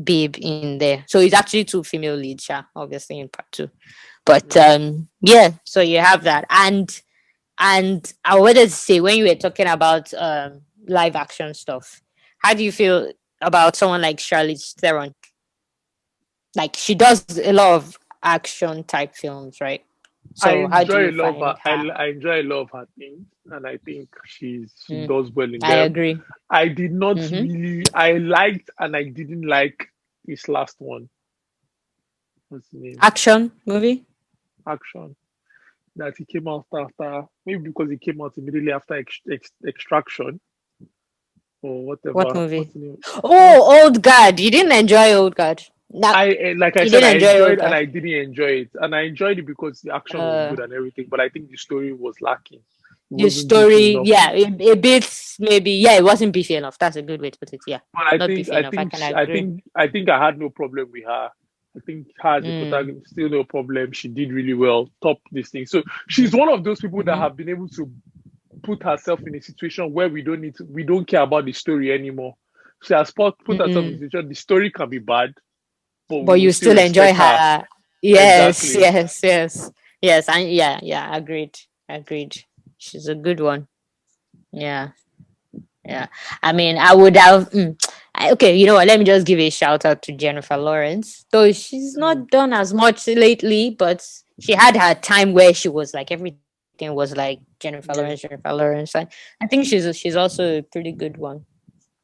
babe in there. So it's actually two female leads, yeah, obviously in part two. But Mhm. yeah, so you have that. And I wanted to say when you were talking about live action stuff, how do you feel about someone like Charlize Theron? Like she does a lot of action type films, right? I So how do enjoy you a lot of find her. her? I enjoy a lot of her things, and I think she Mm, does well in I them. agree. I did not Mm-hmm. really. I liked and I didn't like this last one. What's the name? Action movie? Action. That he came out after, maybe because he came out immediately after Extraction or What whatever. What's movie? the name? What's Oh, Old Guard. You didn't enjoy Old Guard. No, like I you said, I didn't enjoy Old enjoyed and Guard. I didn't enjoy it, and I enjoyed it because the action was Uh, good and everything. But I think the story was lacking. It the wasn't beefy story, enough. yeah, a bit maybe. Yeah, it wasn't beefy enough. That's a good way to put it. Yeah, But not beefy enough. I can agree. I think I had no problem with her. I think her as a Mm, protagonist, still no problem. She did really well, top this thing. So she's one of those people that mm-hmm, have been able to put herself in a situation where we don't care about the story anymore. She has put herself in a mm. situation. The story can be bad, but we But will you still still enjoy respect her. her. Yes, Exactly. yes, yes, yes. And yeah, yeah. Agreed, agreed. She's a good one. Yeah. Yeah. I mean, I would have. Okay, you know what? Let me just give a shout out to Jennifer Lawrence. Though she's Mm, not done as much lately, but she had her time where she was like everything was like Jennifer Lawrence, Jennifer yeah. Lawrence. I think she's also a pretty good one,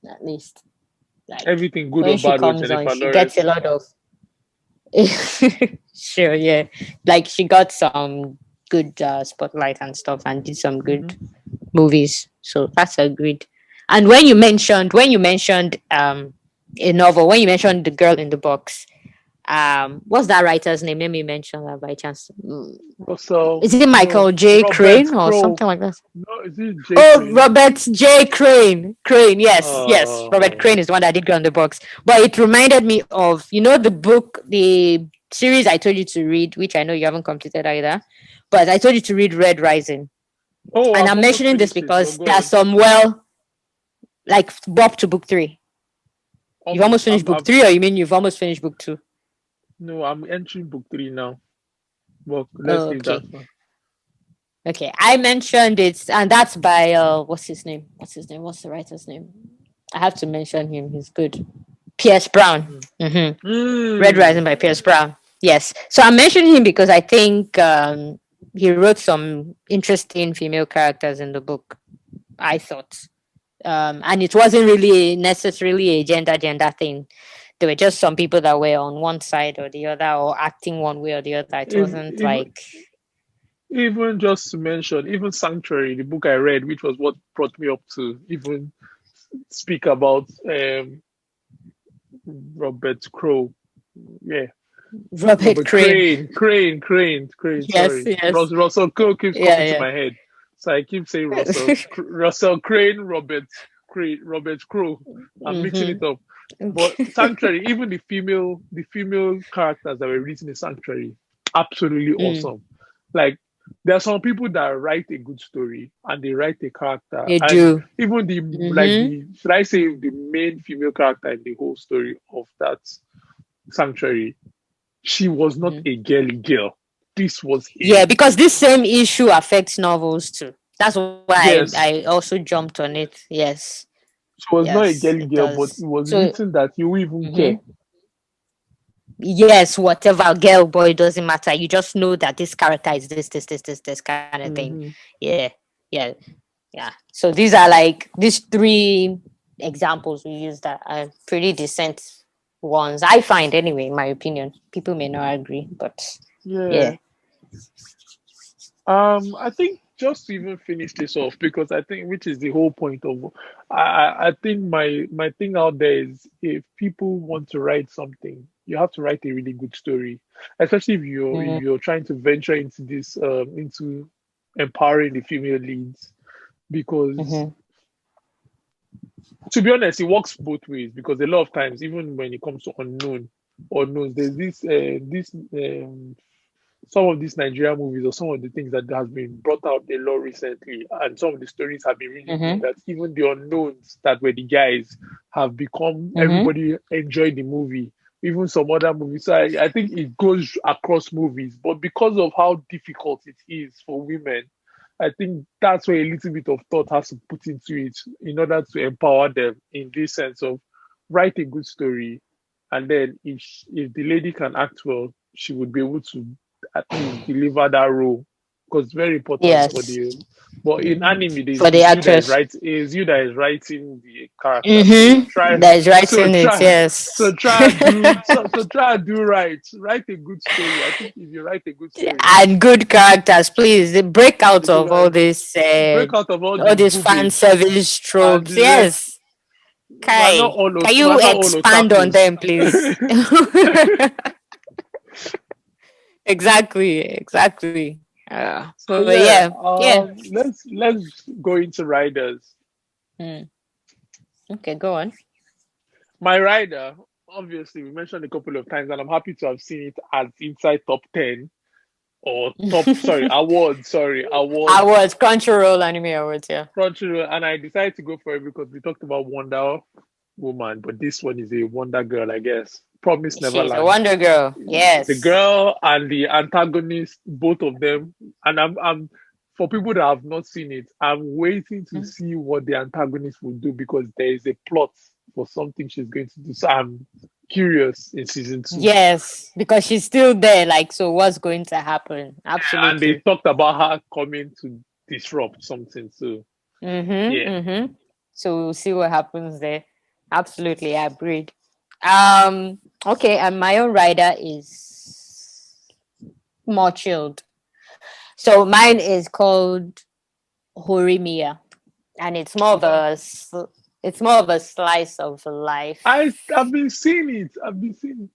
at least. Like Everything good when or she bad with comes on, Jennifer she gets a Lawrence. lot of. Sure, yeah. Like she got some good spotlight and stuff, and did some Mm-hmm. good movies. So that's agreed. And when you mentioned a novel, when you mentioned The Girl in the Box, what's that writer's name? Let me mention that by chance. Russell, Is it Michael no, J. Robert Crane or Crow. something like that? No, is it J. Oh, Crane? Robert J. Crane. Crane, yes, yes. Robert Uh, Crane is the one that did Girl in the Box. But it reminded me of, the book, the series I told you to read, which I know you haven't completed either. But I told you to read Red Rising. oh, And I've I'm almost mentioning this finished it, but because go there are ahead. some like up to book three. You've Almost. almost finished book three, or you mean you've almost finished book two? No, I'm entering book three now. Well, let's Oh, leave that okay. one. Okay. I mentioned it, and that's by what's his name? What's his name? What's the writer's name? I have to mention him. He's good. Pierce Brown. Mm. Red Mm. Rising by Pierce Brown. Yes. So I'm mentioning him because I think he wrote some interesting female characters in the book. I thought. And it wasn't really necessarily a gender thing. There were just some people that were on one side or the other, or acting one way or the other. It If, wasn't even like. even just to mention, even Sanctuary, the book I read, which was what brought me up to even speak about Robert Crow. Yeah, Robert Robert Crane. Crane. Yes, Sorry, yes. Russell Crowe keeps coming to Yeah, my head, so I keep saying yeah. Russell Crane, Robert Crowe. I'm mixing Mm-hmm. it up. But Okay. Sanctuary, even the female characters that were written in Sanctuary, absolutely Mm, awesome. Like there are some people that write a good story and they write a character, they and do. even Mm-hmm. the should I say the main female character in the whole story of that Sanctuary, she was not Mm-hmm. a girly girl. This was Yeah, a because this same issue affects novels too. That's why I yes. also jumped on it. Yes. She was not a Yes, girly it girl, but does. it was So, written that you even care. mhm. Yes, whatever girl, boy, doesn't matter. You just know that this character is this kind of thing. Hmm. Yeah, yeah, yeah. So these are like these three examples we use that are pretty decent ones. I find anyway, in my opinion. People may not agree, but yeah. Yeah. I think just to even finish this off, because I think which is the whole point of I think my thing out there is if people want to write something, you have to write a really good story. Especially if Mm-hmm. you're trying to venture into this into empowering the female leads. Because Mm-hmm. to be honest, it works both ways because a lot of times, even when it comes to unknowns, there's this some of these Nigerian movies or some of the things that has been brought out a lot recently, and some of the stories have been really good. Mm-hmm. That even the unknowns that were the guys have become Mm-hmm. everybody enjoyed the movie. Even some other movies. So I think it goes across movies, but because of how difficult it is for women, I think that's where a little bit of thought has to put into it in order to empower them in this sense of write a good story, and then if the lady can act well, she would be able to at least deliver that role because it's very important for Yes. the. But in anime, For the it's you that is actress. right. It's you that is writing the character. So Mm-hmm. try. That is So writing it, try. yes. So try and do. So try and do right. Write a good story. I think if you write a good story, And good characters, please. The break out of break out of all all the these fan boobage service and tropes. the rest. Yes. Kai, can We're you not all expand on otakus. them, please? Exactly, exactly. So But yeah, yeah, yeah. let's go into riders. Hmm. Okay, go on. My rider, obviously, we mentioned a couple of times, and I'm happy to have seen it as inside top 10 or top, sorry, awards, Awards, Crunchyroll Anime Awards, yeah. Crunchyroll, and I decided to go for it because we talked about Wonder Woman, but this one is a Wonder Girl, I guess. Promise She's a Neverland. Wonder Girl. The Yes. girl and the antagonist, both of them, and I'm for people that have not seen it, I'm waiting to see what the antagonist will do because there is a plot for something she's going to do. So I'm curious in season two. Yes, because she's still there. Like, so what's going to happen? And they Absolutely. talked about her coming to disrupt something. So Mm-hmm. yeah. Mm-hmm. So we'll see what happens there. Absolutely, I agreed. Um, okay, and my own rider is more chilled. So mine is called Horimiya, and it's more of a slice of I've life. been seeing it. I've been seeing it.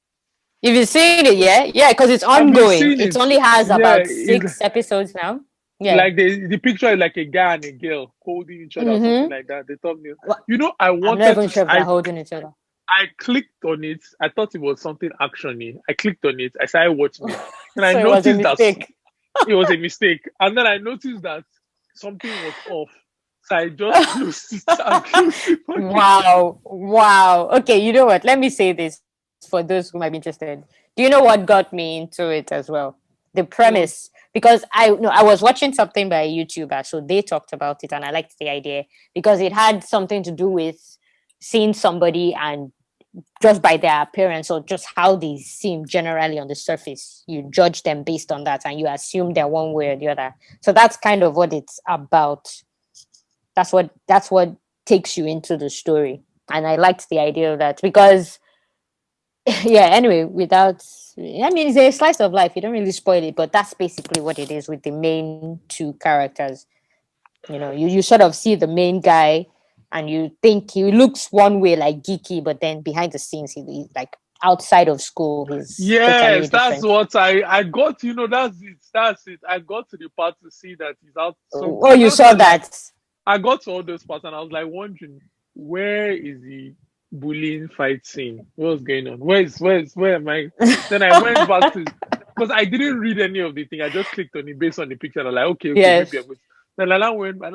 If you've seen it, yeah, yeah, because it's I've been ongoing. seeing It it. only has Yeah, about it's 6 episodes now. Yeah. like the picture is like a guy and a girl holding each other or something Mm-hmm. like that. The thumbnail. Well, You know, I I'm not wanted even to. sure if they're holding each other. I clicked on it. I thought it was something actiony. I clicked on it. I started watching it, and I So it was a noticed that mistake. it was a mistake. And then I noticed that something was off. So I just closed it and closed it again. Wow. Wow. Okay, you know what? Let me say this for those who might be interested. Do you know what got me into it as well? The What? premise. Because I was watching something by a YouTuber, so they talked about it and I liked the idea because it had something to do with seeing somebody and just by their appearance or just how they seem generally on the surface, you judge them based on that and you assume they're one way or the other. So that's kind of what it's about. That's what takes you into the story. And I liked the idea of that because yeah, anyway, without I mean it's a slice of life. You don't really spoil it, but that's basically what it is with the main two characters. You sort of see the main guy and you think he looks one way like geeky, but then behind the scenes he's like outside of school he's totally Yes, that's different. what I got. You know, that's it. That's it. I got to the part to see that he's out. Some Oh, you that's saw why like that. I got to all those parts and I was like wondering where is the bullying fight scene? What's going on? Where am I? Then I went back to because I didn't read any of the thing. I just clicked on it based on the picture. And I'm like, okay, maybe I'm Yes. going. Then I now went back.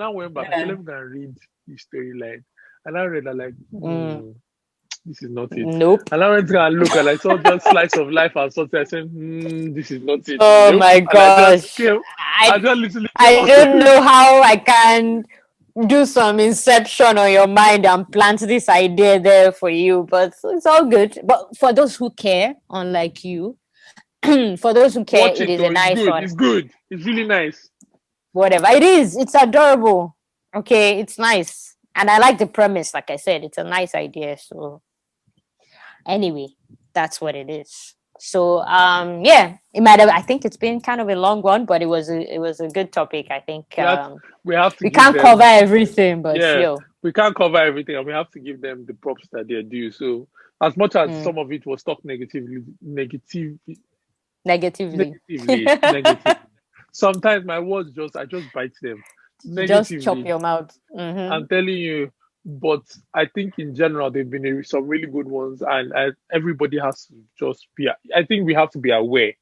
I said, Yeah. let me go and read the storyline. And I read, I'm like, Mm, this is not it. nope. And I went to go and look and I saw just slice of life and something. I said, this is not it. Oh Nope. my And gosh. I I just literally came I out of don't it. know how I can do some inception on your mind and plant this idea there for you, but it's all good. But for those who care, unlike you, for those who care, Watch it it is though. a It's nice good. one. It's good. It's really nice. Whatever it is, it's adorable. Okay, it's nice. And I like the premise, like I said, it's a nice idea. So anyway, that's what it is. So yeah, it might have I think it's been kind of a long one, but it was a good topic. I think That's we have to we give can't cover them everything, but yeah, yo. we can't cover everything and we have to give them the props that they're due. So as much as Mm. some of it was talked Negatively. negatively. Sometimes my words I just bite them Just chop negatively. your mouth. Mm-hmm. I'm telling you, but I think in general they've been some really good ones, and everybody has to just be. I think we have to be aware.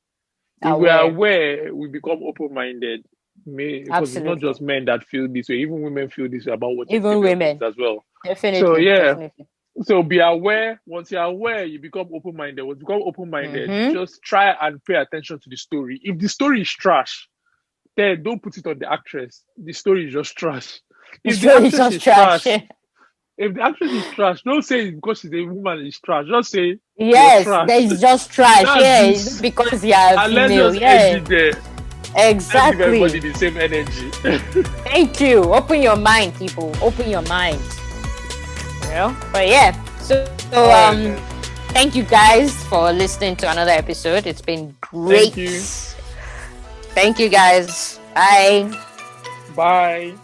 If we are Aware. aware, we become open-minded. Because it's not Absolutely. just men that feel this way; even women feel this way about watching Even female things women. as well. So Definitely. yeah, Definitely. so be aware. Once you're aware, you become open-minded. Once you become open-minded, Mm-hmm. just try and pay attention to the story. If the story is trash, then don't put it on the actress. The story is just trash. If the So it's actress just is trash. trash, If the actress is trash, don't say it because she's a woman is trash. Just say you're Yes, trash. there's just trash. That's Yeah, it's not this. because you are And let's female. just end Yeah, it there. Let's give everybody exactly. the same energy. Thank you. Open your mind, people. Open your mind. But yeah. So All right then. thank you guys for listening to another episode. It's been great. Thank you. Thank you guys. Bye. Bye.